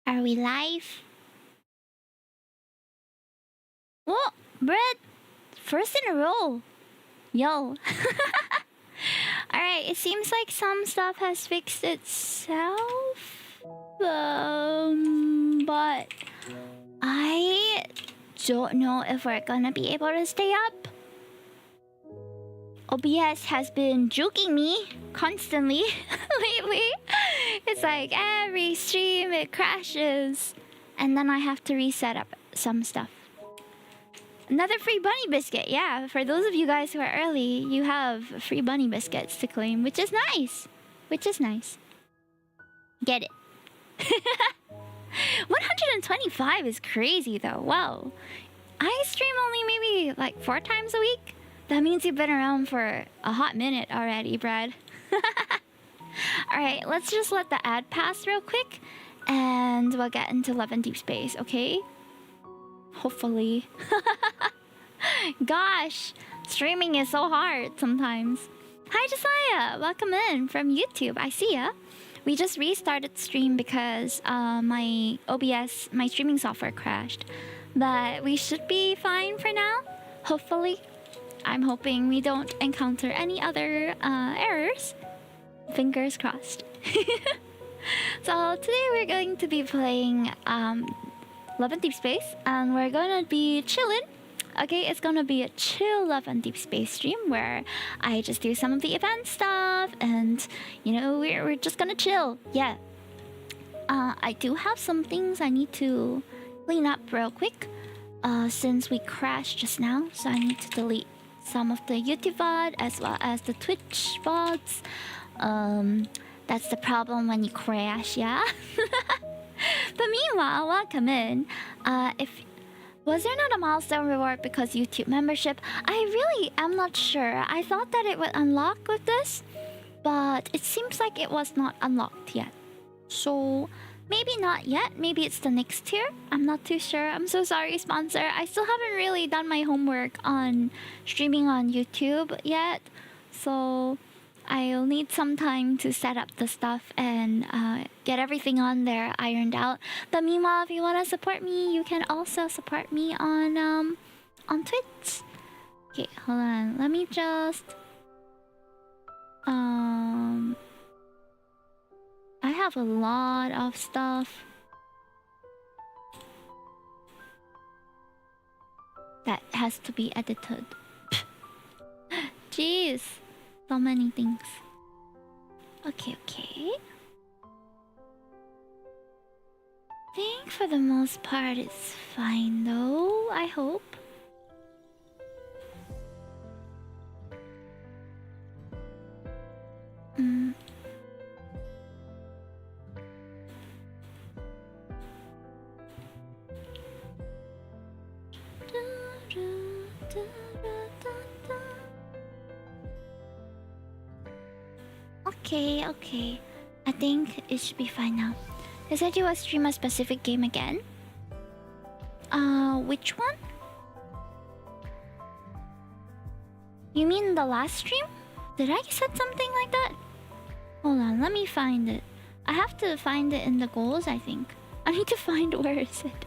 Are we live? Oh, Brett! First in a row! Yo! Alright, it seems like some stuff has fixed itself. But I don't know if we're gonna be able to stay up. OBS has been juking me constantly lately. It's like every stream it crashes. And then I have to reset up some stuff. Another free bunny biscuit. Yeah, for those of you guys who are early, you have free bunny biscuits to claim, which is nice. Get it. 125 is crazy though. Wow. I stream only maybe like 4 times a week. That means you've been around for a hot minute already, Brad. Alright, let's just let the ad pass real quick. And we'll get into Love and Deepspace, okay? Hopefully. Gosh, streaming is so hard sometimes. Hi Josiah, welcome in from YouTube. I see ya. We just restarted stream because my OBS, my streaming software crashed. But we should be fine for now, hopefully. I'm hoping we don't encounter any other errors. Fingers crossed. So today we're going to be playing Love and Deepspace, and we're gonna be chilling. Okay, it's gonna be a chill Love and Deepspace stream where I just do some of the event stuff, and you know, we're just gonna chill. Yeah. I do have some things I need to clean up real quick. Since we crashed just now, so I need to delete some of the YouTube VOD as well as the Twitch VODs. That's the problem when you crash, yeah? But meanwhile, welcome in. Was there not a milestone reward because YouTube membership? I really am not sure. I thought that it would unlock with this, but it seems like it was not unlocked yet. So maybe not yet. Maybe it's the next tier. I'm not too sure. I'm so sorry, sponsor. I still haven't really done my homework on streaming on YouTube yet. So I'll need some time to set up the stuff and get everything on there ironed out. But meanwhile, if you want to support me, you can also support me on Twitch. Okay, hold on. Let me just I have a lot of stuff that has to be edited. Jeez. So many things. Okay. I think for the most part it's fine though, I hope. Okay. I think it should be fine now. They said you will stream a specific game again. Which one? You mean the last stream? Did I said something like that? Hold on, let me find it. I have to find it in the goals, I think. I need to find where is it.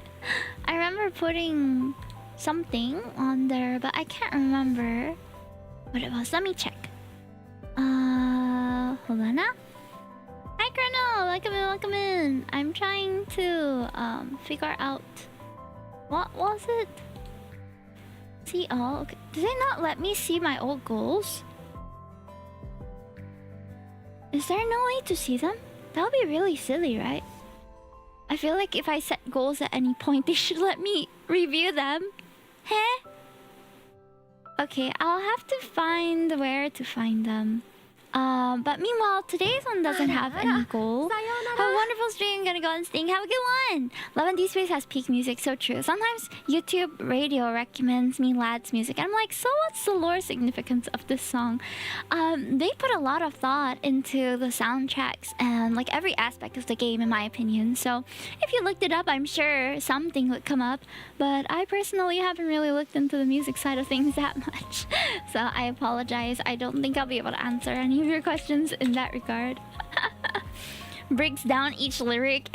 I remember putting something on there, but I can't remember what it was. Let me check. Hold on now. Hi Colonel, welcome in. I'm trying to figure out what was it? See all. Okay. Did they not let me see my old goals? Is there no way to see them? That would be really silly, right? I feel like if I set goals at any point, they should let me review them. Heh? Okay, I'll have to find where to find them. But meanwhile, today's one doesn't have any goal. Have a wonderful stream, gonna go and sing. Have a good one! Love and Deepspace has peak music, so true. Sometimes YouTube radio recommends me lads music. I'm like, so what's the lore significance of this song? They put a lot of thought into the soundtracks and like every aspect of the game, in my opinion. So if you looked it up, I'm sure something would come up. But I personally haven't really looked into the music side of things that much. So I apologize. I don't think I'll be able to answer any of your questions in that regard. breaks down each lyric.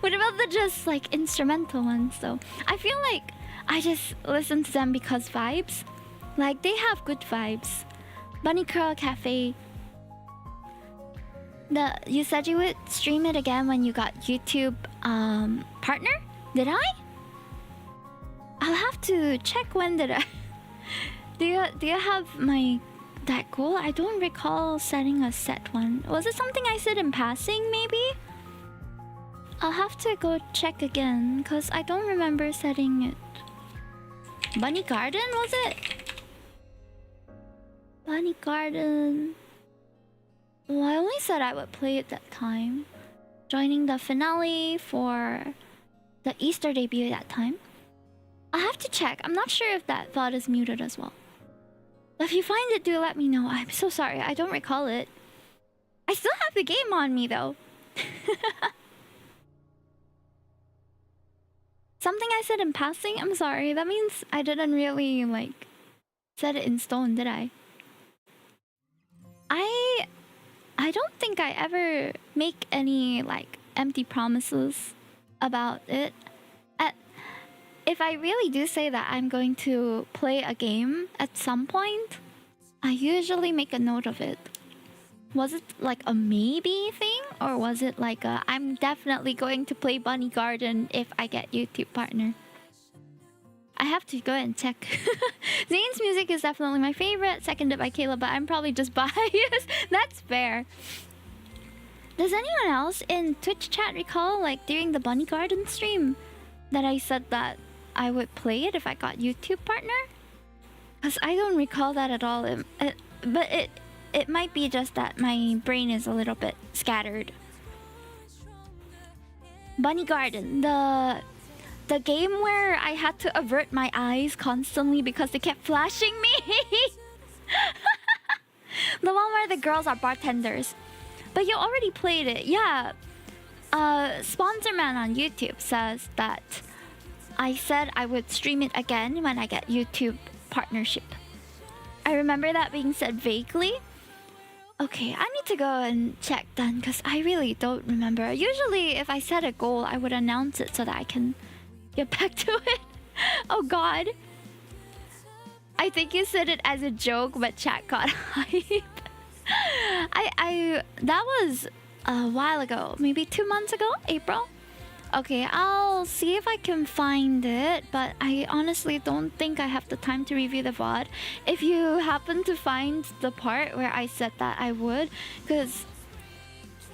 What about the just like instrumental ones though? I feel like I just listen to them because vibes. Like they have good vibes. Bunny Curl Cafe. You said you would stream it again when you got YouTube partner? Did I? I'll have to check when did I. Do you have that goal? I don't recall setting a set one. Was it something I said in passing maybe? I'll have to go check again because I don't remember setting it. Bunny Garden was it? Bunny Garden. Well, I only said I would play it that time. Joining the finale for the Easter debut that time. I'll have to check. I'm not sure if that VOD is muted as well. But if you find it, do let me know. I'm so sorry. I don't recall it. I still have the game on me though. Something I said in passing? I'm sorry. That means I didn't really like set it in stone, did I? I don't think I ever make any like empty promises about it. If I really do say that I'm going to play a game at some point, I usually make a note of it. Was it like a maybe thing? Or was it like a I'm definitely going to play Bunny Garden if I get YouTube partner? I have to go and check. Zayn's music is definitely my favorite, seconded by Kayla, but I'm probably just biased. That's fair. Does anyone else in Twitch chat recall, like during the Bunny Garden stream, that I said that I would play it if I got YouTube partner? Because I don't recall that at all. But it might be just that my brain is a little bit scattered. Bunny Garden, the game where I had to avert my eyes constantly because they kept flashing me. The one where the girls are bartenders. But you already played it, yeah. Sponsor Man on YouTube says that I said I would stream it again when I get YouTube partnership. I remember that being said vaguely. Okay, I need to go and check then because I really don't remember. Usually if I set a goal, I would announce it so that I can get back to it. Oh god. I think you said it as a joke, but chat got hype. That was a while ago, maybe 2 months ago, April. Okay, I'll see if I can find it, but I honestly don't think I have the time to review the VOD. If you happen to find the part where I said that I would, because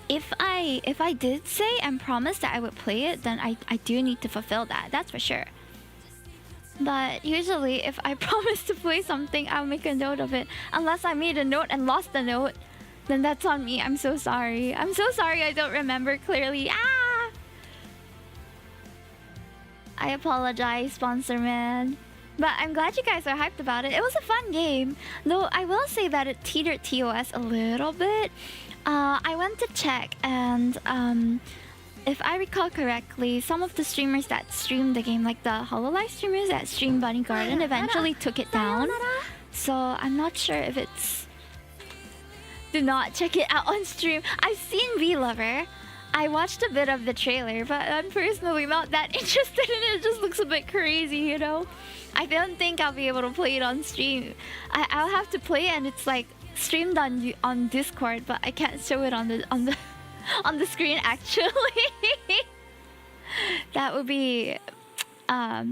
if I did say and promise that I would play it, then I do need to fulfill that, that's for sure. But usually if I promise to play something, I'll make a note of it. Unless I made a note and lost the note, then that's on me. I'm so sorry. I'm so sorry I don't remember clearly. Ah! I apologize, Sponsor Man. But I'm glad you guys are hyped about it. It was a fun game. Though I will say that it teetered TOS a little bit. I went to check and if I recall correctly, some of the streamers that streamed the game, like the HoloLive streamers that streamed Bunny Garden, eventually took it down. So I'm not sure if it's... Do not check it out on stream. I've seen V-Lover. I watched a bit of the trailer, but I'm personally not that interested in it. It just looks a bit crazy, you know? I don't think I'll be able to play it on stream. I'll have to play it and it's like streamed on Discord, but I can't show it on the screen actually. That would be I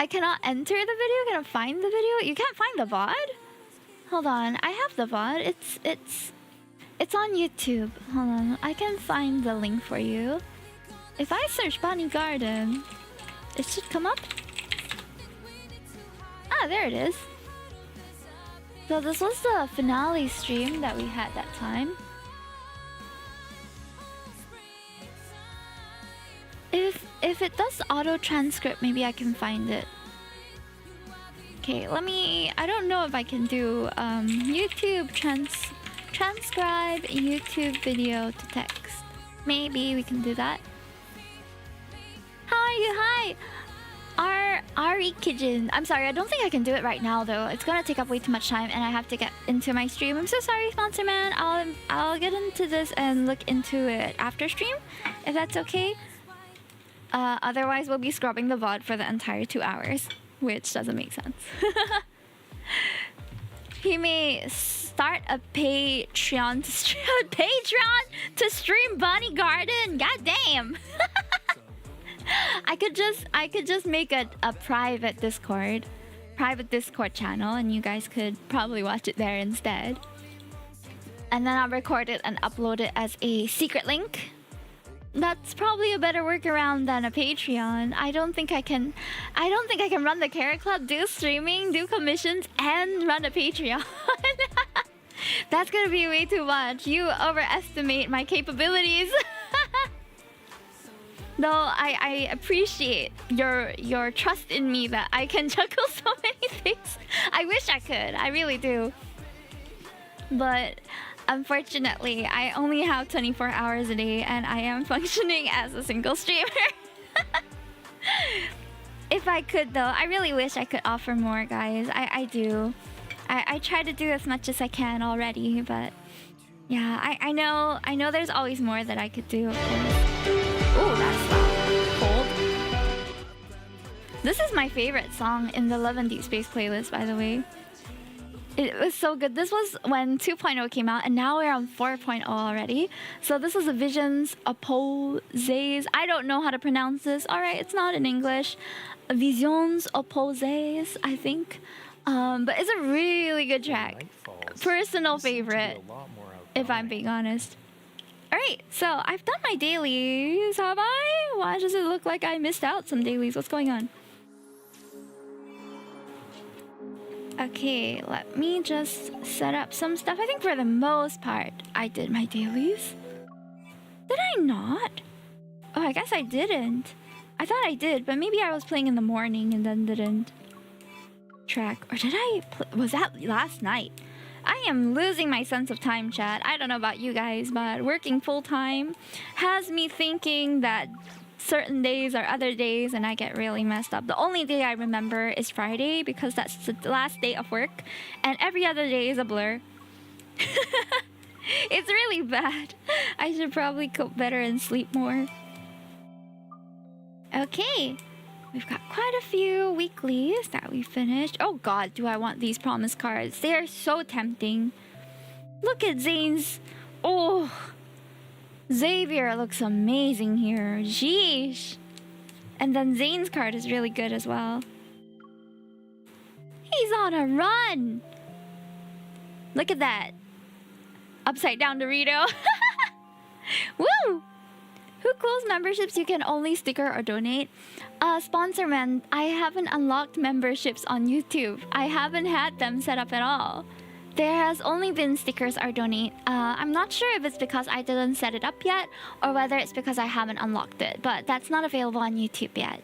cannot enter the video. Can I find the video? You can't find the VOD? Hold on, I have the VOD. It's on YouTube. Hold on, I can find the link for you. If I search Bunny Garden, it should come up. Ah, there it is. So this was the finale stream that we had that time. If it does auto transcript, maybe I can find it. Okay, let me... I don't know if I can do YouTube transcribe YouTube video to text. Maybe we can do that. How are you? Hi! Ari Kijin. I'm sorry, I don't think I can do it right now though. It's gonna take up way too much time and I have to get into my stream. I'm so sorry, sponsor man. I'll get into this and look into it after stream, if that's okay. Otherwise, we'll be scrubbing the VOD for the entire 2 hours, which doesn't make sense. He may start a Patreon to stream Bunny Garden. God damn. I could just make a private Discord channel, and you guys could probably watch it there instead. And then I'll record it and upload it as a secret link. That's probably a better workaround than a Patreon. I don't think I can run the Carrot Club, do streaming, do commissions, and run a Patreon. That's gonna be way too much. You overestimate my capabilities. Though I appreciate your trust in me that I can juggle so many things. I wish I could. I really do. But unfortunately, I only have 24 hours a day and I am functioning as a single streamer. If I could though, I really wish I could offer more, guys. I do. I try to do as much as I can already, but yeah, I know there's always more that I could do, of course. Ooh, that's loud. Cold. This is my favorite song in the Love and Deepspace playlist, by the way. It was so good. This was when 2.0 came out, and now we're on 4.0 already. So this is a Visions Opposés. I don't know how to pronounce this. Alright, it's not in English. Visions Opposés, I think. But it's a really good track. Personal favorite, if I'm being honest. Alright, so I've done my dailies, have I? Why does it look like I missed out some dailies? What's going on? Okay, let me just set up some stuff. I think for the most part, I did my dailies. Did I not? Oh, I guess I didn't. I thought I did, but maybe I was playing in the morning and then didn't track. Or did I? Was that last night? I am losing my sense of time, chat. I don't know about you guys, but working full-time has me thinking that certain days are other days and I get really messed up. The only day I remember is Friday because that's the last day of work, and every other day is a blur. It's really bad. I should probably cope better and sleep more. Okay. We've got quite a few weeklies that we finished. Oh god, do I want these promise cards? They are so tempting. Look at Zane's. Oh, Xavier looks amazing here. Jeesh. And then Zane's card is really good as well. He's on a run. Look at that. Upside down Dorito. Woo! Who closed memberships you can only sticker or donate? Sponsor man, I haven't unlocked memberships on YouTube. I haven't had them set up at all. There has only been stickers or donate. I'm not sure if it's because I didn't set it up yet or whether it's because I haven't unlocked it, but that's not available on YouTube yet.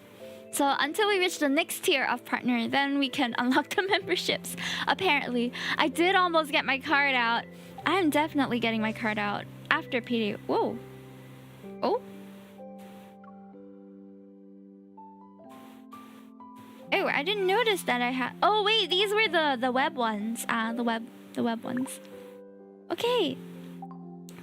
So until we reach the next tier of partner, then we can unlock the memberships. Apparently, I did almost get my card out. I'm definitely getting my card out after PD. Whoa. Oh. Oh, I didn't notice that I had. Oh wait, these were the web ones. The web ones. Okay.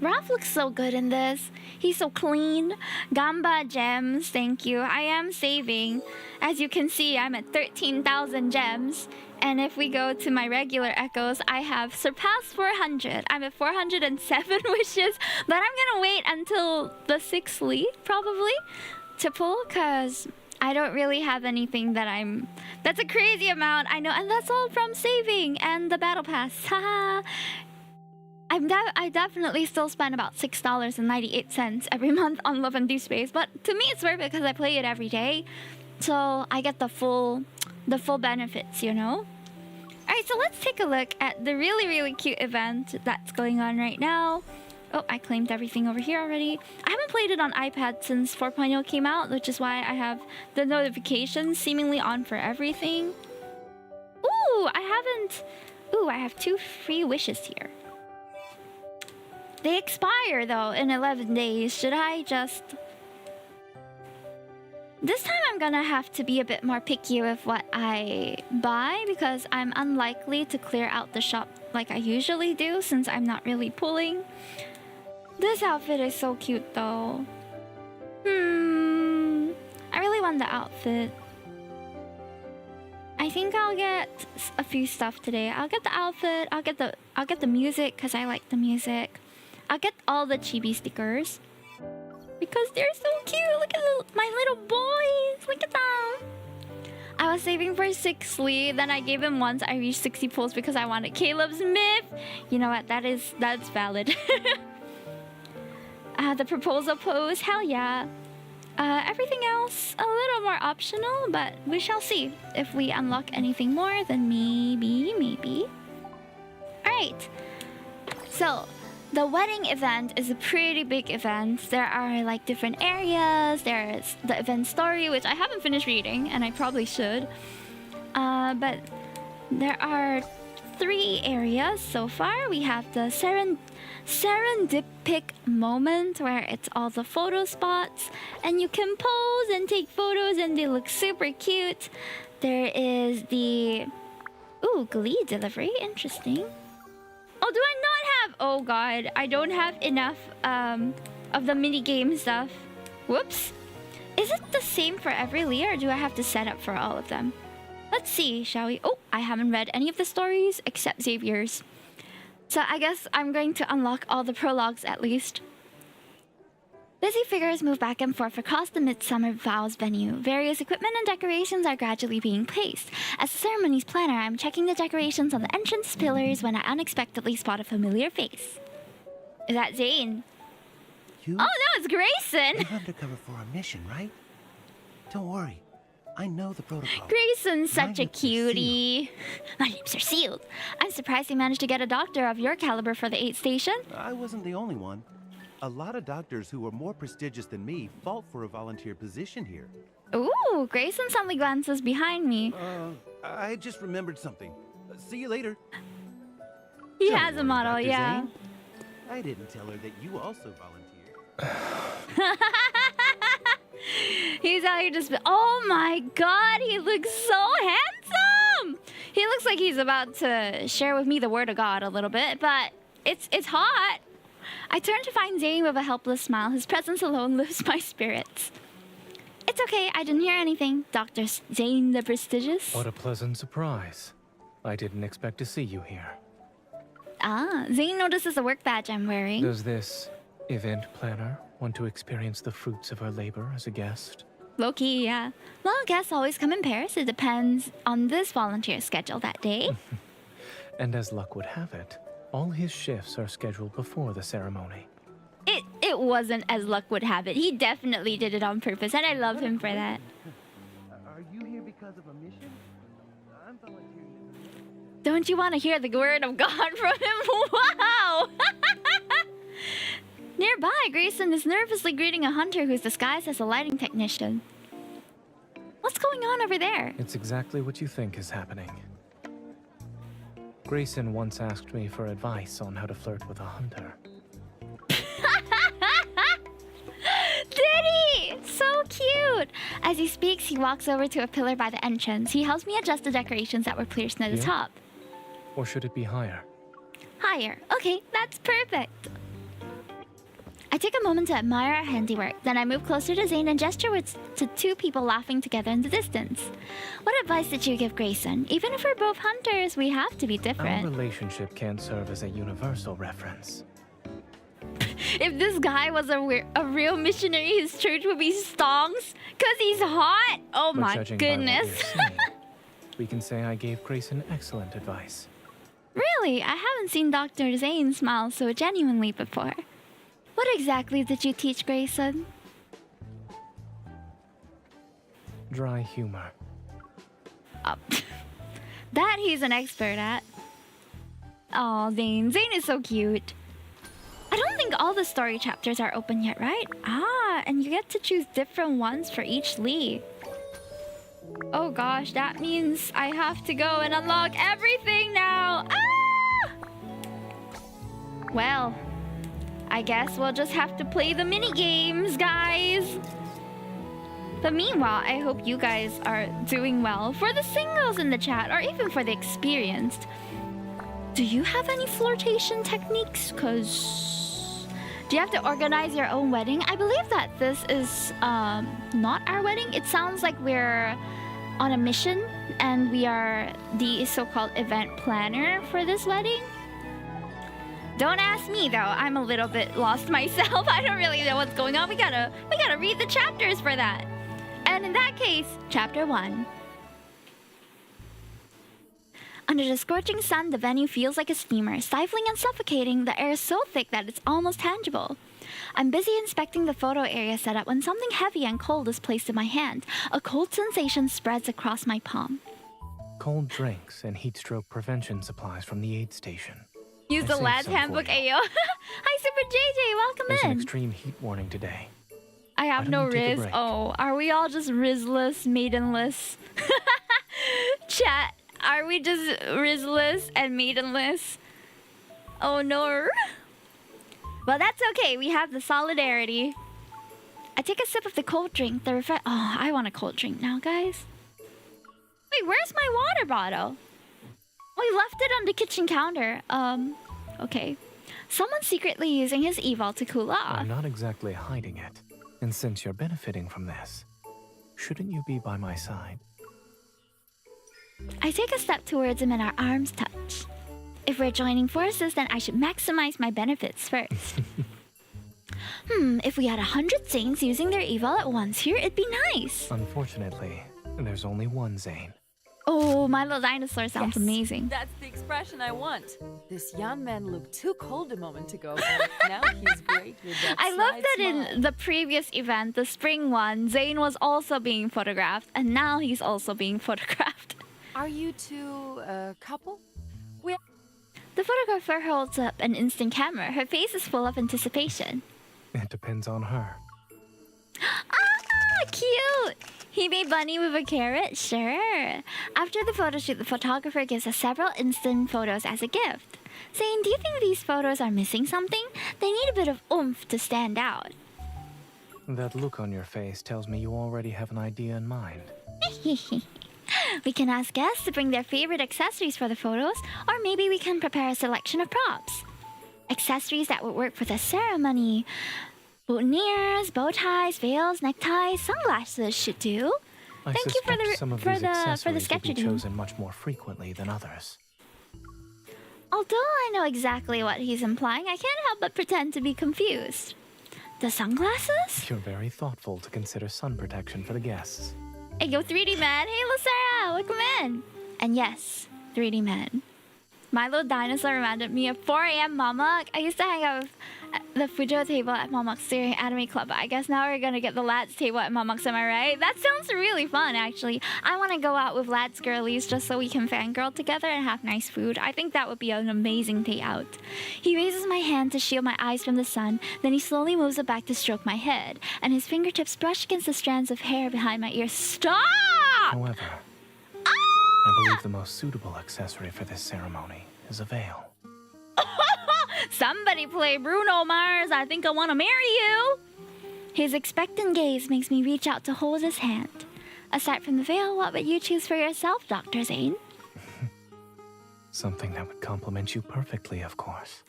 Ralph looks so good in this. He's so clean. Gamba gems, thank you. I am saving. As you can see, I'm at 13,000 gems. And if we go to my regular echoes, I have surpassed 400. I'm at 407 wishes. But I'm gonna wait until the 6th lead, probably, to pull, because I don't really have anything that I'm... That's a crazy amount, I know. And that's all from saving and the battle pass. Haha. I definitely still spend about $6.98 every month on Love and Deepspace, but to me it's worth it because I play it every day, so I get the full benefits, you know. Alright, so let's take a look at the really cute event that's going on right now. Oh, I claimed everything over here already. I haven't played it on iPad since 4.0 came out, which is why I have the notifications seemingly on for everything. Ooh, I have 2 free wishes here. They expire though in 11 days. Should I just... This time I'm gonna have to be a bit more picky with what I buy because I'm unlikely to clear out the shop like I usually do since I'm not really pulling. This outfit is so cute though. I really want the outfit. I think I'll get a few stuff today. I'll get the outfit, I'll get the music because I like the music. I'll get all the chibi stickers. Because they're so cute. Look at my little boys. Look at them. I was saving for 6 Lee. Then I gave him once I reached 60 pulls because I wanted Caleb's myth. You know what? That's valid. The proposal pose. Hell yeah. Everything else a little more optional, but we shall see. If we unlock anything more, then maybe. Alright. So the wedding event is a pretty big event. There are like different areas. There's the event story, which I haven't finished reading, and I probably should. But there are 3 areas so far. We have the serendipic moment, where it's all the photo spots, and you can pose and take photos, and they look super cute. There is the Glee delivery. Interesting. Oh, do I not have... Oh god, I don't have enough of the mini-game stuff. Whoops. Is it the same for every Lee, or do I have to set up for all of them? Let's see, shall we? Oh, I haven't read any of the stories except Xavier's. So I guess I'm going to unlock all the prologues at least. Busy figures move back and forth across the Midsummer Vows venue. Various equipment and decorations are gradually being placed. As the ceremony's planner, I'm checking the decorations on the entrance pillars when I unexpectedly spot a familiar face. Is that Zane? You? Oh no, it's Grayson! You're undercover for a mission, right? Don't worry. I know the protocol. Grayson's such My a lips are cutie. My lips are sealed. I'm surprised you managed to get a doctor of your caliber for the 8th station. I wasn't the only one. A lot of doctors who were more prestigious than me fought for a volunteer position here. Ooh, Grayson suddenly glances behind me. I just remembered something. See you later. He Don't has a worry, model, Dr. yeah. Zane. I didn't tell her that you also volunteered. He's out here just... Oh my god, he looks so handsome! He looks like he's about to share with me the word of God a little bit, but it's hot. I turn to find Zane with a helpless smile. His presence alone lifts my spirits. It's okay, I didn't hear anything. Dr. Zane the Prestigious. What a pleasant surprise. I didn't expect to see you here. Ah, Zane notices the work badge I'm wearing. Does this event planner want to experience the fruits of her labor as a guest? Low-key, yeah. Well, guests always come in pairs. It depends on this volunteer schedule that day. And as luck would have it, all his shifts are scheduled before the ceremony. It wasn't as luck would have it. He definitely did it on purpose, and I love him for that. Are you here because of a mission? I'm volunteering. Don't you want to hear the word of God from him? Wow! Nearby, Grayson is nervously greeting a hunter who's disguised as a lighting technician. What's going on over there? It's exactly what you think is happening. Grayson once asked me for advice on how to flirt with a hunter. Did he? So cute! As he speaks, he walks over to a pillar by the entrance. He helps me adjust the decorations that were pierced near the Yeah? top. Or should it be higher? Higher. Okay, that's perfect. I take a moment to admire our handiwork. Then I move closer to Zane and gesture to 2 people laughing together in the distance. What advice did you give Grayson? Even if we're both hunters, we have to be Our different. relationship can't serve as a universal reference. If this guy was a real missionary, his church would be stonks. Cause he's hot. Oh But my judging by what goodness. we're seeing, we can say I gave Grayson excellent advice. Really? I haven't seen Dr. Zane smile so genuinely before. What exactly did you teach Grayson? Dry humor. That he's an expert at. Oh, Zane. Zane is so cute. I don't think all the story chapters are open yet, right? Ah, and you get to choose different ones for each Lee. Oh gosh, that means I have to go and unlock everything now. Ah! Well, I guess we'll just have to play the mini games, guys. But meanwhile, I hope you guys are doing well. For the singles in the chat, or even for the experienced, do you have any flirtation techniques? Because do you have to organize your own wedding? I believe that this is not our wedding. It sounds like we're on a mission and we are the so-called event planner for this wedding. Don't ask me though. I'm a little bit lost myself. I don't really know what's going on. We gotta read the chapters for that. And in that case, chapter 1. Under the scorching sun, the venue feels like a steamer, stifling and suffocating. The air is so thick that it's almost tangible. I'm busy inspecting the photo area setup when something heavy and cold is placed in my hand. A cold sensation spreads across my palm. Cold drinks and heat stroke prevention supplies from the aid station. Use the lad's handbook, Ayo. Hi, Super JJ. Welcome There's in. an extreme heat warning today. I have no Riz. Oh, are we all just Rizless, maidenless? Chat, are we just Rizless and maidenless? Oh no. Well, that's okay. We have the solidarity. I take a sip of the cold drink. Oh, I want a cold drink now, guys. Wait, where's my water bottle? We left it on the kitchen counter. Okay. Someone's secretly using his eval to cool off. I'm not exactly hiding it. And since you're benefiting from this, shouldn't you be by my side? I take a step towards him and our arms touch. If we're joining forces, then I should maximize my benefits first. If we had 100 Zanes using their eval at once here, it'd be nice. Unfortunately, there's only one Zane. Oh, my little dinosaur sounds amazing. That's the expression I want. This young man looked too cold a moment ago, but now he's great with that I love that smile. in the previous event, the spring one, Zane was also being photographed, and now he's also being photographed. Are you two a couple? The photographer holds up an instant camera. Her face is full of anticipation. It depends on her. Ah, cute! He made bunny with a carrot? Sure. After the photo shoot, the photographer gives us several instant photos as a gift. Saying, do you think these photos are missing something? They need a bit of oomph to stand out. That look on your face tells me you already have an idea in mind. We can ask guests to bring their favorite accessories for the photos, or maybe we can prepare a selection of props. Accessories that would work for the ceremony. Boutonnieres, bow ties, veils, neckties, sunglasses should do. Thank you for the some of for these the accessories sketch will be reading. chosen much more frequently than others. Although I know exactly what he's implying, I can't help but pretend to be confused. The sunglasses? You're very thoughtful to consider sun protection for the guests. Hey, yo, 3D man. Hey, Lucera, welcome in. And yes, 3D man. My little dinosaur reminded me of 4 a.m. Mama. I used to hang out with the Fujo table at Momok's during Anime Club. I guess now we're gonna get the lads table at Momok's, am I right? That sounds really fun, actually. I want to go out with lads girlies just so we can fangirl together and have nice food. I think that would be an amazing day out. He raises my hand to shield my eyes from the sun, then he slowly moves it back to stroke my head, and his fingertips brush against the strands of hair behind my ears. Stop! However, I believe the most suitable accessory for this ceremony is a veil. Somebody play Bruno Mars. I think I want to marry you. His expectant gaze makes me reach out to hold his hand. Aside from the veil, what would you choose for yourself, Dr. Zane? Something that would complement you perfectly, of course.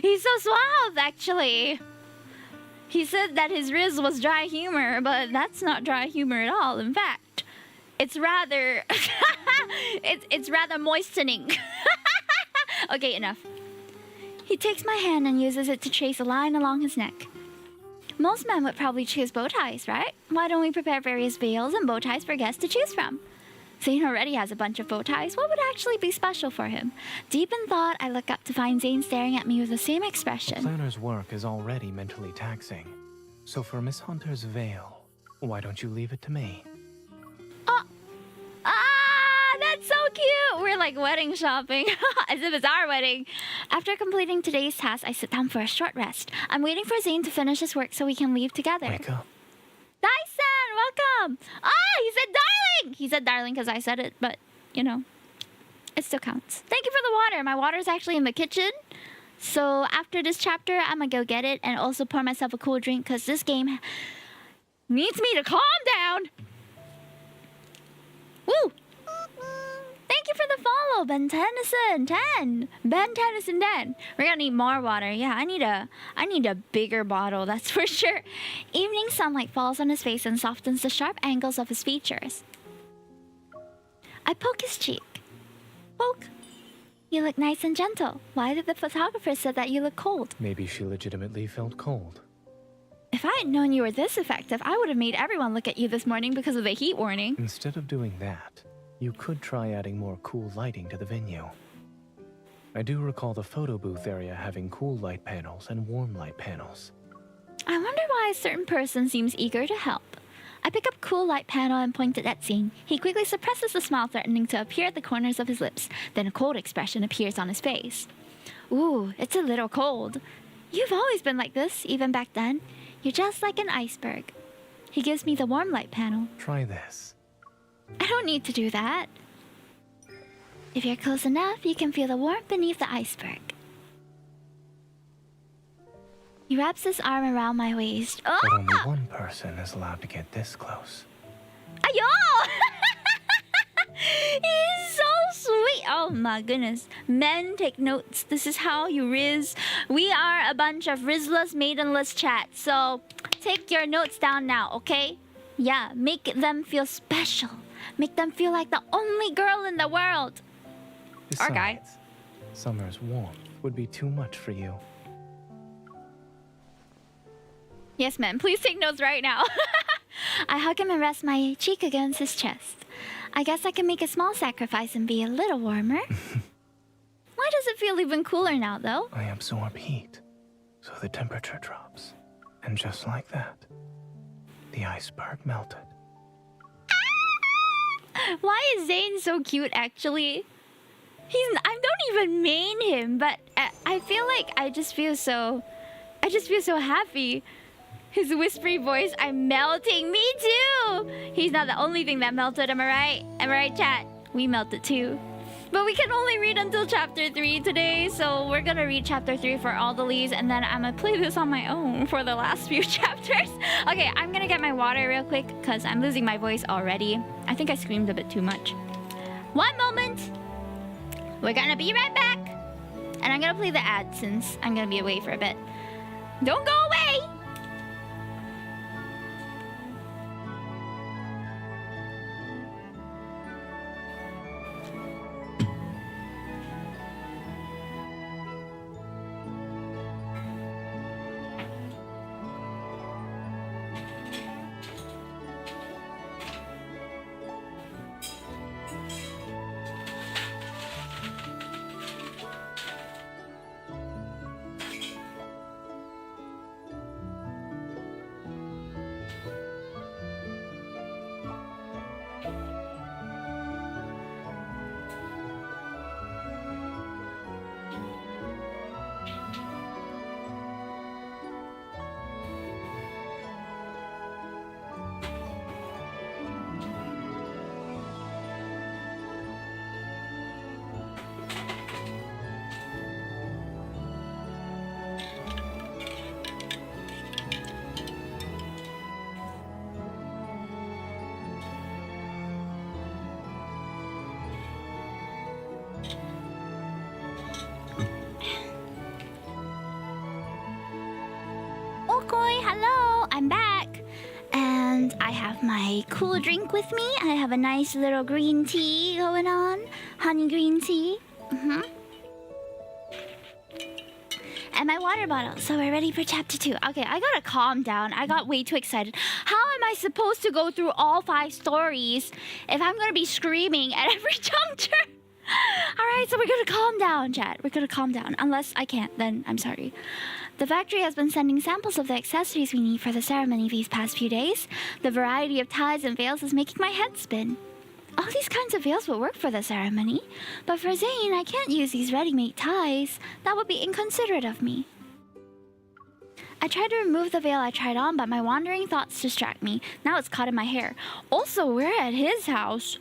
He's so suave, actually. He said that his riz was dry humor, but that's not dry humor at all. In fact, it's rather it's rather moistening. Okay, enough. He takes my hand and uses it to trace a line along his neck. Most men would probably choose bow ties, right? Why don't we prepare various veils and bow ties for guests to choose from? Zane already has a bunch of bow ties. What would actually be special for him? Deep in thought, I look up to find Zane staring at me with the same The expression. planner's work is already mentally taxing. So for Miss Hunter's veil, why don't you leave it to me? That's so cute! We're like wedding shopping, as if it's our wedding. After completing today's task, I sit down for a short rest. I'm waiting for Zane to finish his work so we can leave together. Wake up. Dyson, welcome! He said darling! He said darling because I said it, but, you know, it still counts. Thank you for the water. My water is actually in the kitchen, So after this chapter, I'm gonna go get it and also pour myself a cool drink because this game needs me to calm down. Woo! Thank you for the follow, Ben Tennyson 10. Ben Tennyson 10. We're gonna need more water. Yeah, I need a bigger bottle, that's for sure. Evening sunlight falls on his face and softens the sharp angles of his features. I poke his cheek. Poke. You look nice and gentle. Why did the photographer say that you look cold? Maybe she legitimately felt cold. If I had known you were this effective, I would have made everyone look at you this morning because of the heat warning. Instead of doing that, you could try adding more cool lighting to the venue. I do recall the photo booth area having cool light panels and warm light panels. I wonder why a certain person seems eager to help. I pick up cool light panel and point it at Zane. He quickly suppresses the smile threatening to appear at the corners of his lips. Then a cold expression appears on his face. Ooh, it's a little cold. You've always been like this, even back then. You're just like an iceberg. He gives me the warm light panel. Try this. I don't need to do that. If you're close enough, you can feel the warmth beneath the iceberg. He wraps his arm around my waist. Oh! But only one person is allowed to get this close. Ayo! He's so sweet. Oh my goodness. Men, take notes. This is how you riz. We are a bunch of rizless, maidenless chat. So take your notes down now, okay? Yeah, make them feel special. Make them feel like the only girl in the world. Besides, Or guy. summer's warmth would be too much for you. Yes, ma'am. Please take notes right now. I hug him and rest my cheek against his chest. I guess I can make a small sacrifice and be a little warmer. Why does it feel even cooler now, though? I absorb heat, so the temperature drops. And just like that, the iceberg melted. Why is Zane so cute, actually? I don't even main him, but I feel like I just feel so happy. His whispery voice, I'm melting. Me too. He's not the only thing that melted, am I right? Am I right, chat? We melted too. But we can only read until chapter 3 today, so we're gonna read chapter 3 for all the leads, and then I'm gonna play this on my own for the last few chapters. Okay, I'm gonna get my water real quick, because I'm losing my voice already. I think I screamed a bit too much. One moment. We're gonna be right back. And I'm gonna play the ad since I'm gonna be away for a bit. Don't go away! Okay, hello, I'm back. And I have my cool drink with me. I have a nice little green tea going on. Honey green tea. And my water bottle. So we're ready for chapter 2. Okay, I gotta calm down. I got way too excited. How am I supposed to go through all 5 stories if I'm gonna be screaming at every juncture? Alright, so we're gonna calm down, chat. We're gonna calm down. Unless I can't, then I'm sorry. The factory has been sending samples of the accessories we need for the ceremony these past few days. The variety of ties and veils is making my head spin. All these kinds of veils will work for the ceremony, but for Zane, I can't use these ready-made ties. That would be inconsiderate of me. I tried to remove the veil I tried on, but my wandering thoughts distract me. Now it's caught in my hair. Also, we're at his house.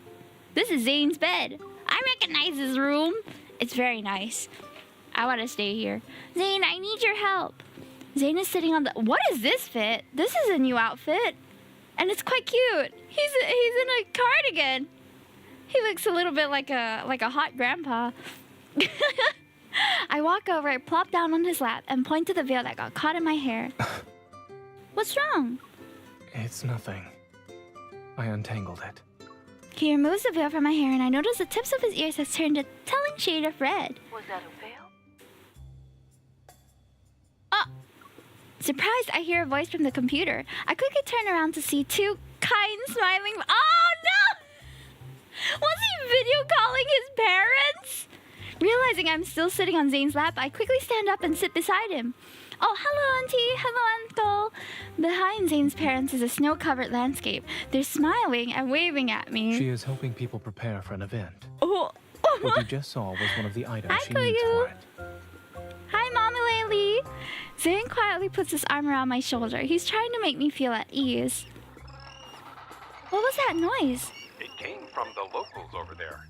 This is Zane's bed. I recognize his room. It's very nice. I want to stay here. Zane, I need your help. Zane is sitting on the... What is this fit? This is a new outfit. And it's quite cute. He's in a cardigan. He looks a little bit like a hot grandpa. I walk over, plop down on his lap, and point to the veil that got caught in my hair. What's wrong? It's nothing. I untangled it. He removes the veil from my hair, and I notice the tips of his ears has turned a telling shade of red. Was that a veil? Oh! Surprised, I hear a voice from the computer. I quickly turn around to see two kind, smiling... Oh, no! Was he video calling his parents? Realizing I'm still sitting on Zane's lap, I quickly stand up and sit beside him. Oh, hello, Auntie. Hello, Uncle. Behind Zane's parents is a snow-covered landscape. They're smiling and waving at me. She is helping people prepare for an event. Oh. What you just saw was one of the items Hi, she needs for it. Hi, Mommy Laylee. Zane quietly puts his arm around my shoulder. He's trying to make me feel at ease. What was that noise? It came from the locals over there.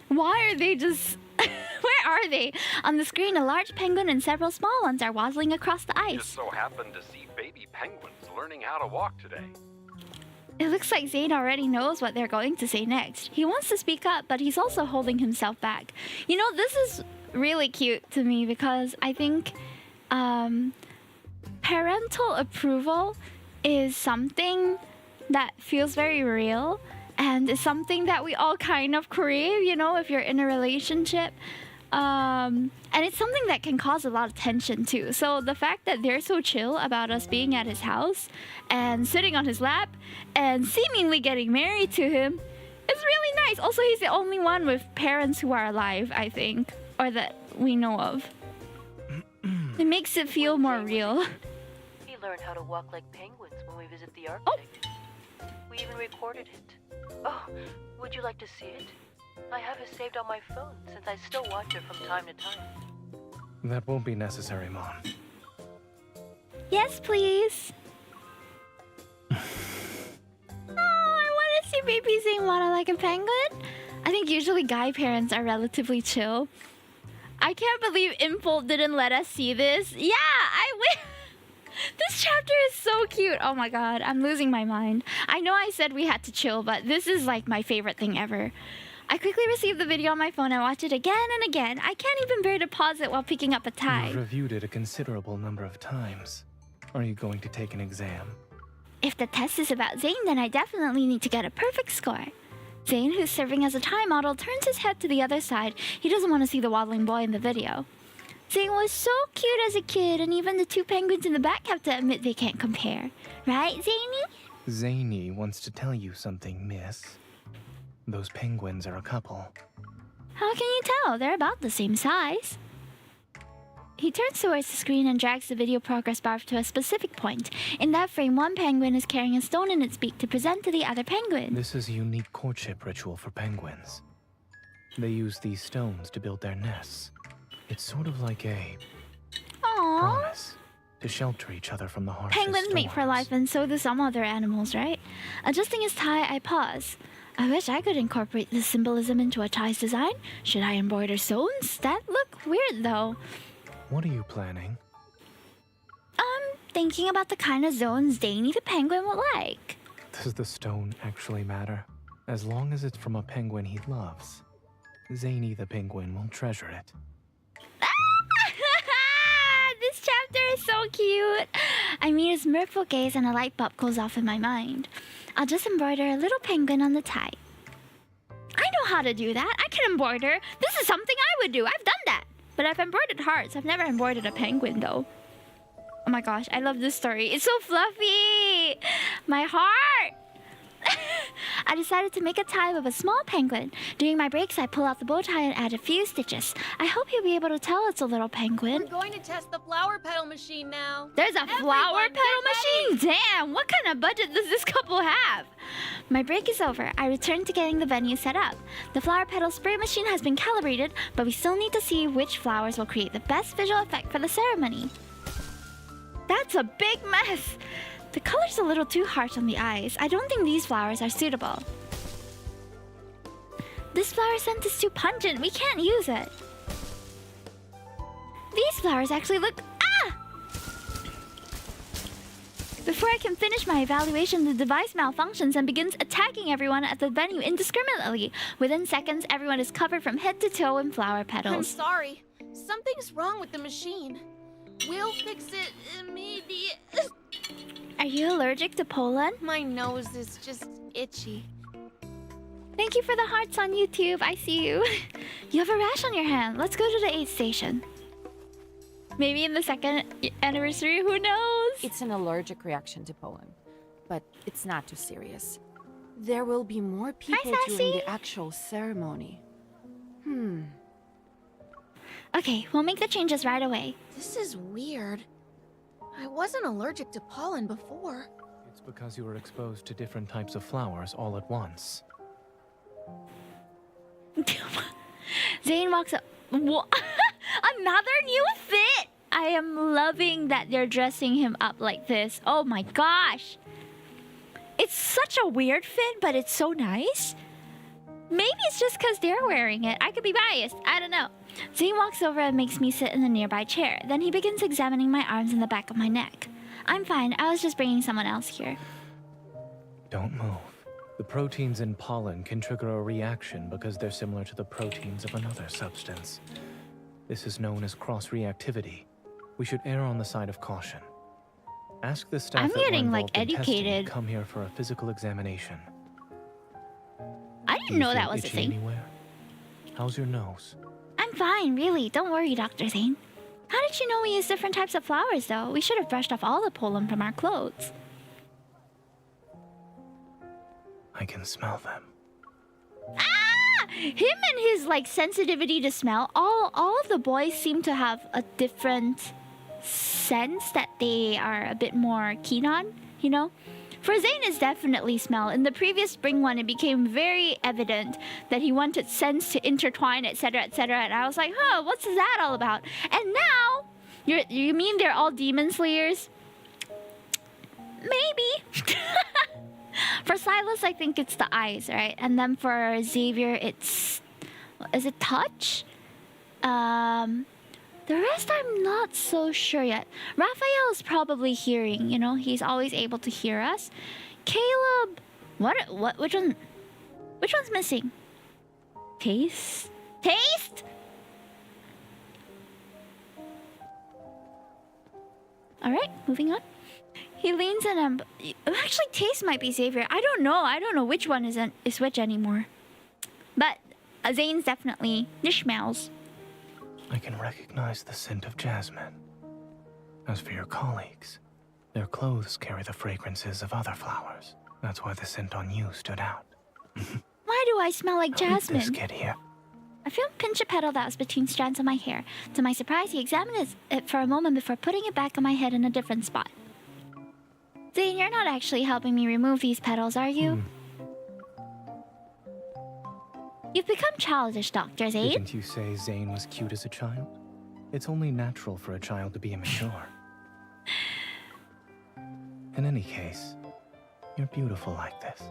Why are they just... Where are they? On the screen, a large penguin and several small ones are waddling across the ice. Just so happened to see baby penguins learning how to walk today. It looks like Zane already knows what they're going to say next. He wants to speak up, but he's also holding himself back. You know, this is really cute to me because I think parental approval is something that feels very real and is something that we all kind of crave, you know, if you're in a relationship. And it's something that can cause a lot of tension too. So the fact that they're so chill about us being at his house and sitting on his lap and seemingly getting married to him is really nice. Also, he's the only one with parents who are alive, I think, or that we know of. It makes it feel more real. We learned how to walk like penguins when we visit the Arctic. We even recorded it. Oh, would you like to see it? I have it saved on my phone since I still watch it from time to time. That won't be necessary, Mom. Yes, please. Oh, I want to see baby Zane water like a penguin. I think usually guy parents are relatively chill. I can't believe Impulse didn't let us see this. Yeah, I wish. This chapter is so cute. Oh my god, I'm losing my mind. I know I said we had to chill, but this is like my favorite thing ever. I quickly received the video on my phone and watched it again and again. I can't even bear to pause it while picking up a tie. You've reviewed it a considerable number of times. Are you going to take an exam? If the test is about Zane, then I definitely need to get a perfect score. Zane, who's serving as a tie model, turns his head to the other side. He doesn't want to see the waddling boy in the video. Zane was so cute as a kid, and even the two penguins in the back have to admit they can't compare. Right, Zany? Zany wants to tell you something, miss. Those penguins are a couple. How can you tell? They're about the same size. He turns towards the screen and drags the video progress bar to a specific point. In that frame, one penguin is carrying a stone in its beak to present to the other penguin. This is a unique courtship ritual for penguins. They use these stones to build their nests. It's sort of like a Aww. promise to shelter each other from the harshest Penguins mate for storms. life, and so do some other animals, right? Adjusting his tie, I pause. I wish I could incorporate this symbolism into a tie's design. Should I embroider stones? That look weird, though. What are you planning? Thinking about the kind of zones Danny the penguin would like. Does the stone actually matter? As long as it's from a penguin he loves, Zany the penguin will treasure it. This chapter is so cute. I meet his mirthful gaze and a light bulb goes off in my mind. I'll just embroider a little penguin on the tie. I know how to do that. I can embroider. This is something I would do. I've done that. But I've embroidered hearts. I've never embroidered a penguin, though. Oh my gosh, I love this story. It's so fluffy. My heart. I decided to make a tie with a small penguin. During my breaks, I pull out the bow tie and add a few stitches. I hope you'll be able to tell it's a little penguin. We're going to test the flower petal machine now. There's a flower petal machine? Damn, what kind of budget does this couple have? My break is over. I return to getting the venue set up. The flower petal spray machine has been calibrated, but we still need to see which flowers will create the best visual effect for the ceremony. That's a big mess. The color's a little too harsh on the eyes. I don't think these flowers are suitable. This flower scent is too pungent. We can't use it. flowers actually look... Ah! Before I can finish my evaluation, the device malfunctions and begins attacking everyone at the venue indiscriminately. Within seconds, everyone is covered from head to toe in flower I'm petals. sorry. Something's wrong with the machine. We'll fix it immediately. Are you allergic to pollen? My nose is just itchy. Thank you for the hearts on YouTube. I see you. You have a rash on your hand. Let's go to the aid station. Maybe in the second anniversary, who knows? It's an allergic reaction to pollen, but it's not too serious. There will be more people during Sassy. the actual ceremony. Okay, we'll make the changes right away. This is weird. I wasn't allergic to pollen before. It's because you were exposed to different types of flowers all at once. Zane walks up. Another new fit! I am loving that they're dressing him up like this. Oh my gosh! It's such a weird fit, but it's so nice. Maybe it's just because they're wearing it. I could be biased. I don't know. Zane walks over and makes me sit in the nearby chair. Then he begins examining my arms and the back of my neck. I'm fine. I was just bringing someone else here. Don't move. The proteins in pollen can trigger a reaction because they're similar to the proteins of another substance. This is known as cross-reactivity. We should err on the side of caution. Ask the staff I'm that were getting, like, involved in testing educated. to come here for a physical examination. I Do didn't you know feel that was a itchy thing. anywhere? How's your nose? I'm fine, really. Don't worry, Dr. Zane. How did you know we use different types of flowers, though? We should have brushed off all the pollen from our clothes. I can smell them. Ah! Him and his, like, sensitivity to smell. All of the boys seem to have a different sense that they are a bit more keen on, you know? For Zane, it's definitely smell. In the previous spring one, it became very evident that he wanted scents to intertwine, etc., etc. And I was like, huh, what's that all about? And now, you mean they're all demon slayers? Maybe. For Silas, I think it's the eyes, right? And then for Xavier, it's... Is it touch? The rest I'm not so sure yet. Raphael is probably hearing, you know? He's always able to hear us. Caleb... Which one's missing? Taste? Taste? Alright, moving on. He leans in and... Actually, Taste might be Xavier. I don't know which one is which anymore. But Zane's definitely Nishmael's. I can recognize the scent of jasmine. As for your colleagues, their clothes carry the fragrances of other flowers. That's why the scent on you stood out. Why do I smell like Who is this jasmine? kid here? I feel a pinch a petal that was between strands of my hair. To my surprise, he examined it for a moment before putting it back on my head in a different spot. Zane, you're not actually helping me remove these petals, are you? You've become childish, Dr. Zane. Didn't you say Zane was cute as a child? It's only natural for a child to be immature. In any case, you're beautiful like this.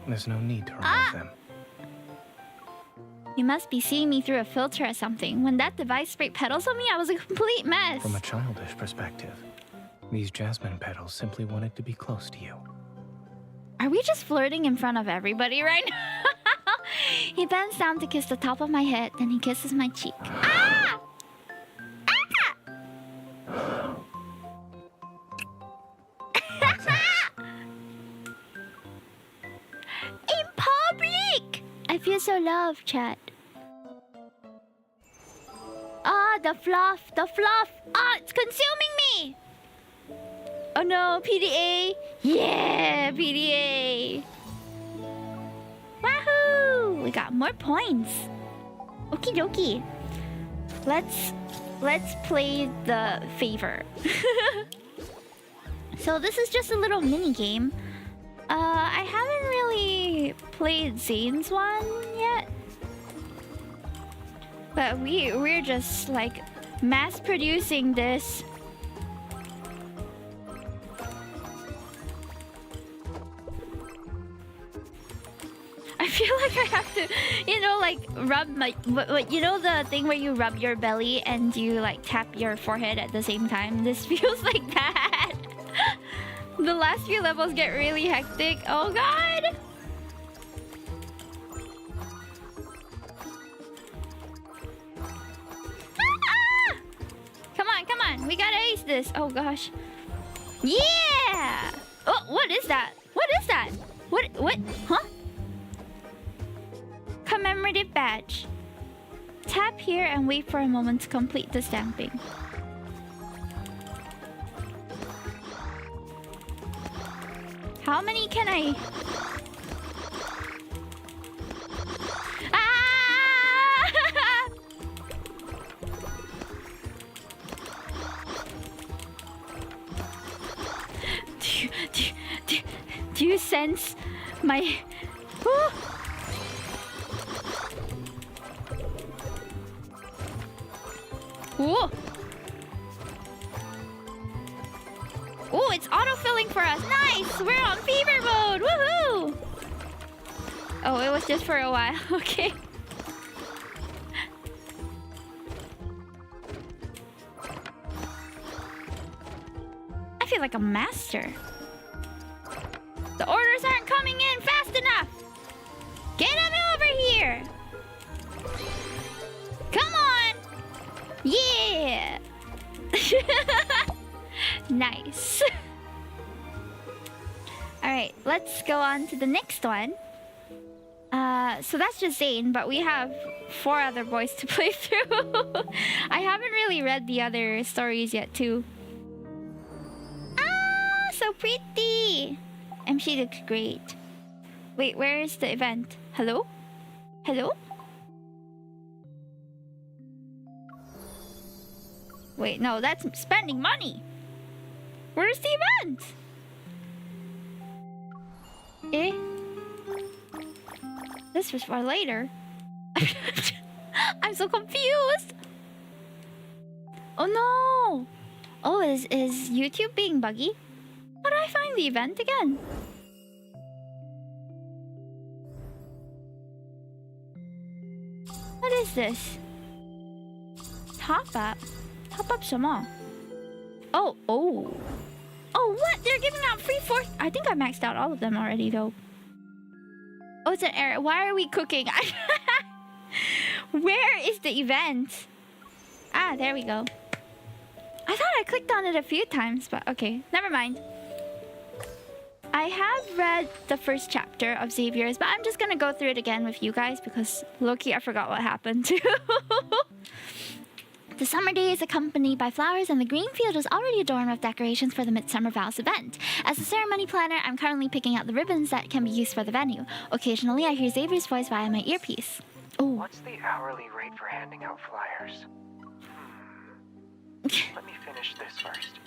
There's no need to remove them. You must be seeing me through a filter or something. When that device sprayed petals on me, I was a complete mess. From a childish perspective, these jasmine petals simply wanted to be close to you. Are we just flirting in front of everybody right now? He bends down to kiss the top of my head, then he kisses my cheek. Ah! In public! I feel so loved, chat. Ah, the fluff, the fluff. Ah, it's consuming me. Oh no, PDA. Yeah, PDA. Wahoo! We got more points. Okie dokie. Let's play the favor. So this is just a little mini game. I haven't really played Zane's one yet. But we're just like mass producing this. I feel like I have to, you know, like rub my, you know the thing where you rub your belly and you like tap your forehead at the same time? This feels like that. The last few levels get really hectic. Oh god! Ah! Come on, come on. We gotta ace this. Oh gosh. Yeah! Oh, what is that? What is that? What? Huh? Commemorative badge. Tap here and wait for a moment to complete the stamping. How many can I... Ah! Do you sense my... Ooh. Ooh. Ooh, it's autofilling for us. Nice! We're on fever mode! Woohoo! Oh, it was just for a while. Okay. I feel like a master. The orders aren't coming in fast enough! Get them over here! Come on! Yeah! Nice. Alright, let's go on to the next one. So that's just Zane, but we have 4 other boys to play through. I haven't really read the other stories yet, too. Ah, so pretty! MC looks great. Wait, where is the event? Hello? Hello? Wait, no, that's spending money. Where's the event? Eh? This was for later. I'm so confused. Oh no! Oh, is YouTube being buggy? How do I find the event again? What is this? Top up? Top up some more. Oh. Oh, what? They're giving out free force. I think I maxed out all of them already, though. Oh, it's an error. Why are we cooking? Where is the event? Ah, there we go. I thought I clicked on it a few times, but okay. Never mind. I have read the first chapter of Xavier's, but I'm just gonna go through it again with you guys because low-key I forgot what happened too. The summer day is accompanied by flowers and the green field is already adorned with decorations for the Midsummer Vows event. As a ceremony planner, I'm currently picking out the ribbons that can be used for the venue. Occasionally, I hear Xavier's voice via my earpiece. Oh. What's the hourly rate for handing out flyers? Let me finish this first.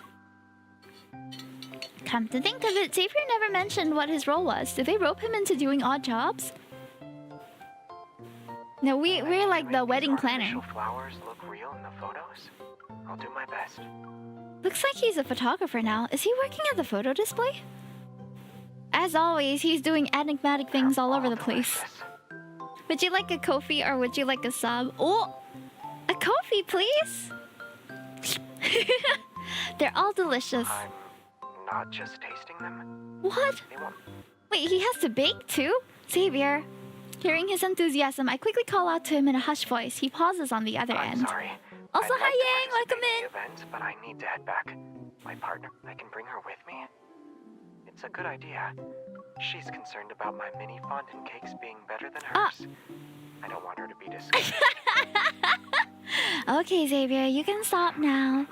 Come to think of it, Xavier never mentioned what his role was. Did they rope him into doing odd jobs? No, we're like the wedding planner. Artificial flowers look real in the photos? I'll do my best. Looks like he's a photographer now. Is he working at the photo display? As always, he's doing enigmatic things all over the place. Would you like a Kofi or would you like a sub? Oh! A Kofi, please! They're all delicious. I'm not just tasting them. What? Wait, he has to bake too? Xavier. Hearing his enthusiasm, I quickly call out to him in a hushed voice. He pauses on the other end. Sorry. Also, hi Yang, welcome in. Event, but I need to head back. My partner, I can bring her with me. It's a good idea. She's concerned about my mini fondant cakes being better than hers. I don't want her to be disgusted. Okay, Xavier, you can stop now.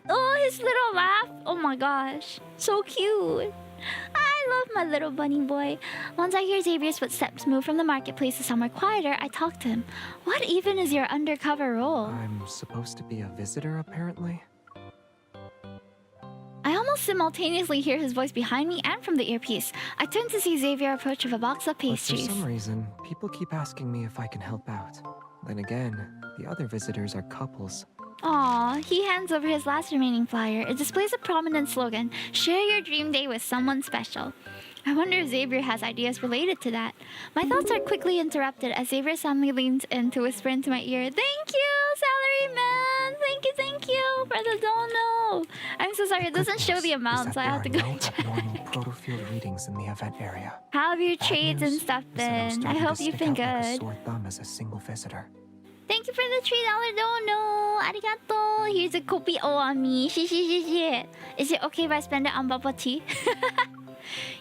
Oh, his little laugh. Oh my gosh. So cute. I love my little bunny boy. Once I hear Xavier's footsteps move from the marketplace to somewhere quieter, I talk to him. What even is your undercover role? I'm supposed to be a visitor, apparently. I almost simultaneously hear his voice behind me and from the earpiece. I turn to see Xavier approach with a box of pastries. But for some reason, people keep asking me if I can help out. Then again, the other visitors are couples. Aw, he hands over his last remaining flyer. It displays a prominent slogan, share your dream day with someone special. I wonder if Xavier has ideas related to that. My thoughts are quickly interrupted as Xavier suddenly leans in to whisper into my ear, "Thank you, salary man! Thank you for the dono!" I'm so sorry, it doesn't show the amount, so I have to go check. Normal protofield readings in the event area. How have your Bad trades and news stuff is that I'm been? I starting hope to you've stick been out like a good. sore thumb as a single visitor. Thank you for the $3 dono. Arigato. Here's a kopi o on me. Shit. Is it okay if I spend it on bubble tea?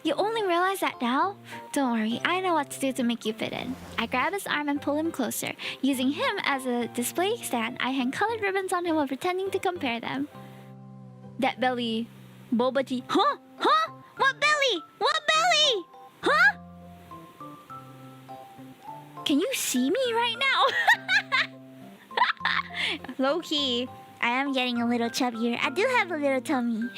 You only realize that now? Don't worry, I know what to do to make you fit in. I grab his arm and pull him closer. Using him as a display stand, I hang colored ribbons on him while pretending to compare them. That belly. Boba tea. Huh? What belly? What belly? Huh? Can you see me right now? Low key, I am getting a little chubbier. I do have a little tummy.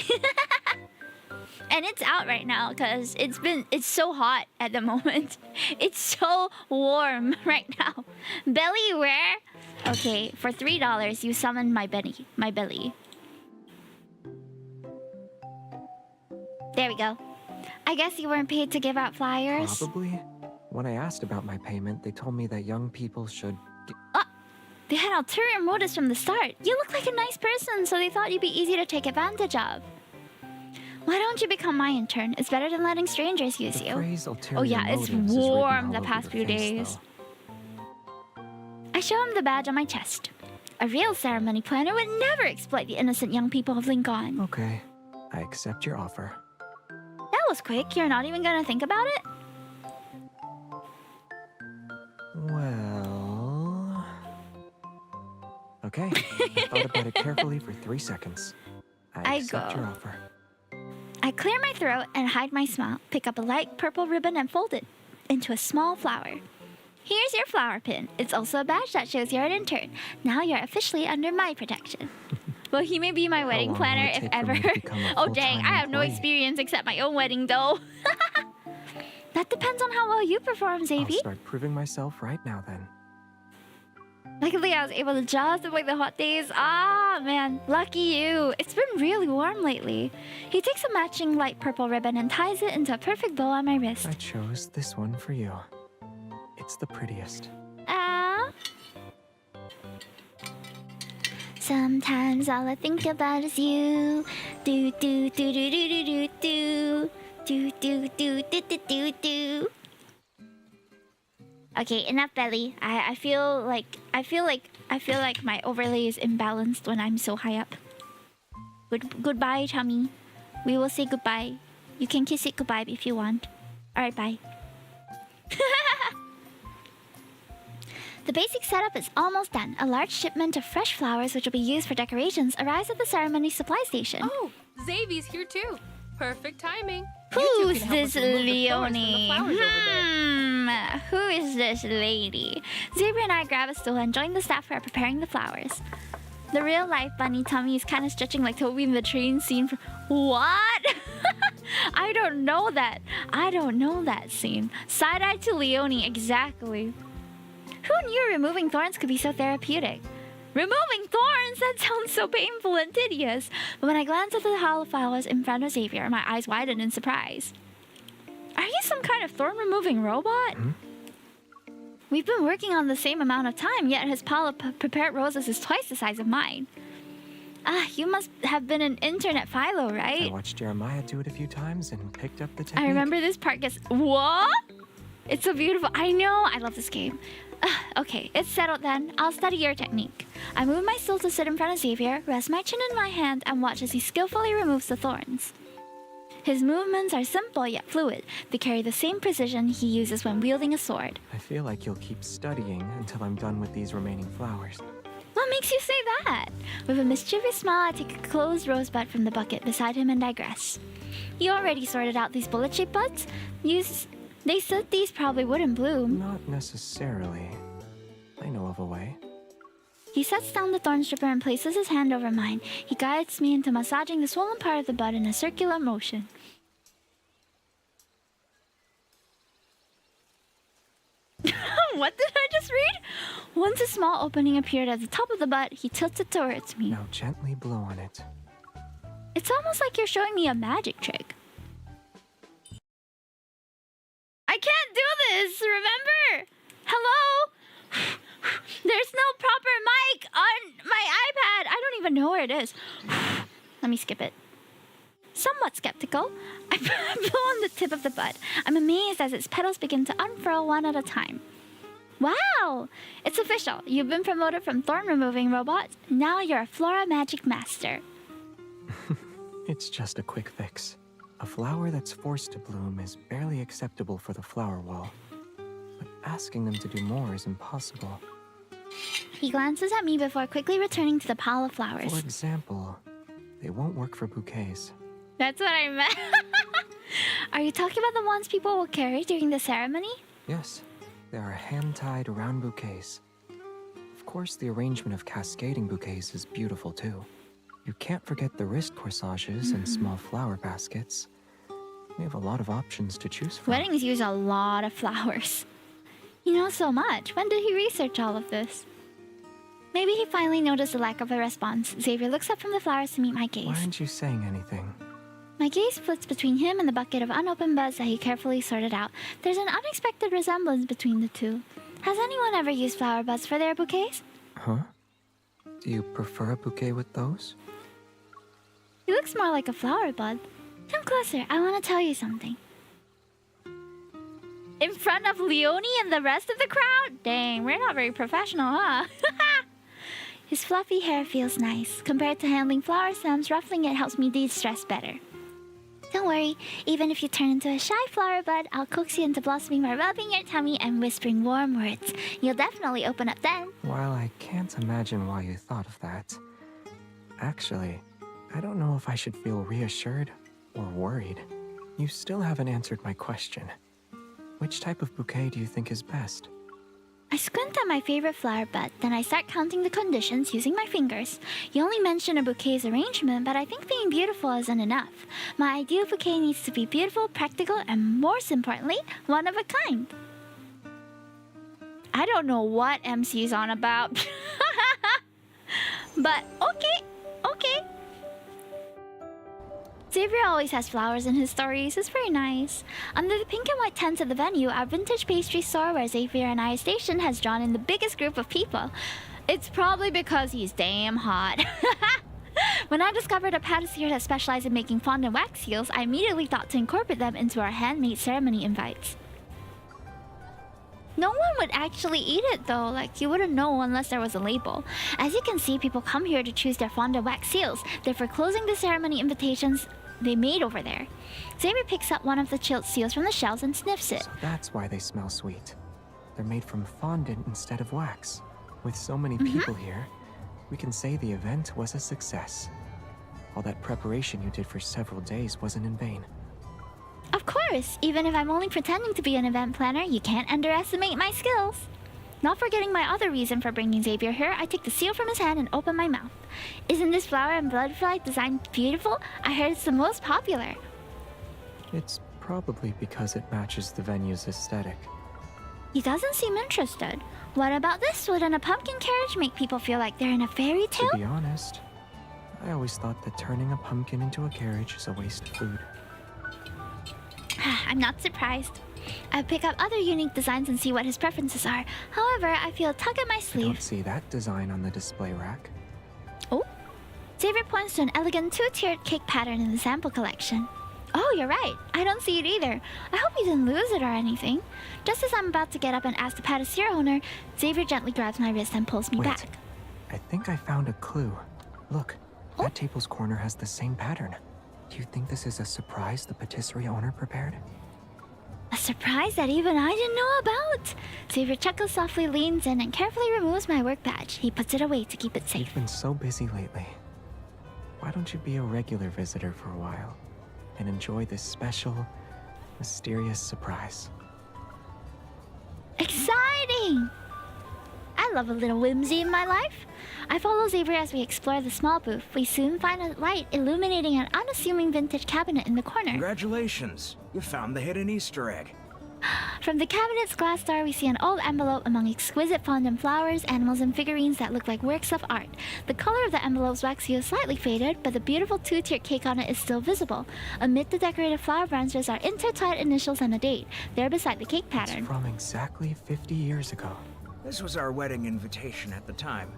And it's out right now because it's so hot at the moment. It's so warm right now. Belly where? Okay, for $3 you summon my belly. There we go. I guess you weren't paid to give out flyers. Probably. When I asked about my payment, they told me that young people should... They had ulterior motives from the start. You look like a nice person, so they thought you'd be easy to take advantage of. Why don't you become my intern? It's better than letting strangers use you. Oh yeah, it's warm the past few days. I show him the badge on my chest. A real ceremony planner would never exploit the innocent young people of Lincoln. Okay, I accept your offer. That was quick. You're not even gonna think about it? Well... Okay, I thought about it carefully for 3 seconds. I accept your offer. I clear my throat and hide my smile, pick up a light purple ribbon and fold it into a small flower. Here's your flower pin. It's also a badge that shows you're an intern. Now you're officially under my protection. Well, he may be my wedding planner if ever. Oh dang, I have no experience except my own wedding though. That depends on how well you perform, Xavier. I'll start proving myself right now then. Luckily, I was able to just avoid the hot days. Ah, man, lucky you. It's been really warm lately. He takes a matching light purple ribbon and ties it into a perfect bow on my wrist. I chose this one for you. It's the prettiest. Ah. Sometimes all I think about is you. Do do do do do do do do do do do do do do. Okay, enough belly. I feel like my overlay is imbalanced when I'm so high up. Goodbye, tummy. We will say goodbye. You can kiss it goodbye if you want. Alright, bye. The basic setup is almost done. A large shipment of fresh flowers, which will be used for decorations, arrives at the ceremony supply station. Oh, Xavier's here too. Perfect timing. Who's this Leonie? Who is this lady? Xavier and I grab a stool and join the staff who are preparing the flowers. The real life bunny tummy is kind of stretching like Toby in the train scene from... What? I don't know that scene. Side-eye to Leonie, exactly. Who knew removing thorns could be so therapeutic? Removing thorns? That sounds so painful and tedious. But when I glance at the hollow flowers in front of Xavier, my eyes widen in surprise. Are you some kind of thorn-removing robot? We've been working on the same amount of time, yet his pile of prepared roses is twice the size of mine. You must have been an intern at Philo, right? I watched Jeremiah do it a few times and picked up the technique. I remember this part gets... What? It's so beautiful. I know. I love this game. Okay, it's settled then. I'll study your technique. I move my stool to sit in front of Xavier, rest my chin in my hand, and watch as he skillfully removes the thorns. His movements are simple yet fluid. They carry the same precision he uses when wielding a sword. I feel like you'll keep studying until I'm done with these remaining flowers. What makes you say that? With a mischievous smile, I take a closed rosebud from the bucket beside him and digress. You already sorted out these bullet-shaped buds? They said these probably wouldn't bloom. Not necessarily. I know of a way. He sets down the thorn stripper and places his hand over mine. He guides me into massaging the swollen part of the bud in a circular motion. What did I just read? Once a small opening appeared at the top of the bud, he tilted towards me. Now gently blow on it. It's almost like you're showing me a magic trick. I can't do this, remember? Hello? There's no proper mic on my iPad. I don't even know where it is. Let me skip it. Somewhat skeptical, I blow on the tip of the bud. I'm amazed as its petals begin to unfurl one at a time. Wow! It's official. You've been promoted from thorn removing robot. Now you're a flora magic master. It's just a quick fix. A flower that's forced to bloom is barely acceptable for the flower wall. But asking them to do more is impossible. He glances at me before quickly returning to the pile of flowers. For example, they won't work for bouquets. That's what I meant. Are you talking about the ones people will carry during the ceremony? Yes, there are hand-tied round bouquets. Of course, the arrangement of cascading bouquets is beautiful too. You can't forget the wrist corsages and small flower baskets. We have a lot of options to choose from. Weddings use a lot of flowers. He knows so much. When did he research all of this? Maybe he finally noticed the lack of a response. Xavier looks up from the flowers to meet my gaze. Why aren't you saying anything? My gaze flits between him and the bucket of unopened buds that he carefully sorted out. There's an unexpected resemblance between the two. Has anyone ever used flower buds for their bouquets? Huh? Do you prefer a bouquet with those? He looks more like a flower bud. Come closer, I want to tell you something. In front of Leonie and the rest of the crowd? Dang, we're not very professional, huh? His fluffy hair feels nice. Compared to handling flower stems, ruffling it helps me de-stress better. Don't worry, even if you turn into a shy flower bud, I'll coax you into blossoming by rubbing your tummy and whispering warm words. You'll definitely open up then. While I can't imagine why you thought of that, actually, I don't know if I should feel reassured or worried. You still haven't answered my question. Which type of bouquet do you think is best? I squint at my favorite flower bud, then I start counting the conditions using my fingers. You only mention a bouquet's arrangement, but I think being beautiful isn't enough. My ideal bouquet needs to be beautiful, practical, and most importantly, one of a kind. I don't know what MC's on about. But okay. Xavier always has flowers in his stories. It's very nice. Under the pink and white tents of the venue, our vintage pastry store where Xavier and I are stationed has drawn in the biggest group of people. It's probably because he's damn hot. When I discovered a patissier that specialized in making fondant wax seals, I immediately thought to incorporate them into our handmade ceremony invites. No one would actually eat it though, like you wouldn't know unless there was a label. As you can see, people come here to choose their fondant wax seals. They're for closing the ceremony invitations they made over there. Xavier picks up one of the chilled seals from the shelves and sniffs it. So that's why they smell sweet. They're made from fondant instead of wax. With so many people here, we can say the event was a success. All that preparation you did for several days wasn't in vain. Of course, even if I'm only pretending to be an event planner, you can't underestimate my skills. Not forgetting my other reason for bringing Xavier here, I take the seal from his hand and open my mouth. Isn't this flower and butterfly design beautiful? I heard it's the most popular. It's probably because it matches the venue's aesthetic. He doesn't seem interested. What about this? Wouldn't a pumpkin carriage make people feel like they're in a fairy tale? To be honest, I always thought that turning a pumpkin into a carriage is a waste of food. I'm not surprised. I'll pick up other unique designs and see what his preferences are. However, I feel a tug at my I sleeve. don't see that design on the display rack. Oh? Xavier points to an elegant two-tiered cake pattern in the sample collection. Oh, you're right. I don't see it either. I hope you didn't lose it or anything. Just as I'm about to get up and ask the patissier owner, Xavier gently grabs my wrist and pulls me Wait, back. I think I found a clue. Look, that table's corner has the same pattern. Do you think this is a surprise the patisserie owner prepared? A surprise that even I didn't know about. Xavier chuckles softly, leans in, and carefully removes my work badge. He puts it away to keep it safe. You've been so busy lately. Why don't you be a regular visitor for a while and enjoy this special, mysterious surprise? Exciting! I love a little whimsy in my life. I follow Xavier as we explore the small booth. We soon find a light illuminating an unassuming vintage cabinet in the corner. Congratulations! You found the hidden Easter egg. From the cabinet's glass door, we see an old envelope among exquisite fondant flowers, animals, and figurines that look like works of art. The color of the envelope's wax hue is slightly faded, but the beautiful two-tiered cake on it is still visible. Amid the decorated flower branches are intertwined initials and a date, there beside the cake pattern. It's from exactly 50 years ago. This was our wedding invitation at the time.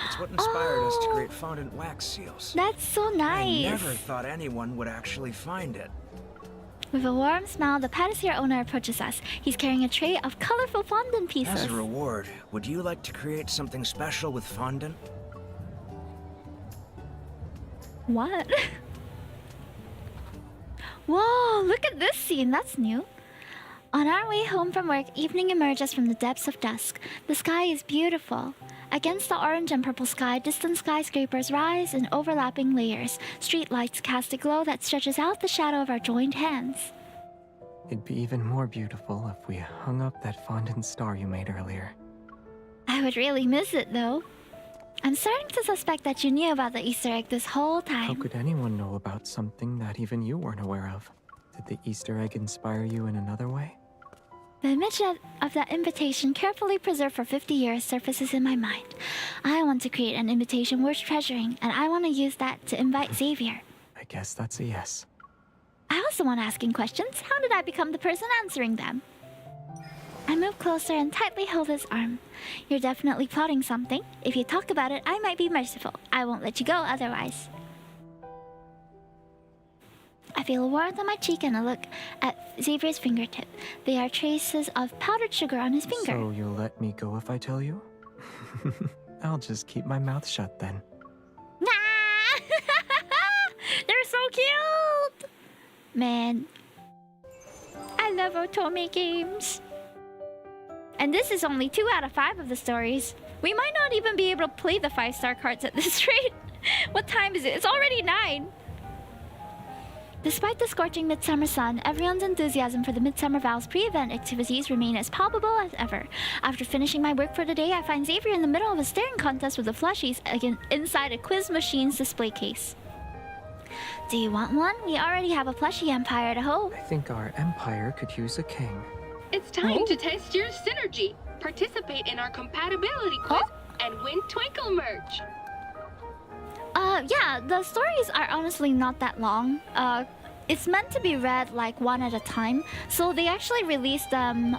It's what inspired us to create fondant wax seals. That's so nice. I never thought anyone would actually find it. With a warm smile, the patissier owner approaches us. He's carrying a tray of colorful fondant pieces. As a reward, would you like to create something special with fondant? What? Whoa, look at this scene. That's new. On our way home from work, evening emerges from the depths of dusk. The sky is beautiful. Against the orange and purple sky, distant skyscrapers rise in overlapping layers. Streetlights cast a glow that stretches out the shadow of our joined hands. It'd be even more beautiful if we hung up that fondant star you made earlier. I would really miss it, though. I'm starting to suspect that you knew about the Easter egg this whole time. How could anyone know about something that even you weren't aware of? Did the Easter egg inspire you in another way? The image of that invitation, carefully preserved for 50 years, surfaces in my mind. I want to create an invitation worth treasuring, and I want to use that to invite Xavier. I guess that's a yes. I was the one asking questions. How did I become the person answering them? I move closer and tightly hold his arm. You're definitely plotting something. If you talk about it, I might be merciful. I won't let you go otherwise. I feel a warmth on my cheek and a look at Xavier's fingertip. They are traces of powdered sugar on his finger. So you'll let me go if I tell you? I'll just keep my mouth shut then. Nah! They're so cute! Man. I love otome games. And this is only 2 out of 5 of the stories. We might not even be able to play the 5-star cards at this rate. What time is it? It's already 9. Despite the scorching midsummer sun, everyone's enthusiasm for the Midsummer Vows pre-event activities remain as palpable as ever. After finishing my work for the day, I find Xavier in the middle of a staring contest with the plushies inside a quiz machine's display case. Do you want one? We already have a plushie empire to hold. I think our empire could use a king. It's time to test your synergy. Participate in our compatibility quiz and win Twinkle merch. Yeah, the stories are honestly not that long. It's meant to be read like one at a time. So they actually release them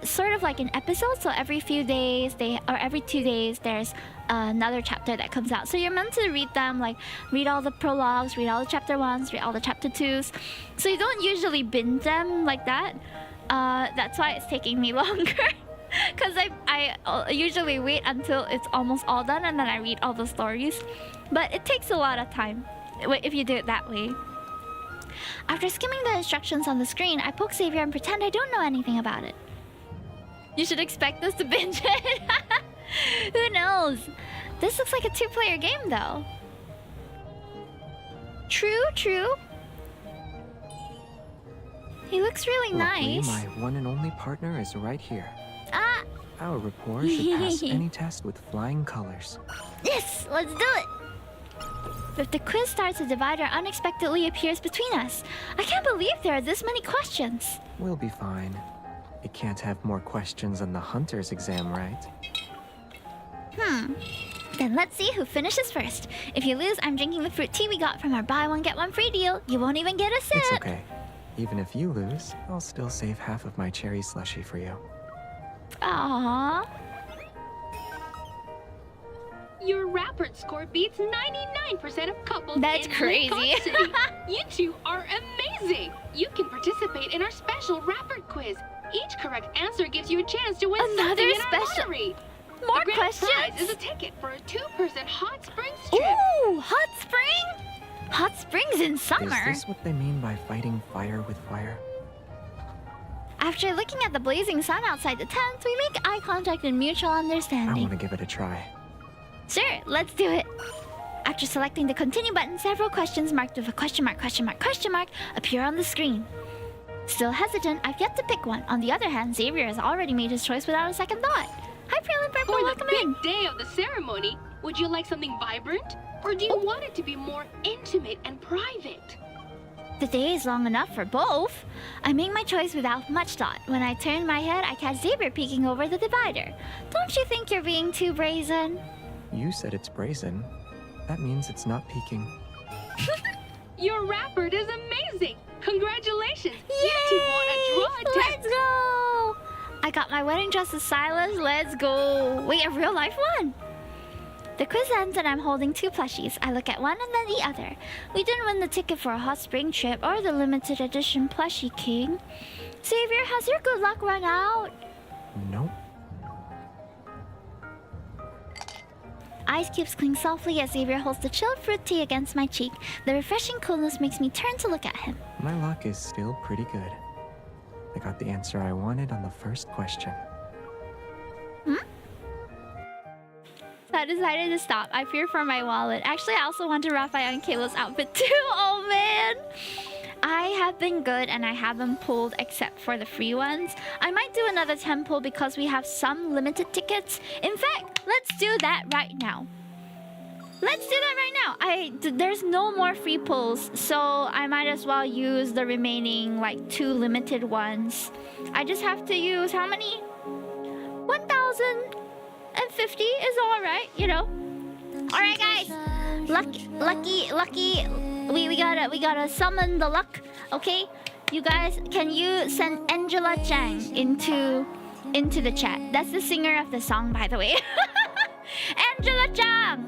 sort of like in episodes. So every few days, every 2 days, there's another chapter that comes out. So you're meant to read them, like read all the prologues, read all the chapter 1s, read all the chapter 2s. So you don't usually binge them like that. That's why it's taking me longer. Because I usually wait until it's almost all done and then I read all the stories. But it takes a lot of time if you do it that way. After skimming the instructions on the screen, I poke Xavier and pretend I don't know anything about it. You should expect us to binge it. Who knows? This looks like a 2-player game though. True. He looks really Luckily, nice. my one and only partner is right here. Ah! Our rapport should pass any test with flying colors. Yes! Let's do it! If the quiz starts, a divider unexpectedly appears between us. I can't believe there are this many questions. We'll be fine. It can't have more questions than the hunter's exam, right? Then let's see who finishes first. If you lose, I'm drinking the fruit tea we got from our buy one get one free deal. You won't even get a sip. It's okay. Even if you lose, I'll still save half of my cherry slushy for you. Aww. Your Rappert score beats 99% of couples That's in crazy. Lake City. You two are amazing. You can participate in our special Rappert quiz. Each correct answer gives you a chance to win Another something in our special- lottery. More the grand questions? prize is a ticket for a 2-person hot springs trip. Ooh, hot spring? Hot springs in summer. Is this what they mean by fighting fire with fire? After looking at the blazing sun outside the tent, we make eye contact in mutual I understanding. want to give it a try. Sure, let's do it. After selecting the continue button, several questions marked with a question mark appear on the screen. Still hesitant, I've yet to pick one. On the other hand, Xavier has already made his choice without a second thought. Hi, Pril and Purple, For the welcome big in. day of the ceremony, would you like something vibrant? Or do you want it to be more intimate and private? The day is long enough for both. I make my choice without much thought. When I turn my head, I catch Xavier peeking over the divider. Don't you think you're being too brazen? You said it's brazen. That means it's not peeking. Your rapper is amazing! Congratulations! Yay! You two won a draw test! Let's go! I got my wedding dress as Silas. Let's go! Wait, a real life one! The quiz ends and I'm holding 2 plushies. I look at one and then the other. We didn't win the ticket for a hot spring trip or the limited edition plushie king. Xavier, has your good luck run out? Nope. Ice cubes cling softly as Xavier holds the chilled fruit tea against my cheek. The refreshing coolness makes me turn to look at him. My luck is still pretty good. I got the answer I wanted on the first question. So I decided to stop. I fear for my wallet. Actually, I also wanted Raphael and Kayla's outfit too. Oh man! I have been good and I haven't pulled except for the free ones. I might do another 10 pull because we have some limited tickets. In fact, let's do that right now. Let's do that right now. There's no more free pulls, so I might as well use the remaining like 2 limited ones. I just have to use how many? 1,050 is all right, you know. All right, guys. Lucky. We gotta summon the luck, okay? You guys, can you send Angela Chang into the chat? That's the singer of the song, by the way. Angela Chang!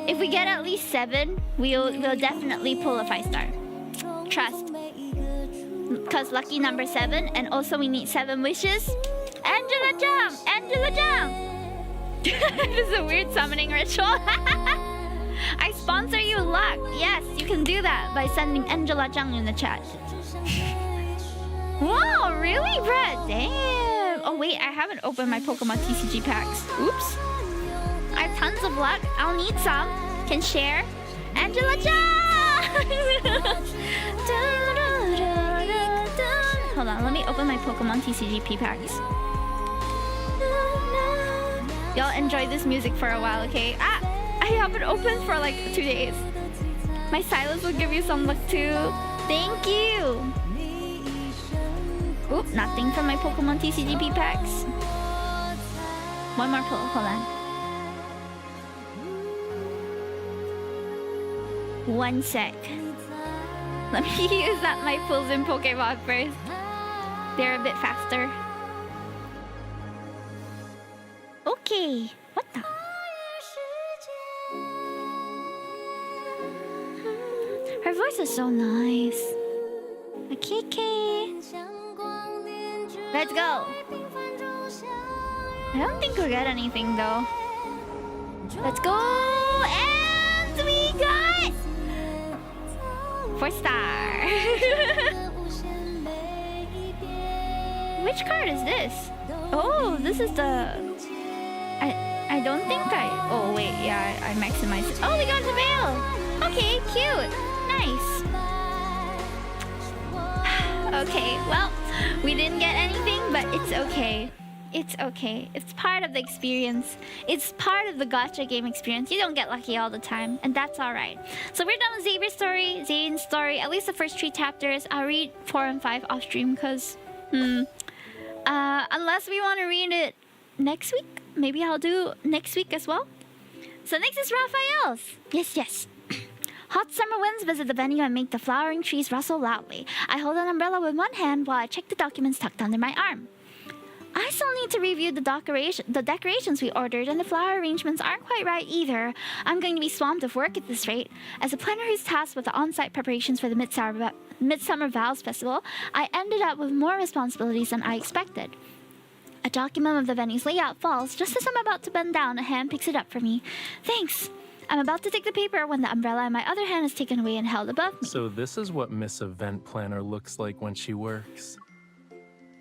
If we get at least 7, we'll definitely pull a 5-star. Trust. Because lucky number 7, and also we need 7 wishes. Angela Chang! Angela Chang! This is a weird summoning ritual. I sponsor you luck. Yes, you can do that by sending Angela Chang in the chat. Wow, really, Brett? Damn. Oh wait, I haven't opened my Pokemon TCG packs. Oops. I have tons of luck. I'll need some. Can share. Angela Chang! Hold on, let me open my Pokemon TCG packs. Y'all enjoy this music for a while, okay? I haven't opened for like 2 days. My Silas will give you some luck too. Thank you. Oop, nothing from my Pokemon TCG packs. One more pull, hold on. 1 sec. Let me use up my pulls in Pokemon first. They're a bit faster. Okay. What the? Her voice is so nice. Okay. Let's go. I don't think we'll get anything though. Let's go. And we got 4-star. Which card is this? Oh, this is the... I don't think oh wait, yeah, I maximized it. Oh, we got the veil. Okay, cute. Nice. Okay, well, we didn't get anything, but it's okay. It's okay. It's part of the experience. It's part of the gacha game experience. You don't get lucky all the time, and that's alright. So we're done with Xavier's story, Zane's story, at least the first 3 chapters. I'll read 4 and 5 off stream because, unless we want to read it next week. Maybe I'll do next week as well. So next is Raphael's. Yes. Hot summer winds visit the venue and make the flowering trees rustle loudly. I hold an umbrella with one hand while I check the documents tucked under my arm. I still need to review the decorations we ordered, and the flower arrangements aren't quite right either. I'm going to be swamped with work at this rate. As a planner who's tasked with the on-site preparations for the Midsummer Vows Festival, I ended up with more responsibilities than I expected. A document of the venue's layout falls just as I'm about to bend down. A hand picks it up for me. Thanks. I'm about to take the paper when the umbrella in my other hand is taken away and held above me. So this is what Miss Event Planner looks like when she works.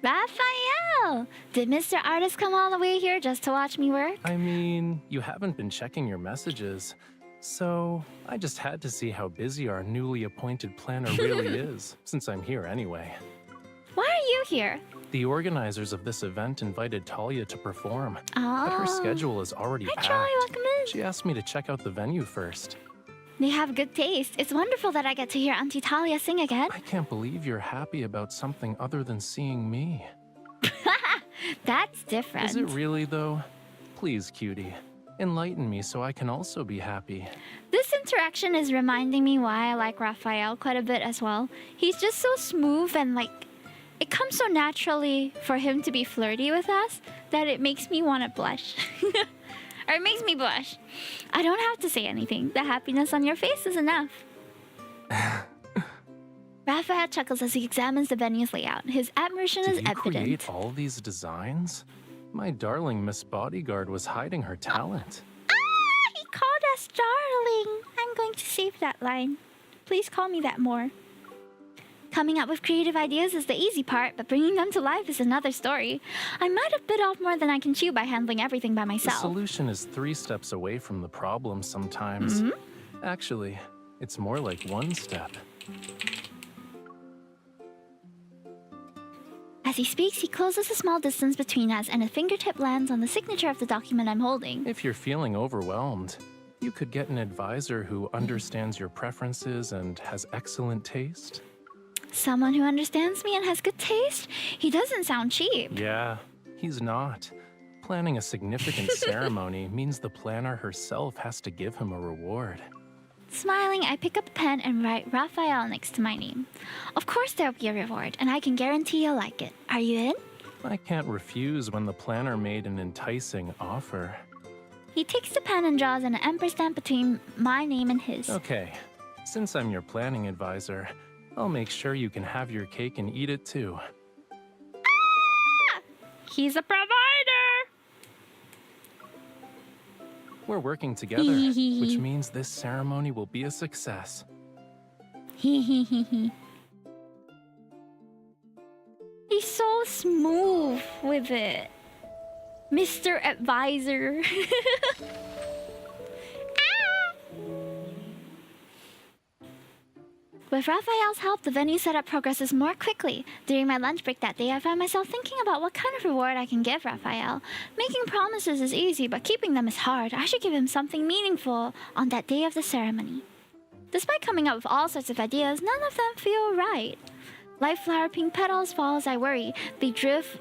Raphael! Did Mr. Artist come all the way here just to watch me work? I mean, you haven't been checking your messages, so I just had to see how busy our newly appointed planner really is, since I'm here anyway. Why are you here? The organizers of this event invited Talia to perform, Oh. but her schedule is already packed. Hi, Troy, welcome in. She asked me to check out the venue first. They have good taste. It's wonderful that I get to hear Auntie Talia sing again. I can't believe you're happy about something other than seeing me. That's different. Is it really, though? Please, cutie. Enlighten me so I can also be happy. This interaction is reminding me why I like Raphael quite a bit as well. He's just so smooth and like, it comes so naturally for him to be flirty with us that it makes me want to blush. Or it makes me blush. I don't have to say anything. The happiness on your face is enough. Raphael chuckles as he examines the venue's layout. His admiration is evident. Did you create all these designs? My darling Miss Bodyguard was hiding her talent. Ah! He called us darling. I'm going to save that line. Please call me that more. Coming up with creative ideas is the easy part, but bringing them to life is another story. I might have bit off more than I can chew by handling everything by myself. The solution is 3 steps away from the problem sometimes. Actually, it's more like 1 step. As he speaks, he closes a small distance between us and a fingertip lands on the signature of the document I'm holding. If you're feeling overwhelmed, you could get an advisor who understands your preferences and has excellent taste. Someone who understands me and has good taste? He doesn't sound cheap. Yeah, he's not. Planning a significant ceremony means the planner herself has to give him a reward. Smiling, I pick up a pen and write Raphael next to my name. Of course there'll be a reward, and I can guarantee you'll like it. Are you in? I can't refuse when the planner made an enticing offer. He takes the pen and draws an ampersand between my name and his. Okay, since I'm your planning advisor, I'll make sure you can have your cake and eat it too. Ah! He's a provider! We're working together, which means this ceremony will be a success. He's so smooth with it. Mr. Advisor. With Raphael's help, the venue setup progresses more quickly. During my lunch break that day, I found myself thinking about what kind of reward I can give Raphael. Making promises is easy, but keeping them is hard. I should give him something meaningful on that day of the ceremony. Despite coming up with all sorts of ideas, none of them feel right. Like flower pink petals fall as I worry. They drift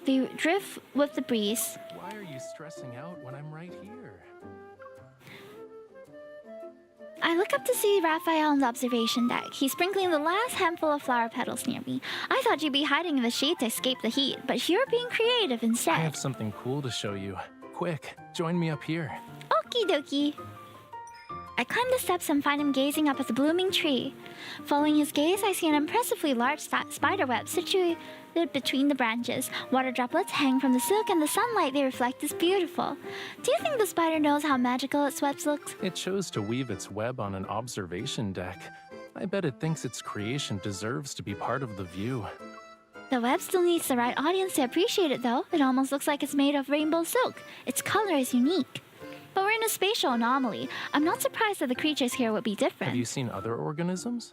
with the breeze. Why are you stressing out when I'm right here? I look up to see Raphael on the observation deck. He's sprinkling the last handful of flower petals near me. I thought you'd be hiding in the shade to escape the heat, but you're being creative instead. I have something cool to show you. Quick, join me up here. Okie dokie. I climb the steps and find him gazing up at the blooming tree. Following his gaze, I see an impressively large spider web situated between the branches. Water droplets hang from the silk, and the sunlight they reflect is beautiful. Do you think the spider knows how magical its webs look? It chose to weave its web on an observation deck. I bet it thinks its creation deserves to be part of the view. The web still needs the right audience to appreciate it, though. It almost looks like it's made of rainbow silk. Its color is unique. But we're in a spatial anomaly. I'm not surprised that the creatures here would be different. Have you seen other organisms?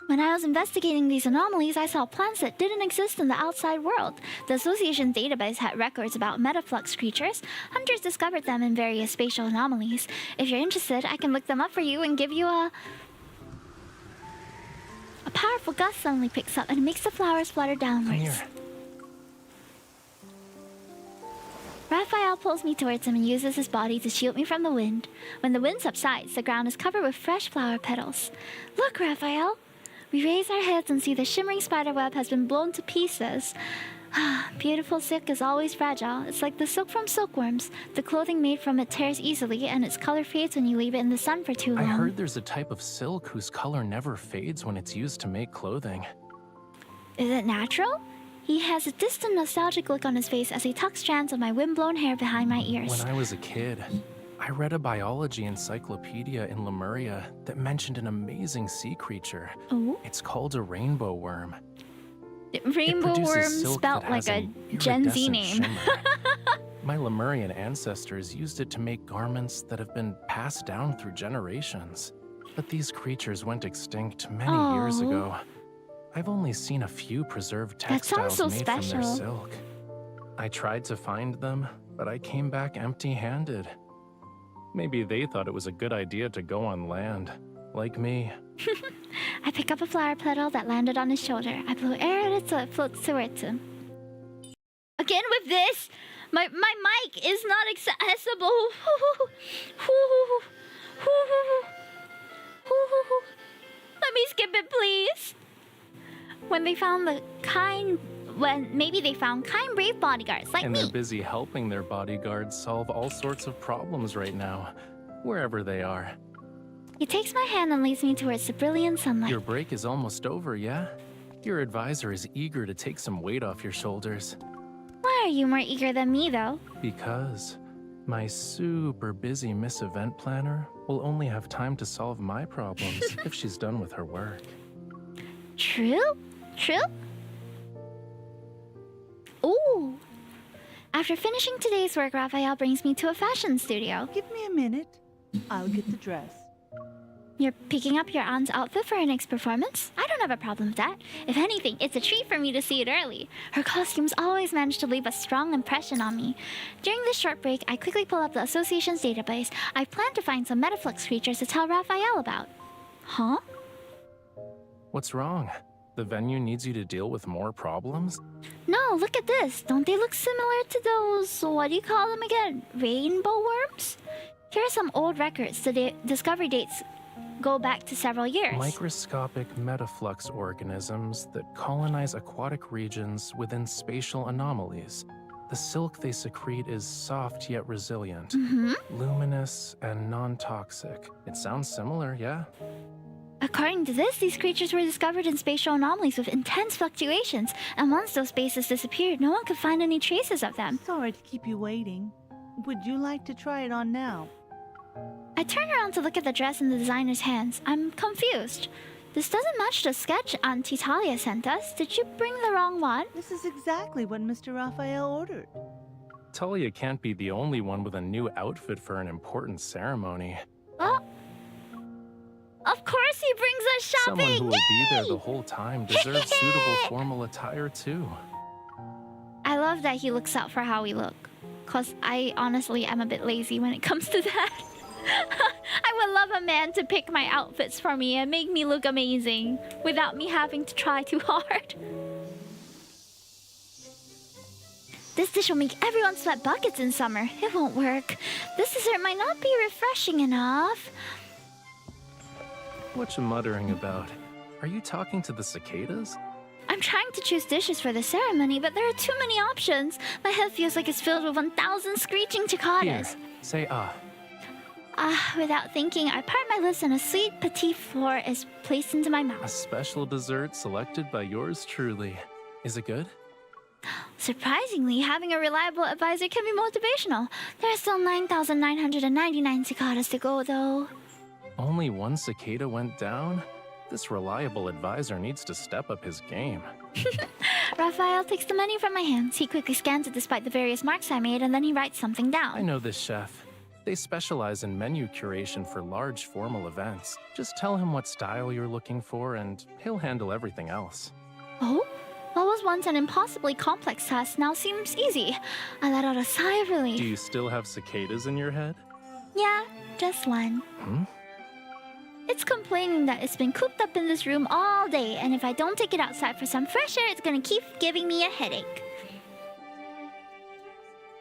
When I was investigating these anomalies, I saw plants that didn't exist in the outside world. The association database had records about metaflux creatures. Hunters discovered them in various spatial anomalies. If you're interested, I can look them up for you and give you a powerful gust suddenly picks up and makes the flowers flutter downwards. Come here. Raphael pulls me towards him and uses his body to shield me from the wind. When the wind subsides, the ground is covered with fresh flower petals. Look, Raphael! We raise our heads and see the shimmering spiderweb has been blown to pieces. Beautiful silk is always fragile. It's like the silk from silkworms. The clothing made from it tears easily, and its color fades when you leave it in the sun for too long. I heard there's a type of silk whose color never fades when it's used to make clothing. Is it natural? He has a distant, nostalgic look on his face as he tucks strands of my wind-blown hair behind my ears. When I was a kid, I read a biology encyclopedia in Lemuria that mentioned an amazing sea creature. Oh? It's called a rainbow worm. Rainbow worm spelt like a Gen Z name. My Lemurian ancestors used it to make garments that have been passed down through generations. But these creatures went extinct many years ago. I've only seen a few preserved textiles made from their silk. I tried to find them, but I came back empty-handed. Maybe they thought it was a good idea to go on land. Like me. I pick up a flower petal that landed on his shoulder. I blow air at it so it floats towards him. Again with this! My mic is not accessible. Let me skip it, please. Maybe they found kind, brave bodyguards like and me. they're busy helping their bodyguards solve all sorts of problems right now, wherever they are. He takes my hand and leads me towards the brilliant sunlight. Your break is almost over, yeah? Your advisor is eager to take some weight off your shoulders. Why are you more eager than me, though? Because my super busy Miss Event Planner will only have time to solve my problems if she's done with her work. True? True? Ooh. After finishing today's work, Raphael brings me to a fashion studio. Give me a minute. I'll get the dress. You're picking up your aunt's outfit for her next performance? I don't have a problem with that. If anything, it's a treat for me to see it early. Her costumes always manage to leave a strong impression on me. During this short break, I quickly pull up the association's database. I plan to find some Metaflux creatures to tell Raphael about. Huh? What's wrong? The venue needs you to deal with more problems? No, look at this. Don't they look similar to those, what do you call them again? Rainbow worms? Here are some old records. The discovery dates go back to several years. Microscopic metaflux organisms that colonize aquatic regions within spatial anomalies. The silk they secrete is soft yet resilient, luminous and non-toxic. It sounds similar, yeah? According to this, these creatures were discovered in spatial anomalies with intense fluctuations, and once those spaces disappeared, no one could find any traces of them. Sorry to keep you waiting. Would you like to try it on now? I turn around to look at the dress in the designer's hands. I'm confused. This doesn't match the sketch Aunt Talia sent us. Did you bring the wrong one? This is exactly what Mr. Raphael ordered. Talia can't be the only one with a new outfit for an important ceremony. Oh. Of course he brings us shopping! Someone who will be there the whole time deserves suitable formal attire too. I love that he looks out for how we look. Cause I honestly am a bit lazy when it comes to that. I would love a man to pick my outfits for me and make me look amazing without me having to try too hard. This dish will make everyone sweat buckets in summer. It won't work. This dessert might not be refreshing enough. What you muttering about? Are you talking to the cicadas? I'm trying to choose dishes for the ceremony, but there are too many options. My head feels like it's filled with 1,000 screeching cicadas. Here, say ah. Without thinking, I part my lips and a sweet petit four is placed into my mouth. A special dessert selected by yours truly. Is it good? Surprisingly, having a reliable advisor can be motivational. There are still 9,999 cicadas to go, though. Only one cicada went down? This reliable advisor needs to step up his game. Raphael takes the menu from my hands. He quickly scans it despite the various marks I made, and then he writes something down. I know this chef. They specialize in menu curation for large formal events. Just tell him what style you're looking for, and he'll handle everything else. Oh? What was once an impossibly complex task now seems easy. I let out a sigh of relief. Do you still have cicadas in your head? Yeah, just one. It's complaining that it's been cooped up in this room all day, and if I don't take it outside for some fresh air, it's gonna keep giving me a headache.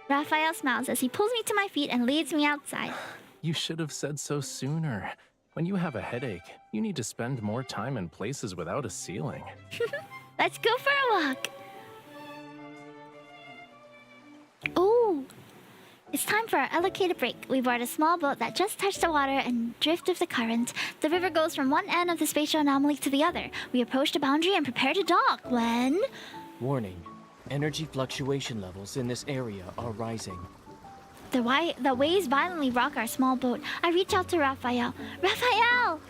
Raphael smiles as he pulls me to my feet and leads me outside. You should have said so sooner. When you have a headache, you need to spend more time in places without a ceiling. Let's go for a walk. Oh, it's time for our allocated break. We board a small boat that just touched the water and drift with the current. The river goes from one end of the spatial anomaly to the other. We approach the boundary and prepare to dock when... Warning. Energy fluctuation levels in this area are rising. The waves violently rock our small boat. I reach out to Raphael. Raphael!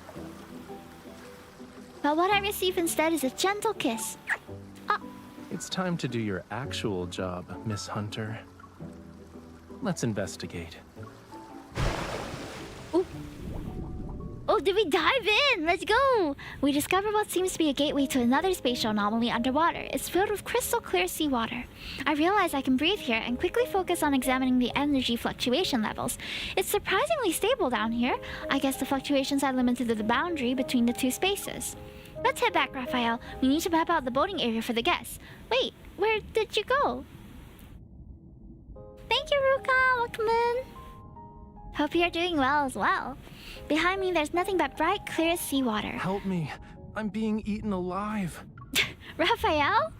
But what I receive instead is a gentle kiss. It's time to do your actual job, Miss Hunter. Let's investigate. Ooh. Oh did we dive in? Let's go! We discover what seems to be a gateway to another spatial anomaly underwater. It's filled with crystal clear seawater. I realize I can breathe here and quickly focus on examining the energy fluctuation levels. It's surprisingly stable down here. I guess the fluctuations are limited to the boundary between the two spaces. Let's head back, Raphael. We need to map out the boating area for the guests. Wait, where did you go? Thank you, Ruka. Welcome in. Hope you're doing well as well. Behind me, there's nothing but bright, clear seawater. Help me. I'm being eaten alive. Raphael?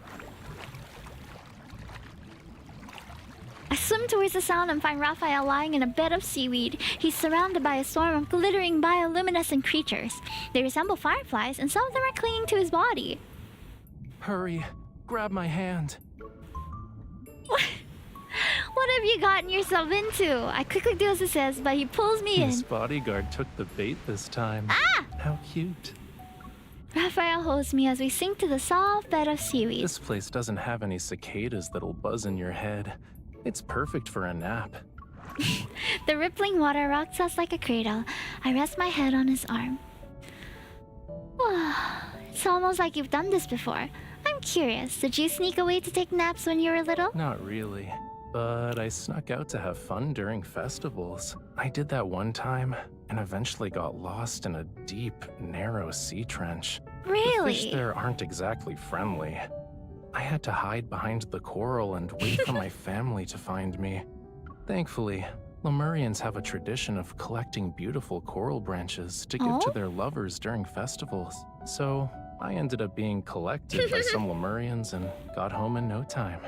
I swim towards the sound and find Raphael lying in a bed of seaweed. He's surrounded by a swarm of glittering bioluminescent creatures. They resemble fireflies, and some of them are clinging to his body. Hurry. Grab my hand. What have you gotten yourself into? I quickly do as he says, but he pulls me in. This bodyguard took the bait this time. Ah! How cute. Raphael holds me as we sink to the soft bed of seaweed. This place doesn't have any cicadas that'll buzz in your head. It's perfect for a nap. The rippling water rocks us like a cradle. I rest my head on his arm. It's almost like you've done this before. I'm curious, did you sneak away to take naps when you were little? Not really. But I snuck out to have fun during festivals. I did that one time, and eventually got lost in a deep, narrow sea trench. Really? The fish there aren't exactly friendly. I had to hide behind the coral and wait for my family to find me. Thankfully, Lemurians have a tradition of collecting beautiful coral branches to give to their lovers during festivals. So I ended up being collected by some Lemurians and got home in no time.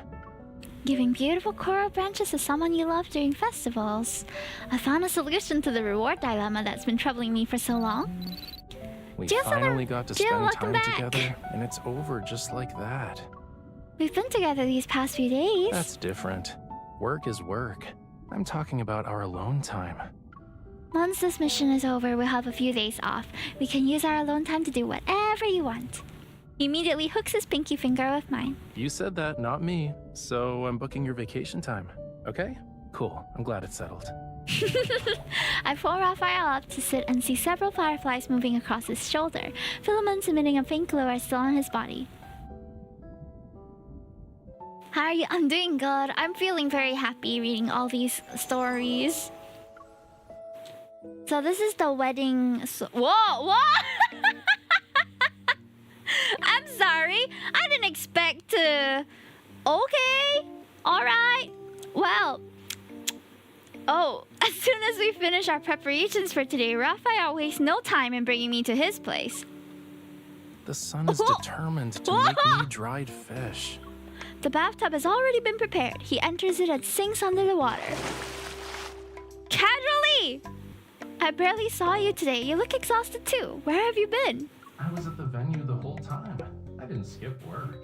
Giving beautiful coral branches to someone you love during festivals. I found a solution to the reward dilemma that's been troubling me for so long. We finally got to spend time together, and it's over just like that. We've been together these past few days. That's different. Work is work. I'm talking about our alone time. Once this mission is over, we'll have a few days off. We can use our alone time to do whatever you want. He immediately hooks his pinky finger with mine. You said that, not me. So I'm booking your vacation time. Okay? Cool. I'm glad it's settled. I pull Raphael up to sit and see several fireflies moving across his shoulder. Filaments emitting a faint glow are still on his body. How are you? I'm doing good. I'm feeling very happy reading all these stories. So this is the wedding... Whoa! What? I'm sorry. I didn't expect to... Okay. Alright. Well... Oh, as soon as we finish our preparations for today, Raphael wastes no time in bringing me to his place. The sun is determined to make me dried fish. The bathtub has already been prepared. He enters it and sinks under the water. Casually! I barely saw you today. You look exhausted too. Where have you been? I was at the venue the whole time. I didn't skip work.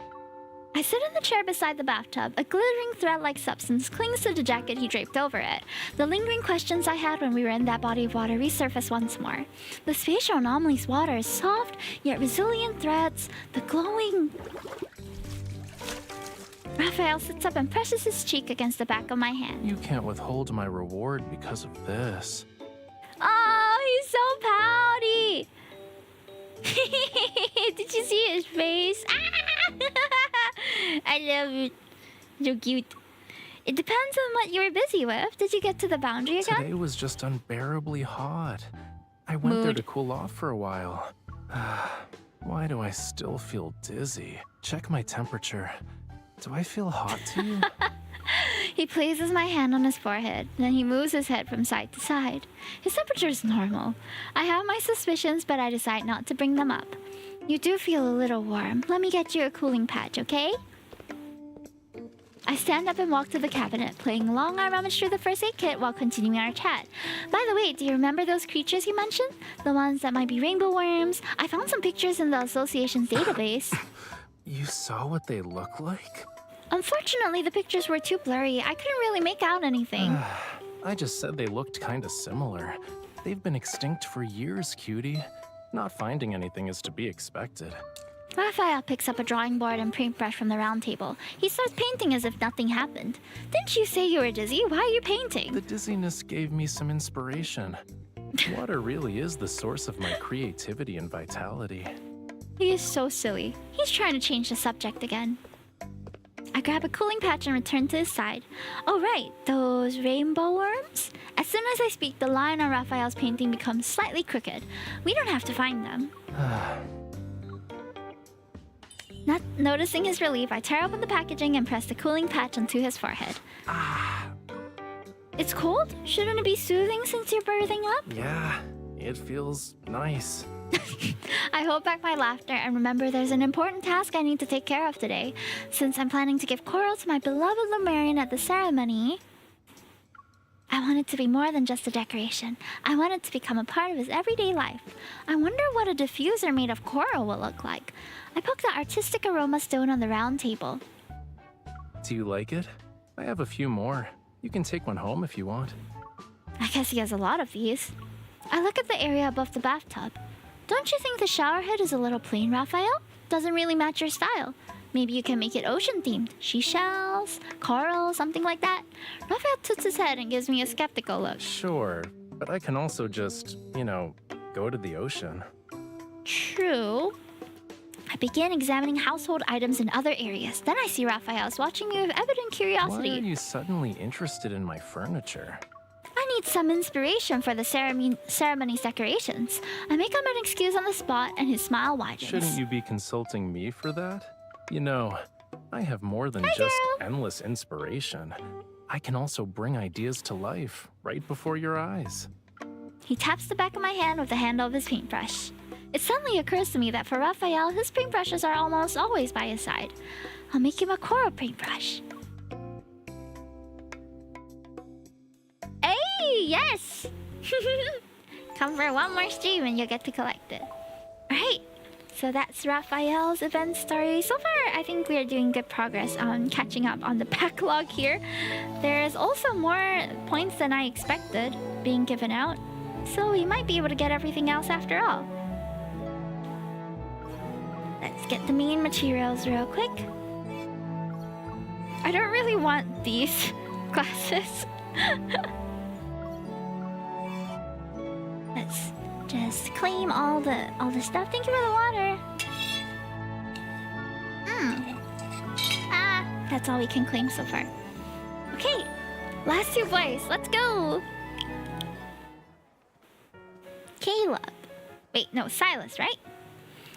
I sit in the chair beside the bathtub. A glittering thread-like substance clings to the jacket he draped over it. The lingering questions I had when we were in that body of water resurface once more. The spatial anomaly's water is soft, yet resilient threads. The glowing... Raphael sits up and presses his cheek against the back of my hand. You can't withhold my reward because of this. Oh, he's so pouty! Did you see his face? I love it. So cute. It depends on what you were busy with. Did you get to the boundary again? Today was just unbearably hot. I went there to cool off for a while. Why do I still feel dizzy? Check my temperature. Do I feel hot to you? He places my hand on his forehead, then he moves his head from side to side. His temperature is normal. I have my suspicions, but I decide not to bring them up. You do feel a little warm. Let me get you a cooling patch, okay? I stand up and walk to the cabinet, playing long I rummage through the first aid kit while continuing our chat. By the way, do you remember those creatures you mentioned? The ones that might be rainbow worms? I found some pictures in the association's database. You saw what they look like? Unfortunately, the pictures were too blurry. I couldn't really make out anything. I just said they looked kinda similar. They've been extinct for years, cutie. Not finding anything is to be expected. Raphael picks up a drawing board and paintbrush from the round table. He starts painting as if nothing happened. Didn't you say you were dizzy? Why are you painting? The dizziness gave me some inspiration. Water really is the source of my creativity and vitality. He is so silly. He's trying to change the subject again. I grab a cooling patch and return to his side. Oh right, those rainbow worms? As soon as I speak, the line on Raphael's painting becomes slightly crooked. We don't have to find them. Not noticing his relief, I tear open the packaging and press the cooling patch onto his forehead. It's cold? Shouldn't it be soothing since you're birthing up? Yeah, it feels nice. I hold back my laughter and remember there's an important task I need to take care of today. Since I'm planning to give coral to my beloved Lemurian at the ceremony, I want it to be more than just a decoration. I want it to become a part of his everyday life. I wonder what a diffuser made of coral will look like. I poke the artistic aroma stone on the round table. Do you like it? I have a few more. You can take one home if you want. I guess he has a lot of these. I look at the area above the bathtub. Don't you think the shower head is a little plain, Raphael? Doesn't really match your style. Maybe you can make it ocean-themed. Seashells, coral, something like that. Raphael tilts his head and gives me a skeptical look. Sure, but I can also just, go to the ocean. True. I begin examining household items in other areas. Then I see Raphael's watching me with evident curiosity. Why are you suddenly interested in my furniture? I need some inspiration for the ceremony's decorations. I make up an excuse on the spot, and his smile widens. Shouldn't you be consulting me for that? I have more than endless inspiration. I can also bring ideas to life right before your eyes. He taps the back of my hand with the handle of his paintbrush. It suddenly occurs to me that for Raphael, his paintbrushes are almost always by his side. I'll make him a coral paintbrush. Hey, yes! Come for one more stream and you'll get to collect it. Alright, so that's Raphael's event story. So far, I think we are doing good progress on catching up on the backlog here. There's also more points than I expected being given out, so we might be able to get everything else after all. Let's get the main materials real quick. I don't really want these glasses. Let's just claim all the stuff. Thank you for the water. That's all we can claim so far. Okay, last 2 boys. Let's go. Caleb. Wait, no, Silas, right?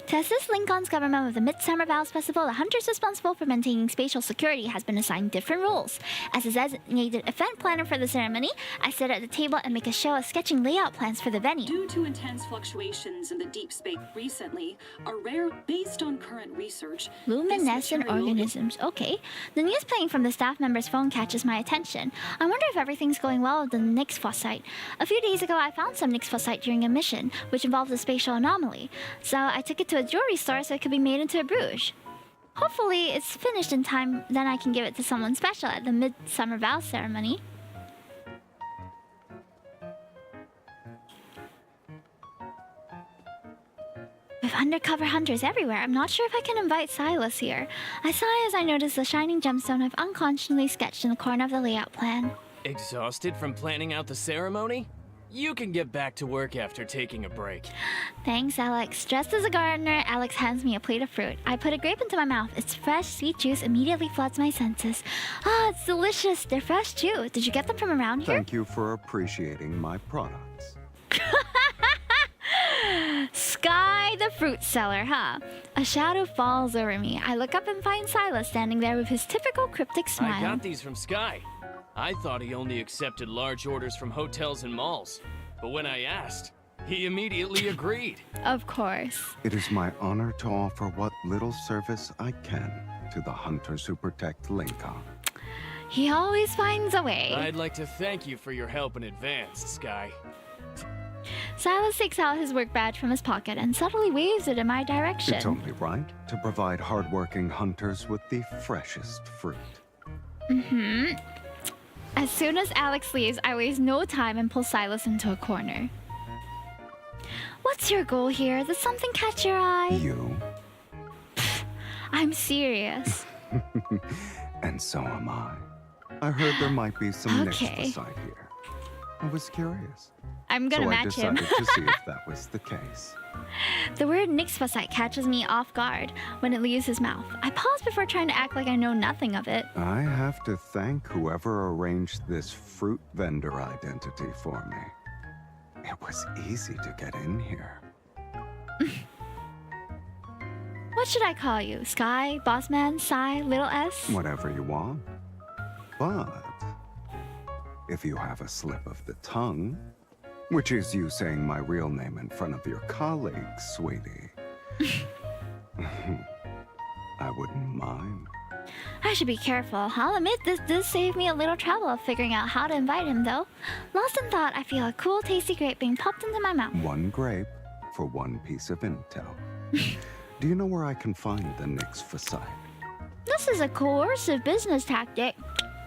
To assist Lincoln's government with the Midsummer Vows Festival, the hunters responsible for maintaining spatial security has been assigned different roles. As a designated event planner for the ceremony, I sit at the table and make a show of sketching layout plans for the venue. Due to intense fluctuations in the deep space recently, are rare based on current research. Luminescent organisms. Okay. The news playing from the staff member's phone catches my attention. I wonder if everything's going well with the Nyxphos site. A few days ago, I found some Nyxphos site during a mission, which involved a spatial anomaly. So I took it to a jewelry store so it could be made into a brooch. Hopefully it's finished in time, then I can give it to someone special at the Midsummer Vows ceremony. With undercover hunters everywhere, I'm not sure if I can invite Silas here. I sigh as I notice the shining gemstone I've unconsciously sketched in the corner of the layout plan. Exhausted from planning out the ceremony? You can get back to work after taking a break. Thanks, Alex. Dressed as a gardener, Alex hands me a plate of fruit. I put a grape into my mouth. Its fresh, sweet juice immediately floods my senses. Ah, it's delicious. They're fresh too. Did you get them from around here? Thank you for appreciating my products. Sky the fruit seller, huh? A shadow falls over me. I look up and find Silas standing there with his typical cryptic smile. I got these from Sky. I thought he only accepted large orders from hotels and malls. But when I asked, he immediately agreed. Of course. It is my honor to offer what little service I can to the hunters who protect Lincoln. He always finds a way. I'd like to thank you for your help in advance, Sky. Silas takes out his work badge from his pocket and subtly waves it in my direction. It's only right to provide hardworking hunters with the freshest fruit. Mm-hmm. As soon as Alex leaves, I waste no time and pull Silas into a corner. What's your goal here? Did something catch your eye? You. I'm serious. And so am I. I heard there might be some Okay. Nyxphosite here. I was curious. I'm gonna so match him. I decided to see if that was the case. The word nixphosite catches me off guard when it leaves his mouth. I pause before trying to act like I know nothing of it. I have to thank whoever arranged this fruit vendor identity for me. It was easy to get in here. What should I call you? Sky, Bossman, Psy, Little S? Whatever you want. But if you have a slip of the tongue, which is you saying my real name in front of your colleagues, sweetie, I wouldn't mind. I should be careful. I'll admit this did save me a little trouble of figuring out how to invite him, though. Lost in thought, I feel a cool, tasty grape being popped into my mouth. One grape for one piece of intel. Do you know where I can find the nixphosite? This is a coercive business tactic.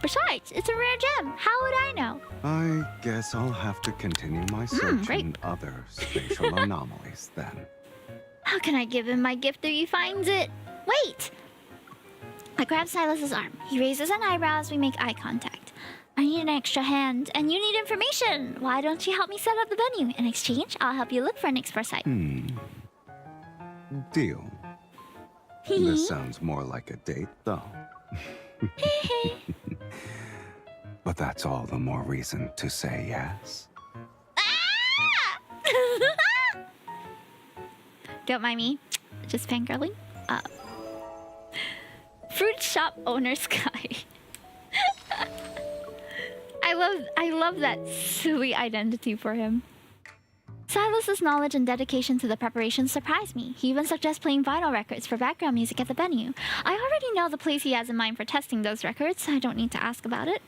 Besides, it's a rare gem. How would I know? I guess I'll have to continue my search great. in other spatial anomalies then. How can I give him my gift if he finds it? Wait! I grab Silas's arm. He raises an eyebrow as we make eye contact. I need an extra hand, and you need information. Why don't you help me set up the venue? In exchange, I'll help you look for an nixphosite. Deal. This sounds more like a date, though. But that's all the more reason to say yes. Don't mind me. Just fangirling. Fruit shop owner Sky. I love that silly identity for him. Silas's knowledge and dedication to the preparation surprised me. He even suggests playing vinyl records for background music at the venue. I already know the place he has in mind for testing those records, so I don't need to ask about it.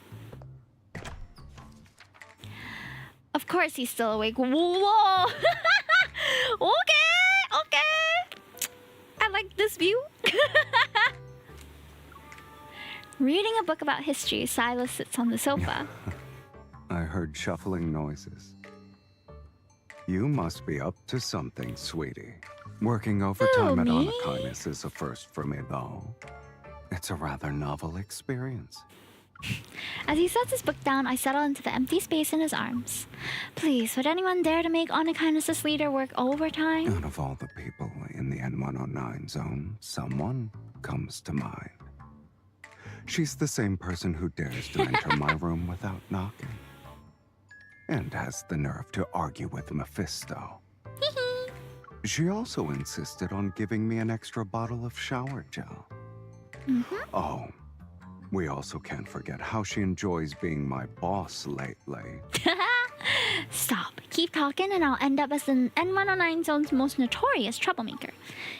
Of course he's still awake. Whoa! Okay. I like this view. Reading a book about history, Silas sits on the sofa. I heard shuffling noises. You must be up to something, sweetie. Working overtime at Anakinis is a first for me, though. It's a rather novel experience. As he sets his book down, I settle into the empty space in his arms. Please, would anyone dare to make Anakinis' leader work overtime? Out of all the people in the N109 zone, someone comes to mind. She's the same person who dares to enter my room without knocking. And has the nerve to argue with Mephisto. She also insisted on giving me an extra bottle of shower gel. Oh, we also can't forget how she enjoys being my boss lately. Stop. Keep talking and I'll end up as the N109 zone's most notorious troublemaker.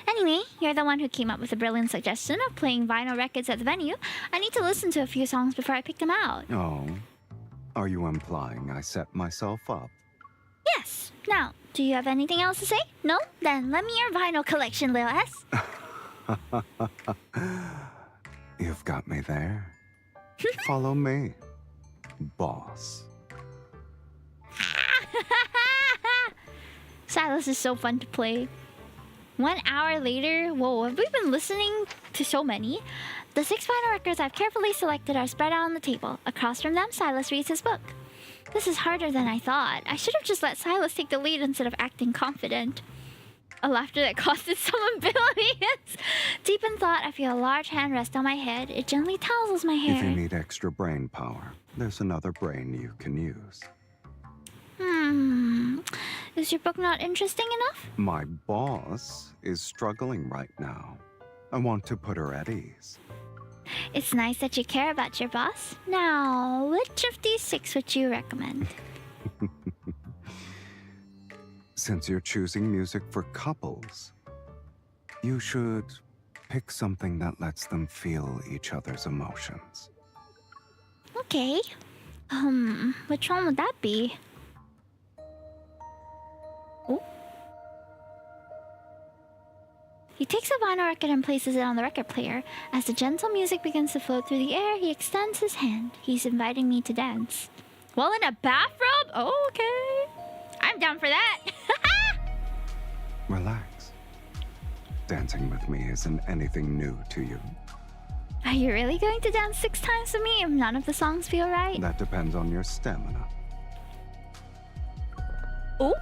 Anyway, you're the one who came up with the brilliant suggestion of playing vinyl records at the venue. I need to listen to a few songs before I pick them out. Oh, are you implying I set myself up? Yes. Now, do you have anything else to say? No? Then lend me your vinyl collection, Lil S. You've got me there. Follow me, boss. Silas is so fun to play. 1 hour later, whoa, have we been listening to so many? The 6 vinyl records I've carefully selected are spread out on the table. Across from them, Silas reads his book. This is harder than I thought. I should have just let Silas take the lead instead of acting confident. A laughter that costed some billions. Deep in thought, I feel a large hand rest on my head. It gently tousles my hair. If you need extra brain power, there's another brain you can use. Is your book not interesting enough? My boss is struggling right now. I want to put her at ease. It's nice that you care about your boss. Now, which of these 6 would you recommend? Since you're choosing music for couples, you should pick something that lets them feel each other's emotions. Okay. Which one would that be? Oh. He takes a vinyl record and places it on the record player. As the gentle music begins to float through the air, he extends his hand. He's inviting me to dance. Well, in a bathrobe? Okay. I'm down for that. Relax. Dancing with me isn't anything new to you. Are you really going to dance 6 times with me if none of the songs feel right? That depends on your stamina. Oh!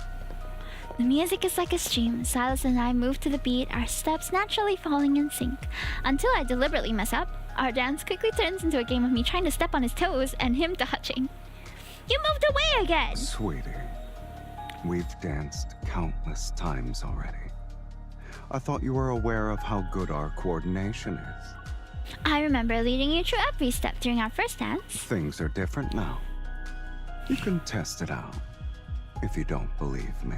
The music is like a stream. Silas and I move to the beat, our steps naturally falling in sync. Until I deliberately mess up, our dance quickly turns into a game of me trying to step on his toes and him dodging. You moved away again! Sweetie, we've danced countless times already. I thought you were aware of how good our coordination is. I remember leading you through every step during our first dance. Things are different now. You can test it out if you don't believe me.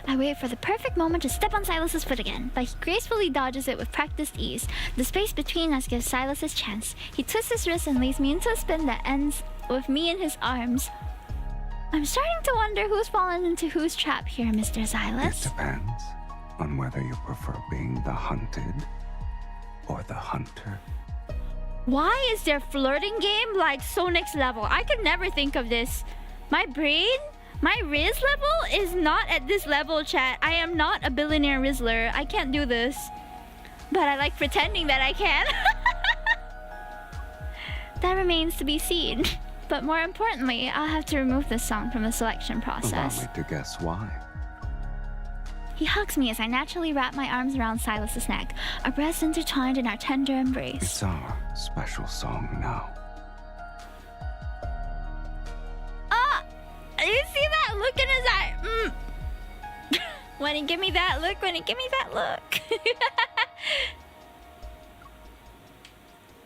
I wait for the perfect moment to step on Silas's foot again, but he gracefully dodges it with practiced ease. The space between us gives Silas his chance. He twists his wrist and leads me into a spin that ends with me in his arms. I'm starting to wonder who's fallen into whose trap here, Mr. Silas. It depends on whether you prefer being the hunted or the hunter. Why is their flirting game like so next level? I could never think of this. My brain, my Riz level is not at this level, chat. I am not a billionaire Rizzler. I can't do this. But I like pretending that I can. That remains to be seen. But more importantly, I'll have to remove this song from the selection process. Allow me to guess why. He hugs me as I naturally wrap my arms around Silas's neck, our breasts intertwined in our tender embrace. It's our special song now. You see that look in his eye? When he give me that look, when he give me that look.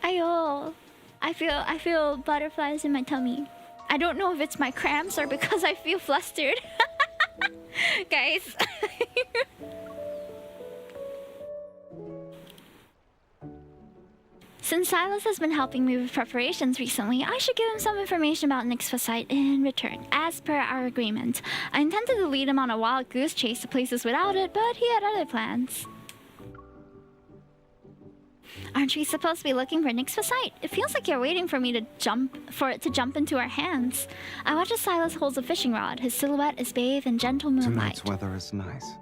Ayo. I feel butterflies in my tummy. I don't know if it's my cramps or because I feel flustered. Guys. Since Silas has been helping me with preparations recently, I should give him some information about Nyxphosite in return, as per our agreement. I intended to lead him on a wild goose chase to places without it, but he had other plans. Aren't we supposed to be looking for Nyxphosite? It feels like you're waiting for me to it to jump into our hands. I watch as Silas holds a fishing rod. His silhouette is bathed in gentle moonlight. Tonight's weather is nice.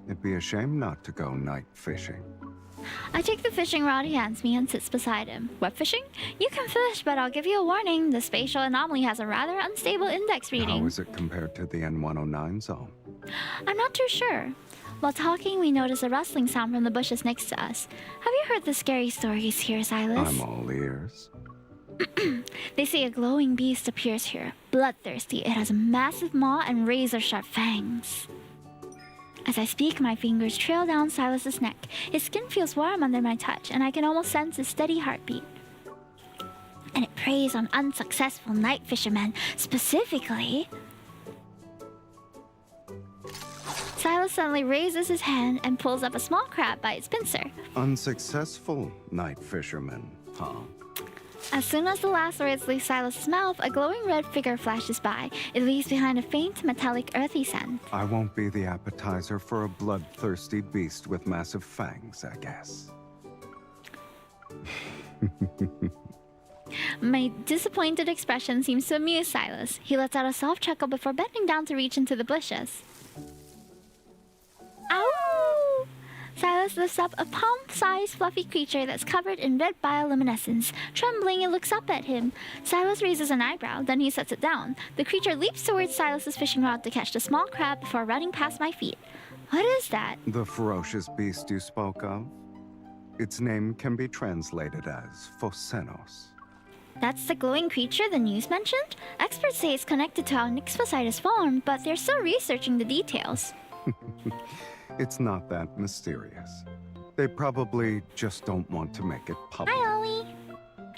It'd be a shame not to go night fishing. I take the fishing rod he hands me and sits beside him. Web fishing? You can fish, but I'll give you a warning. The spatial anomaly has a rather unstable index reading. How is it compared to the N109 zone? I'm not too sure. While talking, we notice a rustling sound from the bushes next to us. Have you heard the scary stories here, Silas? I'm all ears. They say a glowing beast appears here, bloodthirsty. It has a massive maw and razor-sharp fangs. As I speak, my fingers trail down Silas's neck. His skin feels warm under my touch, and I can almost sense his steady heartbeat. And it preys on unsuccessful night fishermen, specifically... Silas suddenly raises his hand and pulls up a small crab by its pincer. Unsuccessful night fishermen, huh? As soon as the last words leave Silas's mouth, a glowing red figure flashes by. It leaves behind a faint, metallic, earthy scent. I won't be the appetizer for a bloodthirsty beast with massive fangs, I guess. My disappointed expression seems to amuse Silas. He lets out a soft chuckle before bending down to reach into the bushes. Ow! Silas lifts up a palm-sized fluffy creature that's covered in red bioluminescence. Trembling, it looks up at him. Silas raises an eyebrow, then he sets it down. The creature leaps towards Silas's fishing rod to catch the small crab before running past my feet. What is that? The ferocious beast you spoke of? Its name can be translated as Phosenos. That's the glowing creature the news mentioned? Experts say it's connected to how Nyxphosite is formed, but they're still researching the details. It's not that mysterious. They probably just don't want to make it public. Hi, Ollie.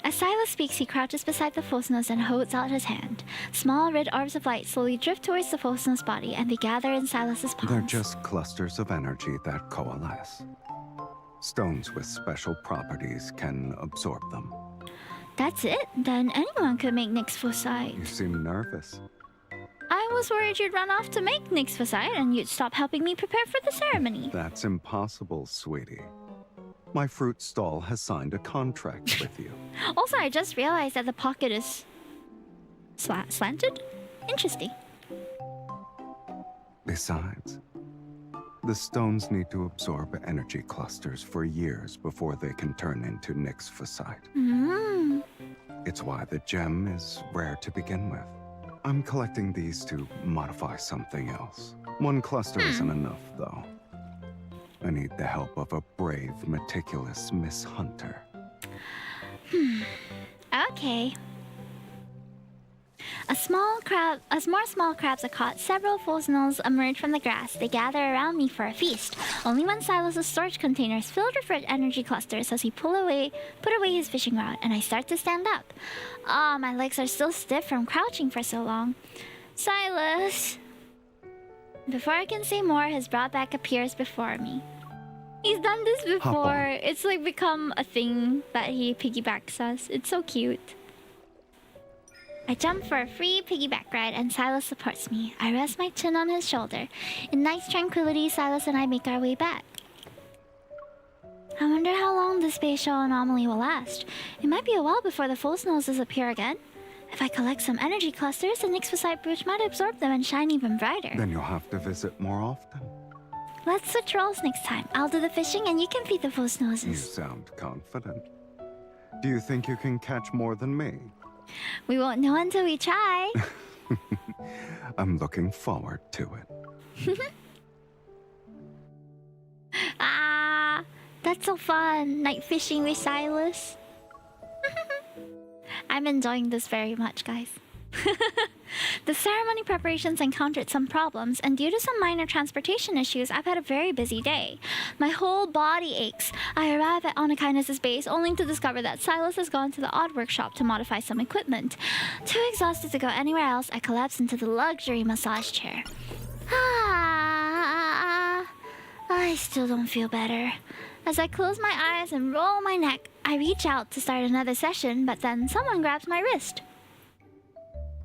As Silas speaks, he crouches beside the Phosenos and holds out his hand. Small red orbs of light slowly drift towards the Phosenos body, and they gather in Silas's palms. They're just clusters of energy that coalesce. Stones with special properties can absorb them. That's it? Then anyone could make Nyxphosite. You seem nervous. I was worried you'd run off to make Nyxphosite and you'd stop helping me prepare for the ceremony. That's impossible, sweetie. My fruit stall has signed a contract with you. Also, I just realized that the pocket is... slanted? Interesting. Besides, the stones need to absorb energy clusters for years before they can turn into Nyxphosite. It's why the gem is rare to begin with. I'm collecting these to modify something else. One cluster isn't enough, though. I need the help of a brave, meticulous Miss Hunter. Okay. As more small crabs are caught, several fosnils emerge from the grass. They gather around me for a feast. Only when Silas's storage container is filled with energy clusters does he put away his fishing rod, and I start to stand up. Ah, my legs are still stiff from crouching for so long. Silas! Before I can say more, his broad back appears before me. He's done this before. It's like become a thing that he piggybacks us. It's so cute. I jump for a free piggyback ride and Silas supports me. I rest my chin on his shoulder. In nice tranquility, Silas and I make our way back. I wonder how long this spatial anomaly will last. It might be a while before the full snows disappear again. If I collect some energy clusters, the Nixphosite brooch might absorb them and shine even brighter. Then you'll have to visit more often. Let's switch roles next time. I'll do the fishing and you can feed the full snows. You sound confident. Do you think you can catch more than me? We won't know until we try. I'm looking forward to it. Ah, that's so fun. Night fishing with Silas. I'm enjoying this very much, guys. The ceremony preparations encountered some problems, and due to some minor transportation issues, I've had a very busy day. My whole body aches. I arrive at Onakainus' base only to discover that Silas has gone to the odd workshop to modify some equipment. Too exhausted to go anywhere else, I collapse into the luxury massage chair. I still don't feel better. As I close my eyes and roll my neck, I reach out to start another session, but then someone grabs my wrist.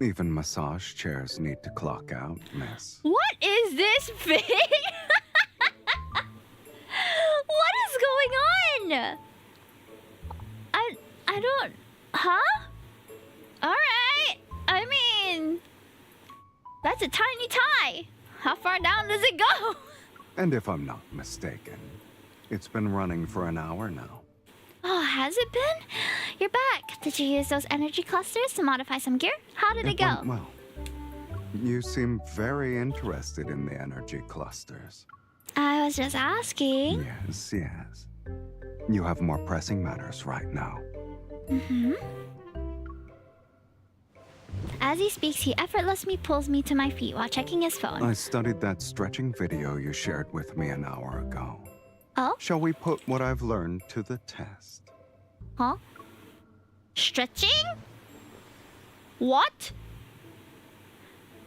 Even massage chairs need to clock out, miss. What is this thing? What is going on? I don't... Huh? Alright. I mean... That's a tiny tie. How far down does it go? And if I'm not mistaken, it's been running for an hour now. Oh, has it been? You're back. Did you use those energy clusters to modify some gear? How did it go? Went well. You seem very interested in the energy clusters. I was just asking. Yes, yes. You have more pressing matters right now. Mm-hmm. As he speaks, he effortlessly pulls me to my feet while checking his phone. I studied that stretching video you shared with me an hour ago. Oh? Shall we put what I've learned to the test? Huh? Stretching? What?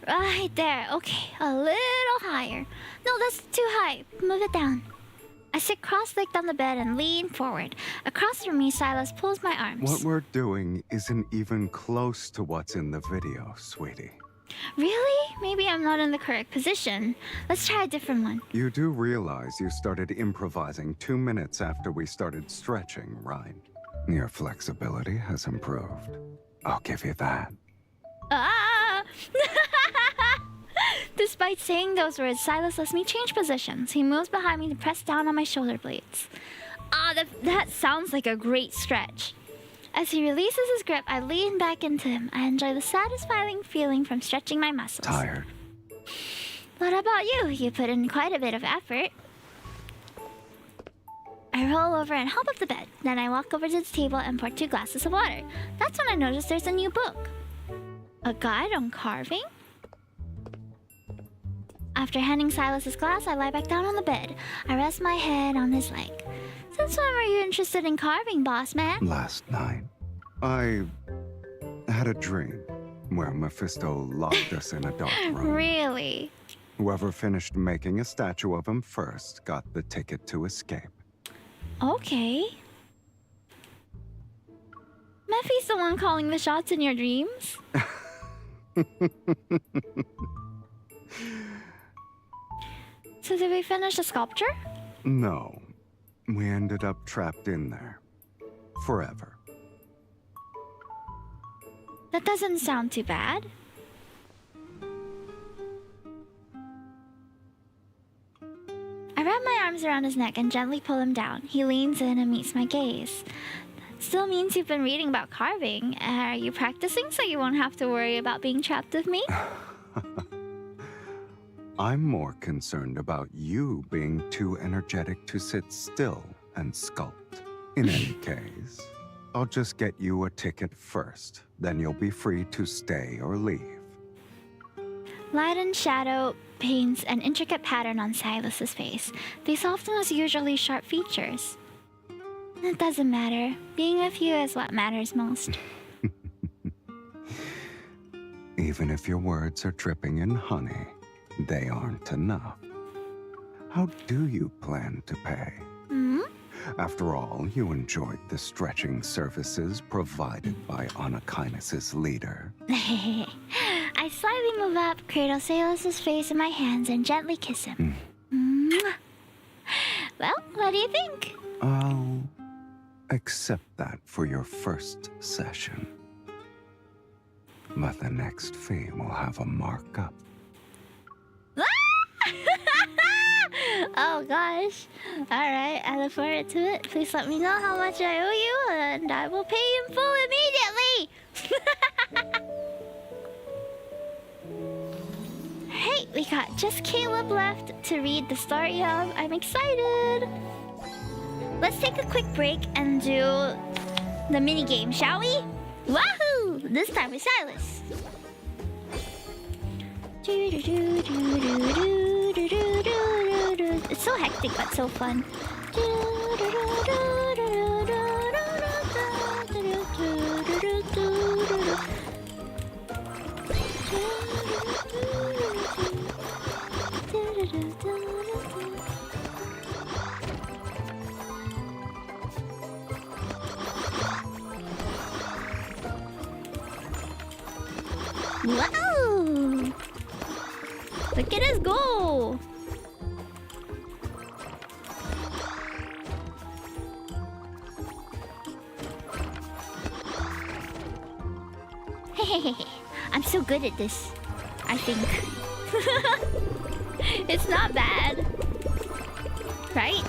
Right there. Okay, a little higher. No, that's too high. Move it down. I sit cross-legged on the bed and lean forward. Across from me, Silas pulls my arms. What we're doing isn't even close to what's in the video, sweetie. Really? Maybe I'm not in the correct position. Let's try a different one. You do realize you started improvising 2 minutes after we started stretching, right? Your flexibility has improved. I'll give you that. Ah! Despite saying those words, Silas lets me change positions. He moves behind me to press down on my shoulder blades. Ah, that sounds like a great stretch. As he releases his grip, I lean back into him. I enjoy the satisfying feeling from stretching my muscles. Tired. What about you? You put in quite a bit of effort. I roll over and hop up the bed. Then I walk over to the table and pour 2 glasses of water. That's when I notice there's a new book. A guide on carving? After handing Silas his glass, I lie back down on the bed. I rest my head on his leg. Since when were you interested in carving, boss man? Last night, I had a dream where Mephisto locked us in a dark room. Really? Whoever finished making a statue of him first got the ticket to escape. Okay. Mephi's the one calling the shots in your dreams? So did we finish the sculpture? No. We ended up trapped in there. Forever. That doesn't sound too bad. I wrap my arms around his neck and gently pull him down. He leans in and meets my gaze. still means you've been reading about carving. Are you practicing so you won't have to worry about being trapped with me? I'm more concerned about you being too energetic to sit still and sculpt. In any case, I'll just get you a ticket first. Then you'll be free to stay or leave. Light and shadow paints an intricate pattern on Silas's face. They soften his usually sharp features. It doesn't matter. Being with you is what matters most. Even if your words are dripping in honey, they aren't enough. How do you plan to pay? After all, you enjoyed the stretching services provided by Anakinus' leader. I slightly move up, cradle Silas's face in my hands, and gently kiss him. Well, what do you think? I'll accept that for your first session. But the next fee will have a markup. Oh gosh. Alright, I look forward to it. Please let me know how much I owe you, and I will pay in full immediately! Hey, we got just Caleb left to read the story of. I'm excited! Let's take a quick break and do the mini game, shall we? Wahoo! This time with Silas. It's so hectic but so fun. Wow! Look at us go! I'm so good at this, I think. It's not bad. Right?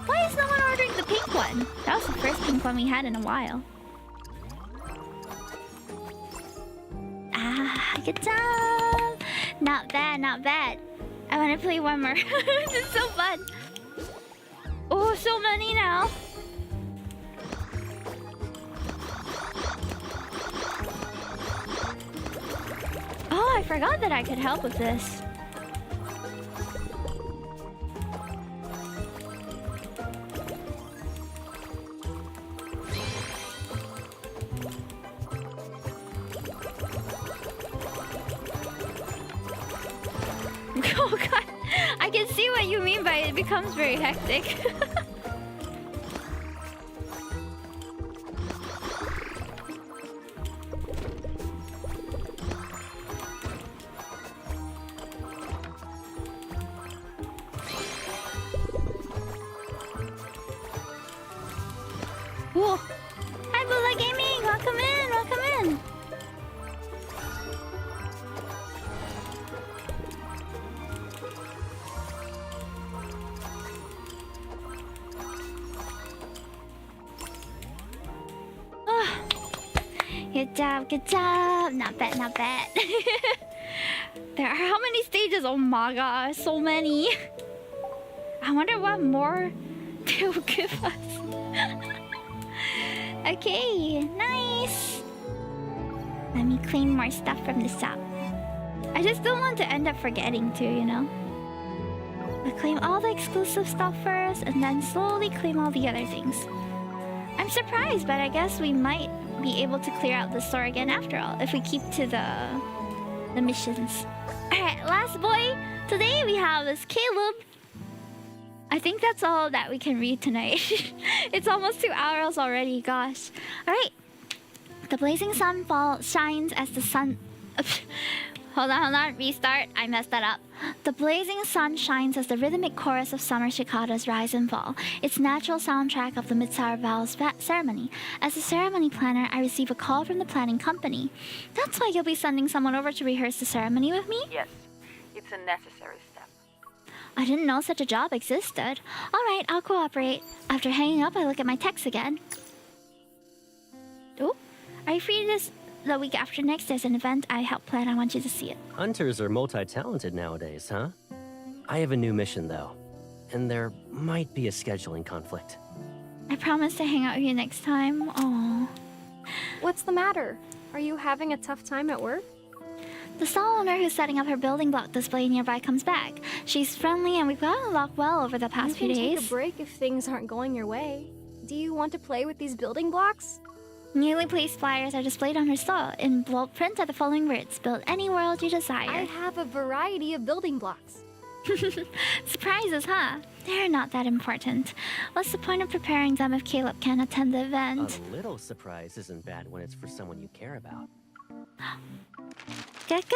Why is no one ordering the pink one? That was the first pink one we had in a while. Ah, good job! Not bad, not bad. I want to play one more. This is so fun. Oh, so many now. Oh, I forgot that I could help with this. Oh god, I can see what you mean by it becomes very hectic. Whoa. Hi Bula Gaming, welcome in, welcome in. Oh. Good job, good job. Not bad, not bad. There are how many stages? Oh my god, so many. I wonder what more they will give us. Okay, nice. Let me claim more stuff from the shop. I just don't want to end up forgetting to, you know? I'll claim all the exclusive stuff first and then slowly claim all the other things. I'm surprised, but I guess we might be able to clear out the store again after all if we keep to the missions. Alright, last boy. Today we have is Caleb. I think that's all that we can read tonight. It's almost 2 hours already, gosh. Alright. The blazing sun shines as the sun... Hold on, restart. I messed that up. The blazing sun shines as the rhythmic chorus of summer cicadas rise and fall. It's natural soundtrack of the Midsummer Vows ceremony. As a ceremony planner, I receive a call from the planning company. That's why you'll be sending someone over to rehearse the ceremony with me? Yes, it's a necessary step. I didn't know such a job existed. Alright, I'll cooperate. After hanging up, I look at my text again. Oh, are you free the week after next? There's an event I helped plan. I want you to see it. Hunters are multi-talented nowadays, huh? I have a new mission, though. And there might be a scheduling conflict. I promise to hang out with you next time. Oh. What's the matter? Are you having a tough time at work? The stall owner who's setting up her building block display nearby comes back. She's friendly and we've gotten along well over the past few days. You can take a break if things aren't going your way. Do you want to play with these building blocks? Newly placed flyers are displayed on her stall. In bold print are the following words: build any world you desire. I have a variety of building blocks. Surprises, huh? They're not that important. What's the point of preparing them if Caleb can't attend the event? A little surprise isn't bad when it's for someone you care about. Gekka?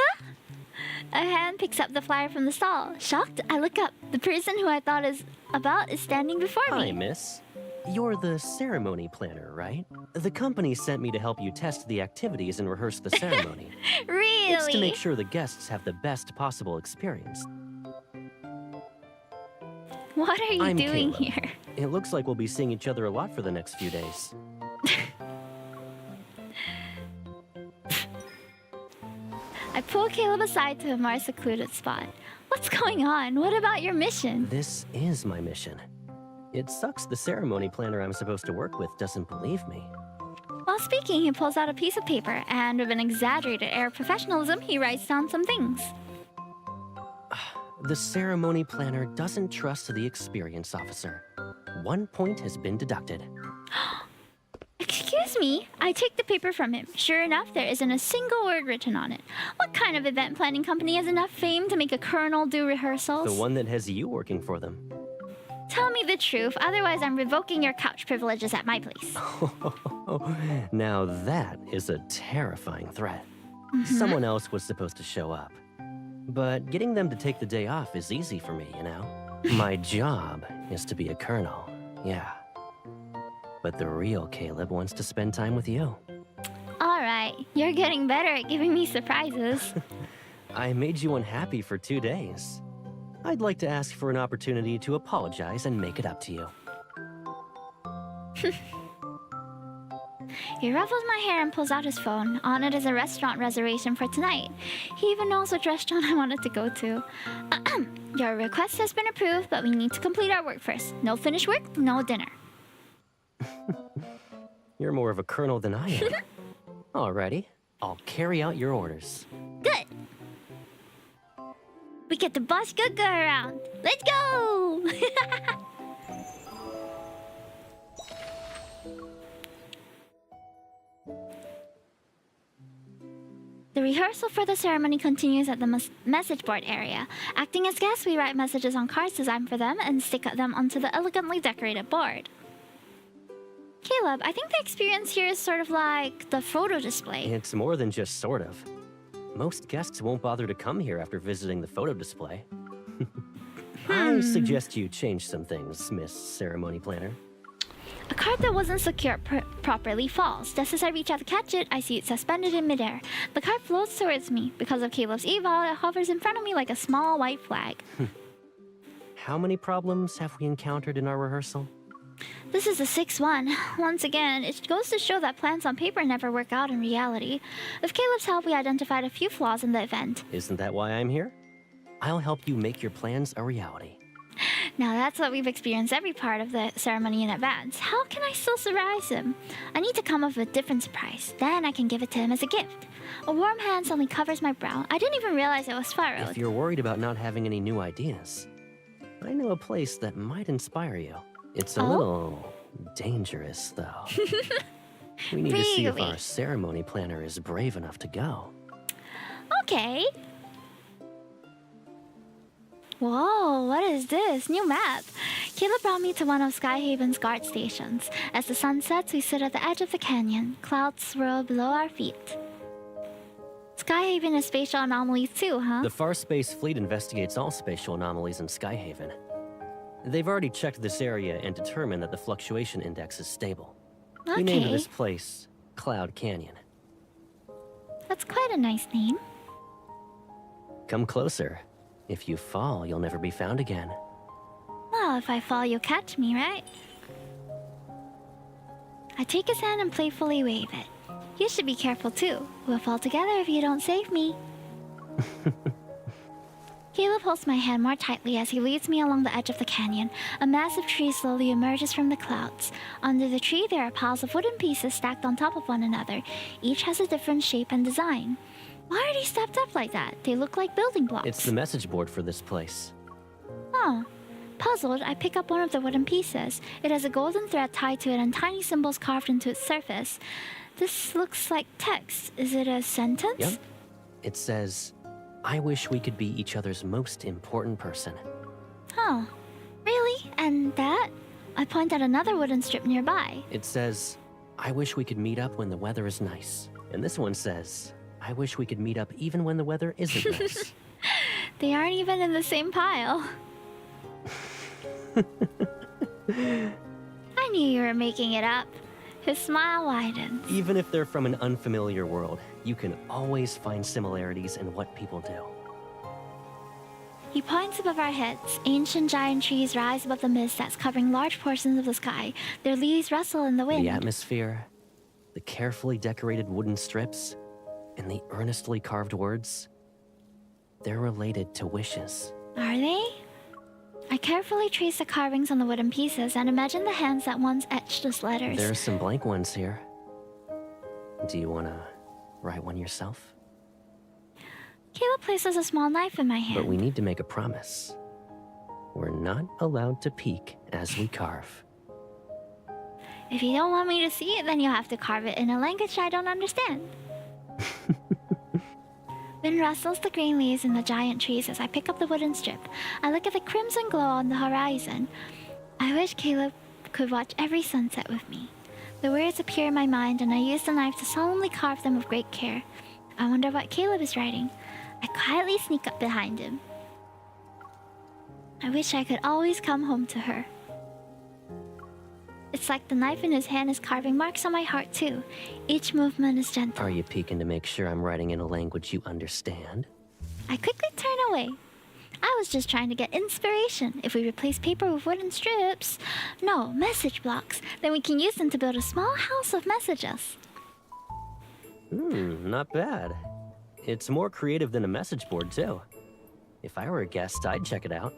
A hand picks up the flyer from the stall. Shocked, I look up. The person who I thought is standing before me. Hi, miss. You're the ceremony planner, right? The company sent me to help you test the activities and rehearse the ceremony. Really? It's to make sure the guests have the best possible experience. What are you I'm doing Caleb. here? It looks like we'll be seeing each other a lot for the next few days. I pull Caleb aside to a more secluded spot. What's going on? What about your mission? This is my mission. It sucks the ceremony planner I'm supposed to work with doesn't believe me. While speaking, he pulls out a piece of paper, and with an exaggerated air of professionalism, he writes down some things. The ceremony planner doesn't trust the experience officer. 1 point has been deducted. Excuse me, I take the paper from him. Sure enough, there isn't a single word written on it. What kind of event planning company has enough fame to make a colonel do rehearsals? The one that has you working for them. Tell me the truth, otherwise I'm revoking your couch privileges at my place. Now that is a terrifying threat. Someone else was supposed to show up. But getting them to take the day off is easy for me, you know? My job is to be a colonel, yeah. But the real Caleb wants to spend time with you. Alright, you're getting better at giving me surprises. I made you unhappy for 2 days. I'd like to ask for an opportunity to apologize and make it up to you. He ruffles my hair and pulls out his phone. On it is a restaurant reservation for tonight. He even knows which restaurant I wanted to go to. Your request has been approved, but we need to complete our work first. No finished work, no dinner. You're more of a colonel than I am. Alrighty, I'll carry out your orders. Good! We get to boss Gugu around. Let's go! The rehearsal for the ceremony continues at the message board area. Acting as guests, we write messages on cards designed for them and stick them onto the elegantly decorated board. Caleb, I think the experience here is sort of like the photo display. It's more than just sort of. Most guests won't bother to come here after visiting the photo display. I suggest you change some things, Miss Ceremony Planner. A card that wasn't secured properly falls. Just as I reach out to catch it, I see it suspended in midair. The card floats towards me. Because of Caleb's eval, it hovers in front of me like a small white flag. How many problems have we encountered in our rehearsal? This is the 6th one. Once again, it goes to show that plans on paper never work out in reality. With Caleb's help, we identified a few flaws in the event. Isn't that why I'm here? I'll help you make your plans a reality. Now that's what we've experienced every part of the ceremony in advance. How can I still surprise him? I need to come up with a different surprise. Then I can give it to him as a gift. A warm hand suddenly covers my brow. I didn't even realize it was furrowed. If you're worried about not having any new ideas, I know a place that might inspire you. It's a little dangerous, though. We need to see if our ceremony planner is brave enough to go. Okay. Whoa, what is this? New map. Caleb brought me to one of Skyhaven's guard stations. As the sun sets, we sit at the edge of the canyon. Clouds swirl below our feet. Skyhaven has spatial anomalies too, huh? The Far Space Fleet investigates all spatial anomalies in Skyhaven. They've already checked this area and determined that the fluctuation index is stable. We named this place Cloud Canyon. That's quite a nice name. Come closer. If you fall, you'll never be found again. Well, if I fall, you'll catch me, right? I take his hand and playfully wave it. You should be careful too. We'll fall together if you don't save me. Caleb holds my hand more tightly as he leads me along the edge of the canyon. A massive tree slowly emerges from the clouds. Under the tree, there are piles of wooden pieces stacked on top of one another. Each has a different shape and design. Why are they stacked up like that? They look like building blocks. It's the message board for this place. Oh. Puzzled, I pick up one of the wooden pieces. It has a golden thread tied to it and tiny symbols carved into its surface. This looks like text. Is it a sentence? Yep. It says, I wish we could be each other's most important person. Huh. Really? And that? I point at another wooden strip nearby. It says, I wish we could meet up when the weather is nice. And this one says, I wish we could meet up even when the weather isn't nice. They aren't even in the same pile. I knew you were making it up. His smile widens. Even if they're from an unfamiliar world, you can always find similarities in what people do. He points above our heads. Ancient giant trees rise above the mist that's covering large portions of the sky. Their leaves rustle in the wind. The atmosphere, the carefully decorated wooden strips, and the earnestly carved words, they're related to wishes. Are they? I carefully trace the carvings on the wooden pieces and imagine the hands that once etched as letters. There are some blank ones here. Do you want to write one yourself? Caleb places a small knife in my hand. But we need to make a promise. We're not allowed to peek as we carve. If you don't want me to see it, then you'll have to carve it in a language I don't understand. Wind rustles the green leaves in the giant trees as I pick up the wooden strip. I look at the crimson glow on the horizon. I wish Caleb could watch every sunset with me. The words appear in my mind and I use the knife to solemnly carve them with great care. I wonder what Caleb is writing. I quietly sneak up behind him. I wish I could always come home to her. It's like the knife in his hand is carving marks on my heart too. Each movement is gentle. Are you peeking to make sure I'm writing in a language you understand? I quickly turn away. I was just trying to get inspiration. If we replace paper with wooden strips, no, message blocks, then we can use them to build a small house of messages. Not bad. It's more creative than a message board too. If I were a guest, I'd check it out.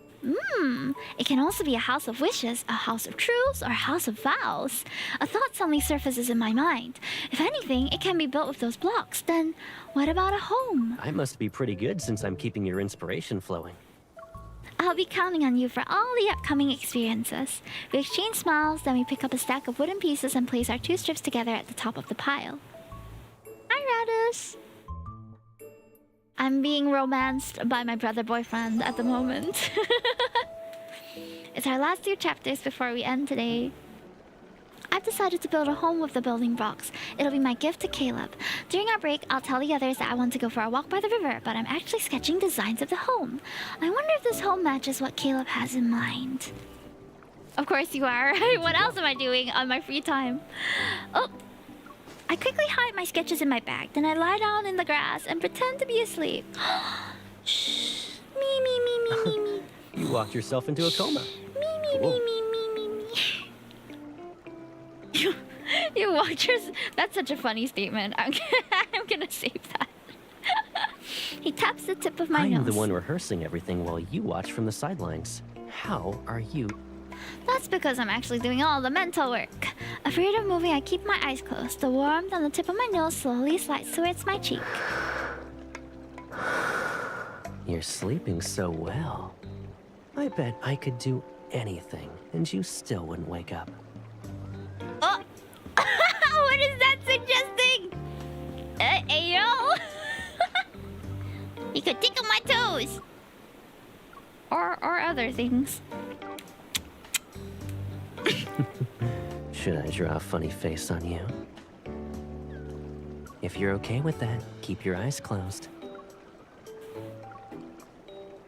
It can also be a house of wishes, a house of truths, or a house of vows. A thought suddenly surfaces in my mind. If anything, it can be built with those blocks. Then, what about a home? I must be pretty good since I'm keeping your inspiration flowing. I'll be counting on you for all the upcoming experiences. We exchange smiles, then we pick up a stack of wooden pieces and place our two strips together at the top of the pile. Hi, Radus! I'm being romanced by my brother boyfriend at the moment. It's our last 2 chapters before we end today. I've decided to build a home with the building blocks. It'll be my gift to Caleb. During our break, I'll tell the others that I want to go for a walk by the river, but I'm actually sketching designs of the home. I wonder if this home matches what Caleb has in mind. Of course you are. What else am I doing on my free time? Oh! I quickly hide my sketches in my bag, then I lie down in the grass and pretend to be asleep. Shh. Me, me, me, me, me, me. You walked yourself into a coma. Me, me, me, me, me, me, me. You walked yourself. That's such a funny statement. I'm gonna save that. He taps the tip of my nose. I'm the one rehearsing everything while you watch from the sidelines. How are you? That's because I'm actually doing all the mental work. Afraid of moving, I keep my eyes closed. The warmth on the tip of my nose slowly slides towards my cheek. You're sleeping so well. I bet I could do anything, and you still wouldn't wake up. Oh! What is that suggesting? Ayo! You could tickle my toes! Or other things. Should I draw a funny face on you? If you're okay with that, keep your eyes closed.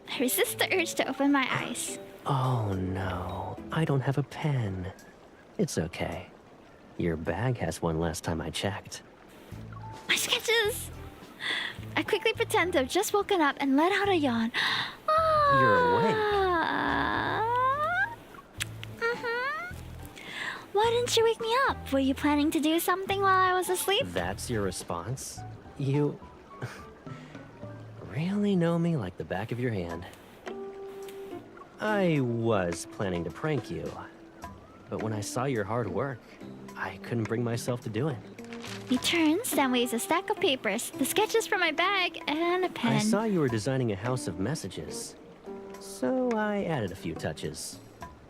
I resist the urge to open my eyes. Oh no, I don't have a pen. It's okay. Your bag has one last time I checked. My sketches! I quickly pretend to have just woken up and let out a yawn. Ah! You're awake. Why didn't you wake me up? Were you planning to do something while I was asleep? That's your response? You really know me like the back of your hand. I was planning to prank you, but when I saw your hard work, I couldn't bring myself to do it. He turns, then waves a stack of papers, the sketches from my bag, and a pen. I saw you were designing a house of messages, so I added a few touches.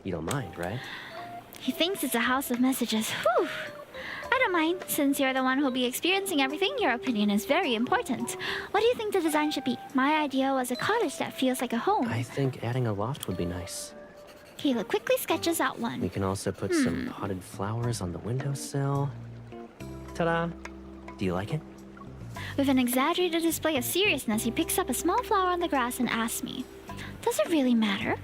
You don't mind, right? He thinks it's a house of messages. Whew. I don't mind. Since you're the one who'll be experiencing everything, your opinion is very important. What do you think the design should be? My idea was a cottage that feels like a home. I think adding a loft would be nice. Kayla quickly sketches out one. We can also put some potted flowers on the windowsill. Ta-da! Do you like it? With an exaggerated display of seriousness, he picks up a small flower on the grass and asks me, "Does it really matter?"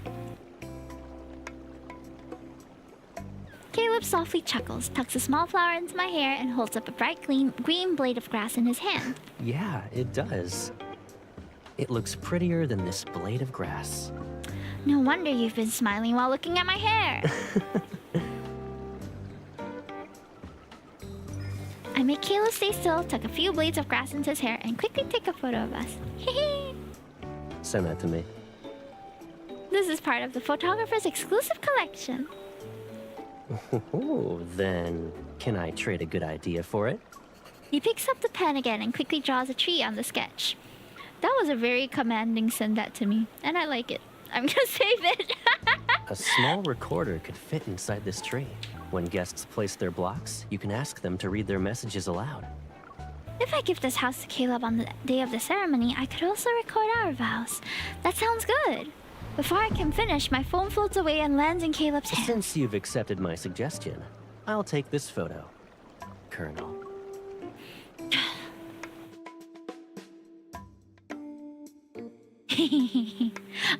Caleb softly chuckles, tucks a small flower into my hair, and holds up a bright green blade of grass in his hand. Yeah, it does. It looks prettier than this blade of grass. No wonder you've been smiling while looking at my hair. I make Caleb stay still, tuck a few blades of grass into his hair, and quickly take a photo of us. Send that to me. This is part of the photographer's exclusive collection. Oh, then can I trade a good idea for it? He picks up the pen again and quickly draws a tree on the sketch. That was a very commanding send that to me, and I like it. I'm gonna save it. A small recorder could fit inside this tree. When guests place their blocks, you can ask them to read their messages aloud. If I give this house to Caleb on the day of the ceremony, I could also record our vows. That sounds good. Before I can finish, my phone floats away and lands in Caleb's hand. Since you've accepted my suggestion, I'll take this photo, Colonel.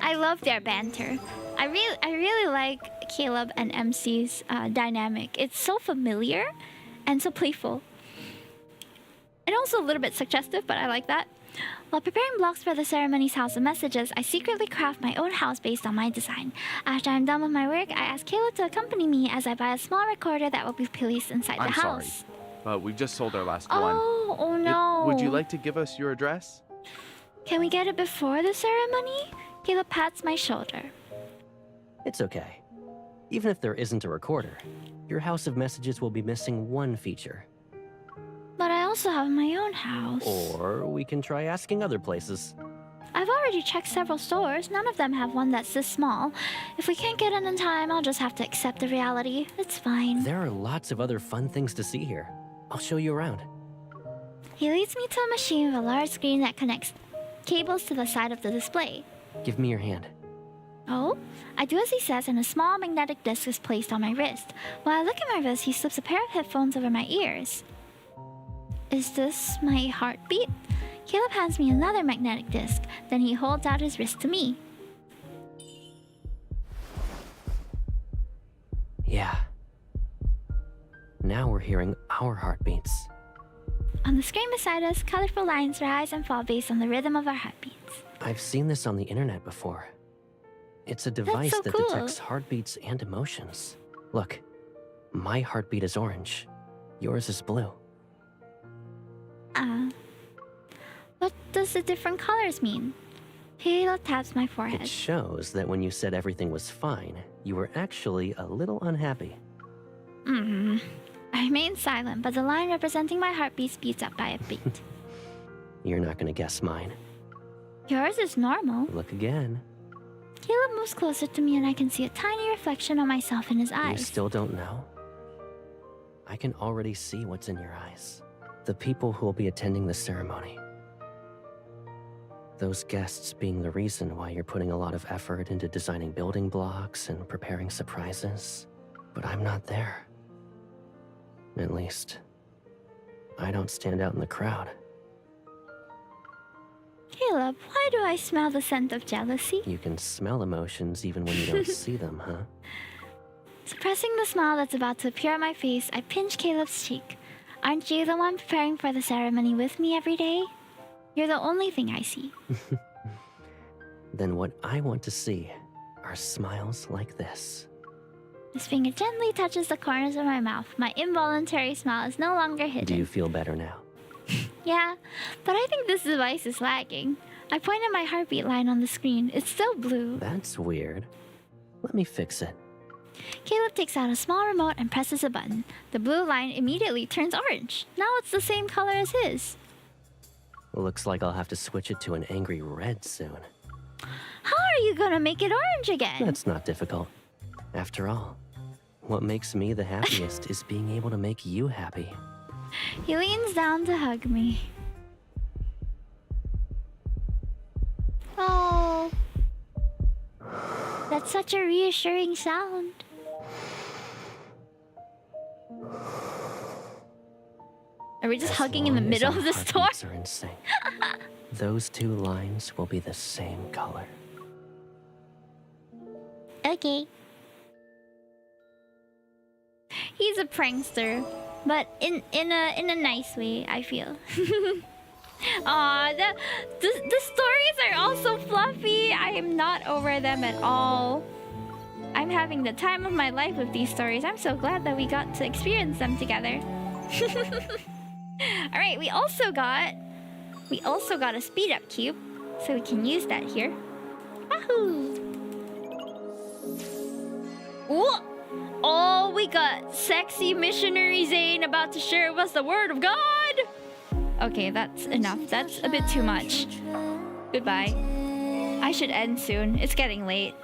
I love their banter. I really like Caleb and MC's dynamic. It's so familiar and so playful. And also a little bit suggestive, but I like that. While preparing blocks for the ceremony's house of messages, I secretly craft my own house based on my design. After I'm done with my work, I ask Caleb to accompany me as I buy a small recorder that will be placed inside the house. I'm sorry. We just sold our last one. Oh no. Would you like to give us your address? Can we get it before the ceremony? Caleb pats my shoulder. It's okay. Even if there isn't a recorder, your house of messages will be missing one feature. But I also have my own house. Or we can try asking other places. I've already checked several stores. None of them have one that's this small. If we can't get in time, I'll just have to accept the reality. It's fine. There are lots of other fun things to see here. I'll show you around. He leads me to a machine with a large screen that connects cables to the side of the display. Give me your hand. Oh? I do as he says, and a small magnetic disc is placed on my wrist. While I look at my wrist, he slips a pair of headphones over my ears. Is this my heartbeat? Caleb hands me another magnetic disc. Then he holds out his wrist to me. Yeah. Now we're hearing our heartbeats. On the screen beside us, colorful lines rise and fall based on the rhythm of our heartbeats. I've seen this on the internet before. It's a device that cool. detects heartbeats and emotions. Look, my heartbeat is orange. Yours is blue. What does the different colors mean? Caleb taps my forehead. It shows that when you said everything was fine, you were actually a little unhappy. I remain silent, but the line representing my heartbeat speeds up by a beat. You're not gonna guess mine. Yours is normal. Look again. Caleb moves closer to me and I can see a tiny reflection of myself in his eyes. You still don't know? I can already see what's in your eyes. The people who will be attending the ceremony. Those guests being the reason why you're putting a lot of effort into designing building blocks and preparing surprises. But I'm not there. At least, I don't stand out in the crowd. Caleb, why do I smell the scent of jealousy? You can smell emotions even when you don't see them, huh? Suppressing the smile that's about to appear on my face, I pinch Caleb's cheek. Aren't you the one preparing for the ceremony with me every day? You're the only thing I see. then what I want to see are smiles like this. His finger gently touches the corners of my mouth. My involuntary smile is no longer hidden. Do you feel better now? Yeah, but I think this device is lagging. I point at my heartbeat line on the screen. It's still blue. That's weird. Let me fix it. Caleb takes out a small remote and presses a button. The blue line immediately turns orange. Now it's the same color as his. Looks like I'll have to switch it to an angry red soon. How are you gonna make it orange again? That's not difficult. After all, what makes me the happiest is being able to make you happy. He leans down to hug me. Oh, that's such a reassuring sound. Are we just hugging in the middle of the store? Are in sync. Those two lines will be the same color. Okay. He's a prankster, but in a nice way, I feel. Aw, the stories are all so fluffy. I am not over them at all. I'm having the time of my life with these stories. I'm so glad that we got to experience them together. All right, we also got a speed up cube, so we can use that here. Wahoo! Ooh. Oh, we got sexy missionary Zane about to share with us the word of God. Okay, that's enough. That's a bit too much. Goodbye. I should end soon. It's getting late.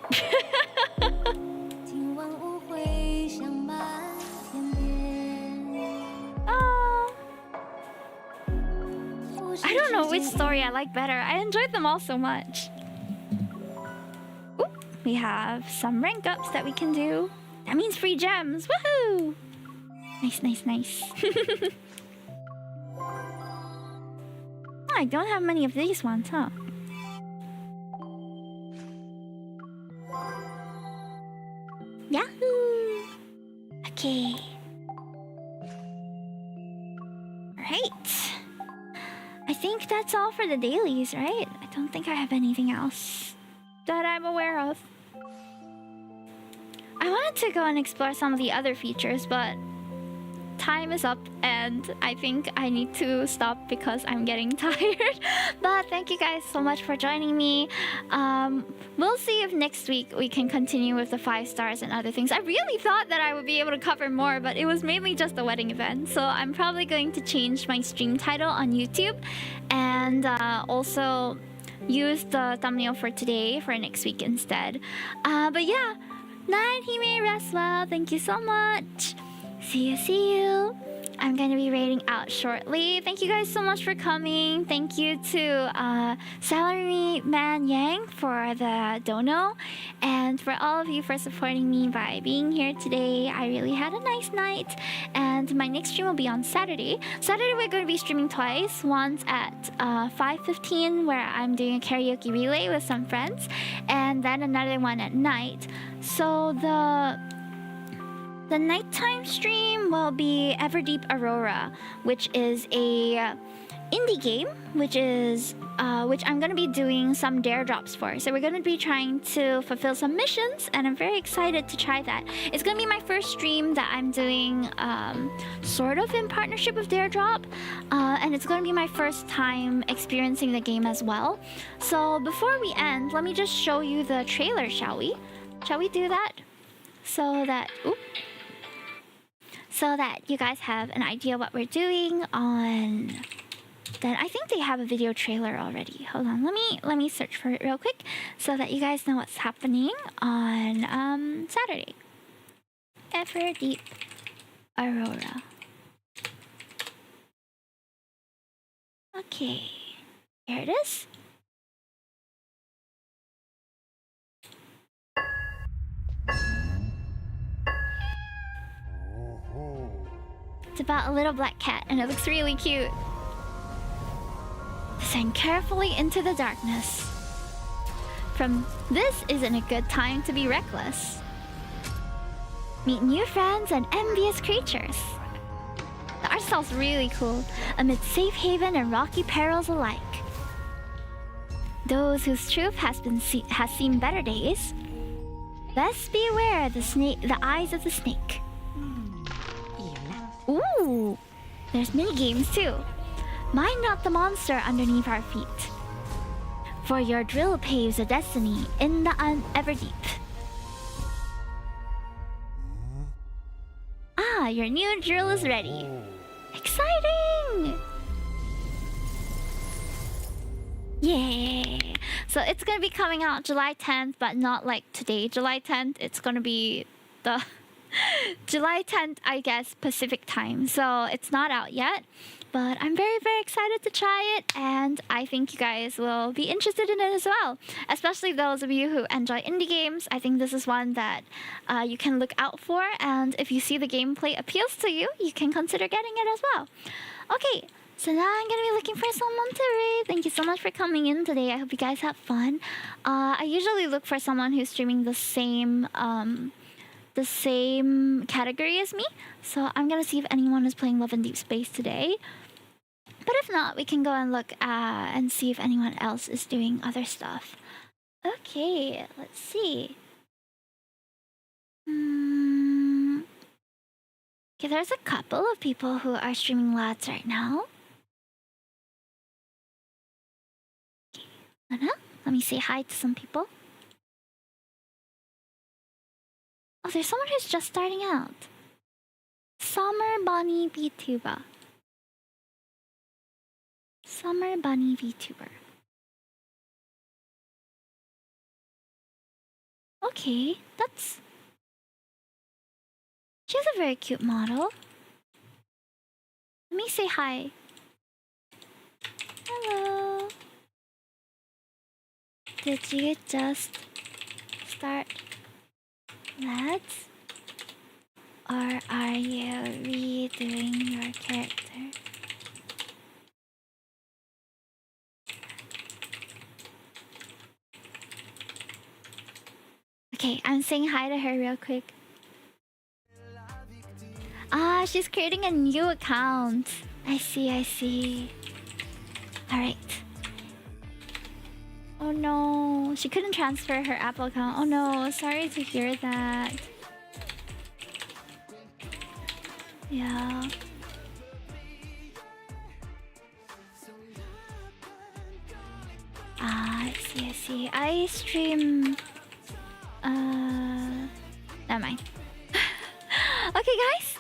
I don't know which story I like better. I enjoyed them all so much. Ooh, we have some rank ups that we can do. That means free gems. Woohoo! Nice, nice, nice. I don't have many of these ones, huh? Yahoo! Okay. Alright. I think that's all for the dailies, right? I don't think I have anything else that I'm aware of. I wanted to go and explore some of the other features, but time is up and I think I need to stop because I'm getting tired. But thank you guys so much for joining me. We'll see if next week we can continue with the 5 stars and other things. I really thought that I would be able to cover more, but it was mainly just a wedding event. So I'm probably going to change my stream title on YouTube and also use the thumbnail for today for next week instead. But yeah. Night, Hime, rest well. Thank you so much. See you. I'm going to be raiding out shortly. Thank you guys so much for coming. Thank you to Salaryman Yang for the dono. And for all of you for supporting me by being here today. I really had a nice night. And my next stream will be on Saturday. Saturday we're going to be streaming twice. Once at 5:15 where I'm doing a karaoke relay with some friends. And then another one at night. So the nighttime stream will be Everdeep Aurora, which is a indie game, which I'm gonna be doing some dare drops for. So we're gonna be trying to fulfill some missions, and I'm very excited to try that. It's gonna be my first stream that I'm doing sort of in partnership with Dare Drop, and it's gonna be my first time experiencing the game as well. So before we end, let me just show you the trailer, shall we? Shall we do that? So that you guys have an idea what we're doing on. Then I think they have a video trailer already. Hold on, let me search for it real quick so that you guys know what's happening on Saturday. Everdeep Aurora. Okay, here it is. It's about a little black cat, and it looks really cute. Descend carefully into the darkness. This isn't a good time to be reckless. Meet new friends and envious creatures. The art style's really cool, amid safe haven and rocky perils alike. Those whose truth has seen better days. Best beware the eyes of the snake. Ooh, there's mini games too. Mind not the monster underneath our feet. For your drill paves a destiny in the Everdeep. Ah, your new drill is ready. Exciting! Yeah. So it's gonna be coming out July 10th, but not like today, July 10th. It's gonna be the July 10th, I guess, Pacific time. So it's not out yet, but I'm very, very excited to try it, and I think you guys will be interested in it as well. Especially those of you who enjoy indie games. I think this is one that you can look out for, and if you see the gameplay appeals to you, you can consider getting it as well. Okay. So now I'm gonna be looking for someone to raid. Thank you so much for coming in today. I hope you guys have fun. I usually look for someone who's streaming the same category as me. So I'm gonna see if anyone is playing Love and Deepspace today. But if not, we can go and look and see if anyone else is doing other stuff. Okay, let's see. Okay, there's a couple of people who are streaming lads right now. Let me say hi to some people. Oh, there's someone who's just starting out. Summer Bunny Vtuber. Summer Bunny Vtuber. Okay, that's... She has a very cute model. Let me say hi. Hello. Did you just start, lads? Or are you redoing your character? Okay, I'm saying hi to her real quick. Ah, she's creating a new account. I see. Alright. Oh no, she couldn't transfer her Apple account. Oh no, sorry to hear that. Yeah. Ah, I see. I stream... Never mind. Okay, guys.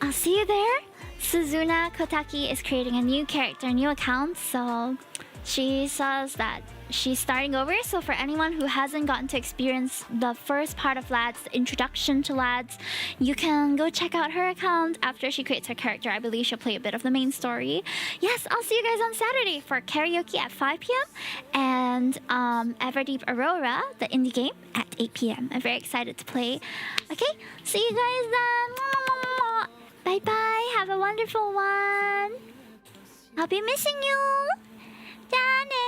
I'll see you there. Suzuna Kotaki is creating a new character, new account, so she says that she's starting over. So for anyone who hasn't gotten to experience the first part of Lads, the introduction to Lads, you can go check out her account after she creates her character. I believe she'll play a bit of the main story. Yes, I'll see you guys on Saturday for karaoke at 5 p.m. and Everdeep Aurora, the indie game, at 8 p.m. I'm very excited to play. Okay, see you guys then. Bye bye. Have a wonderful one. I'll be missing you. Janet.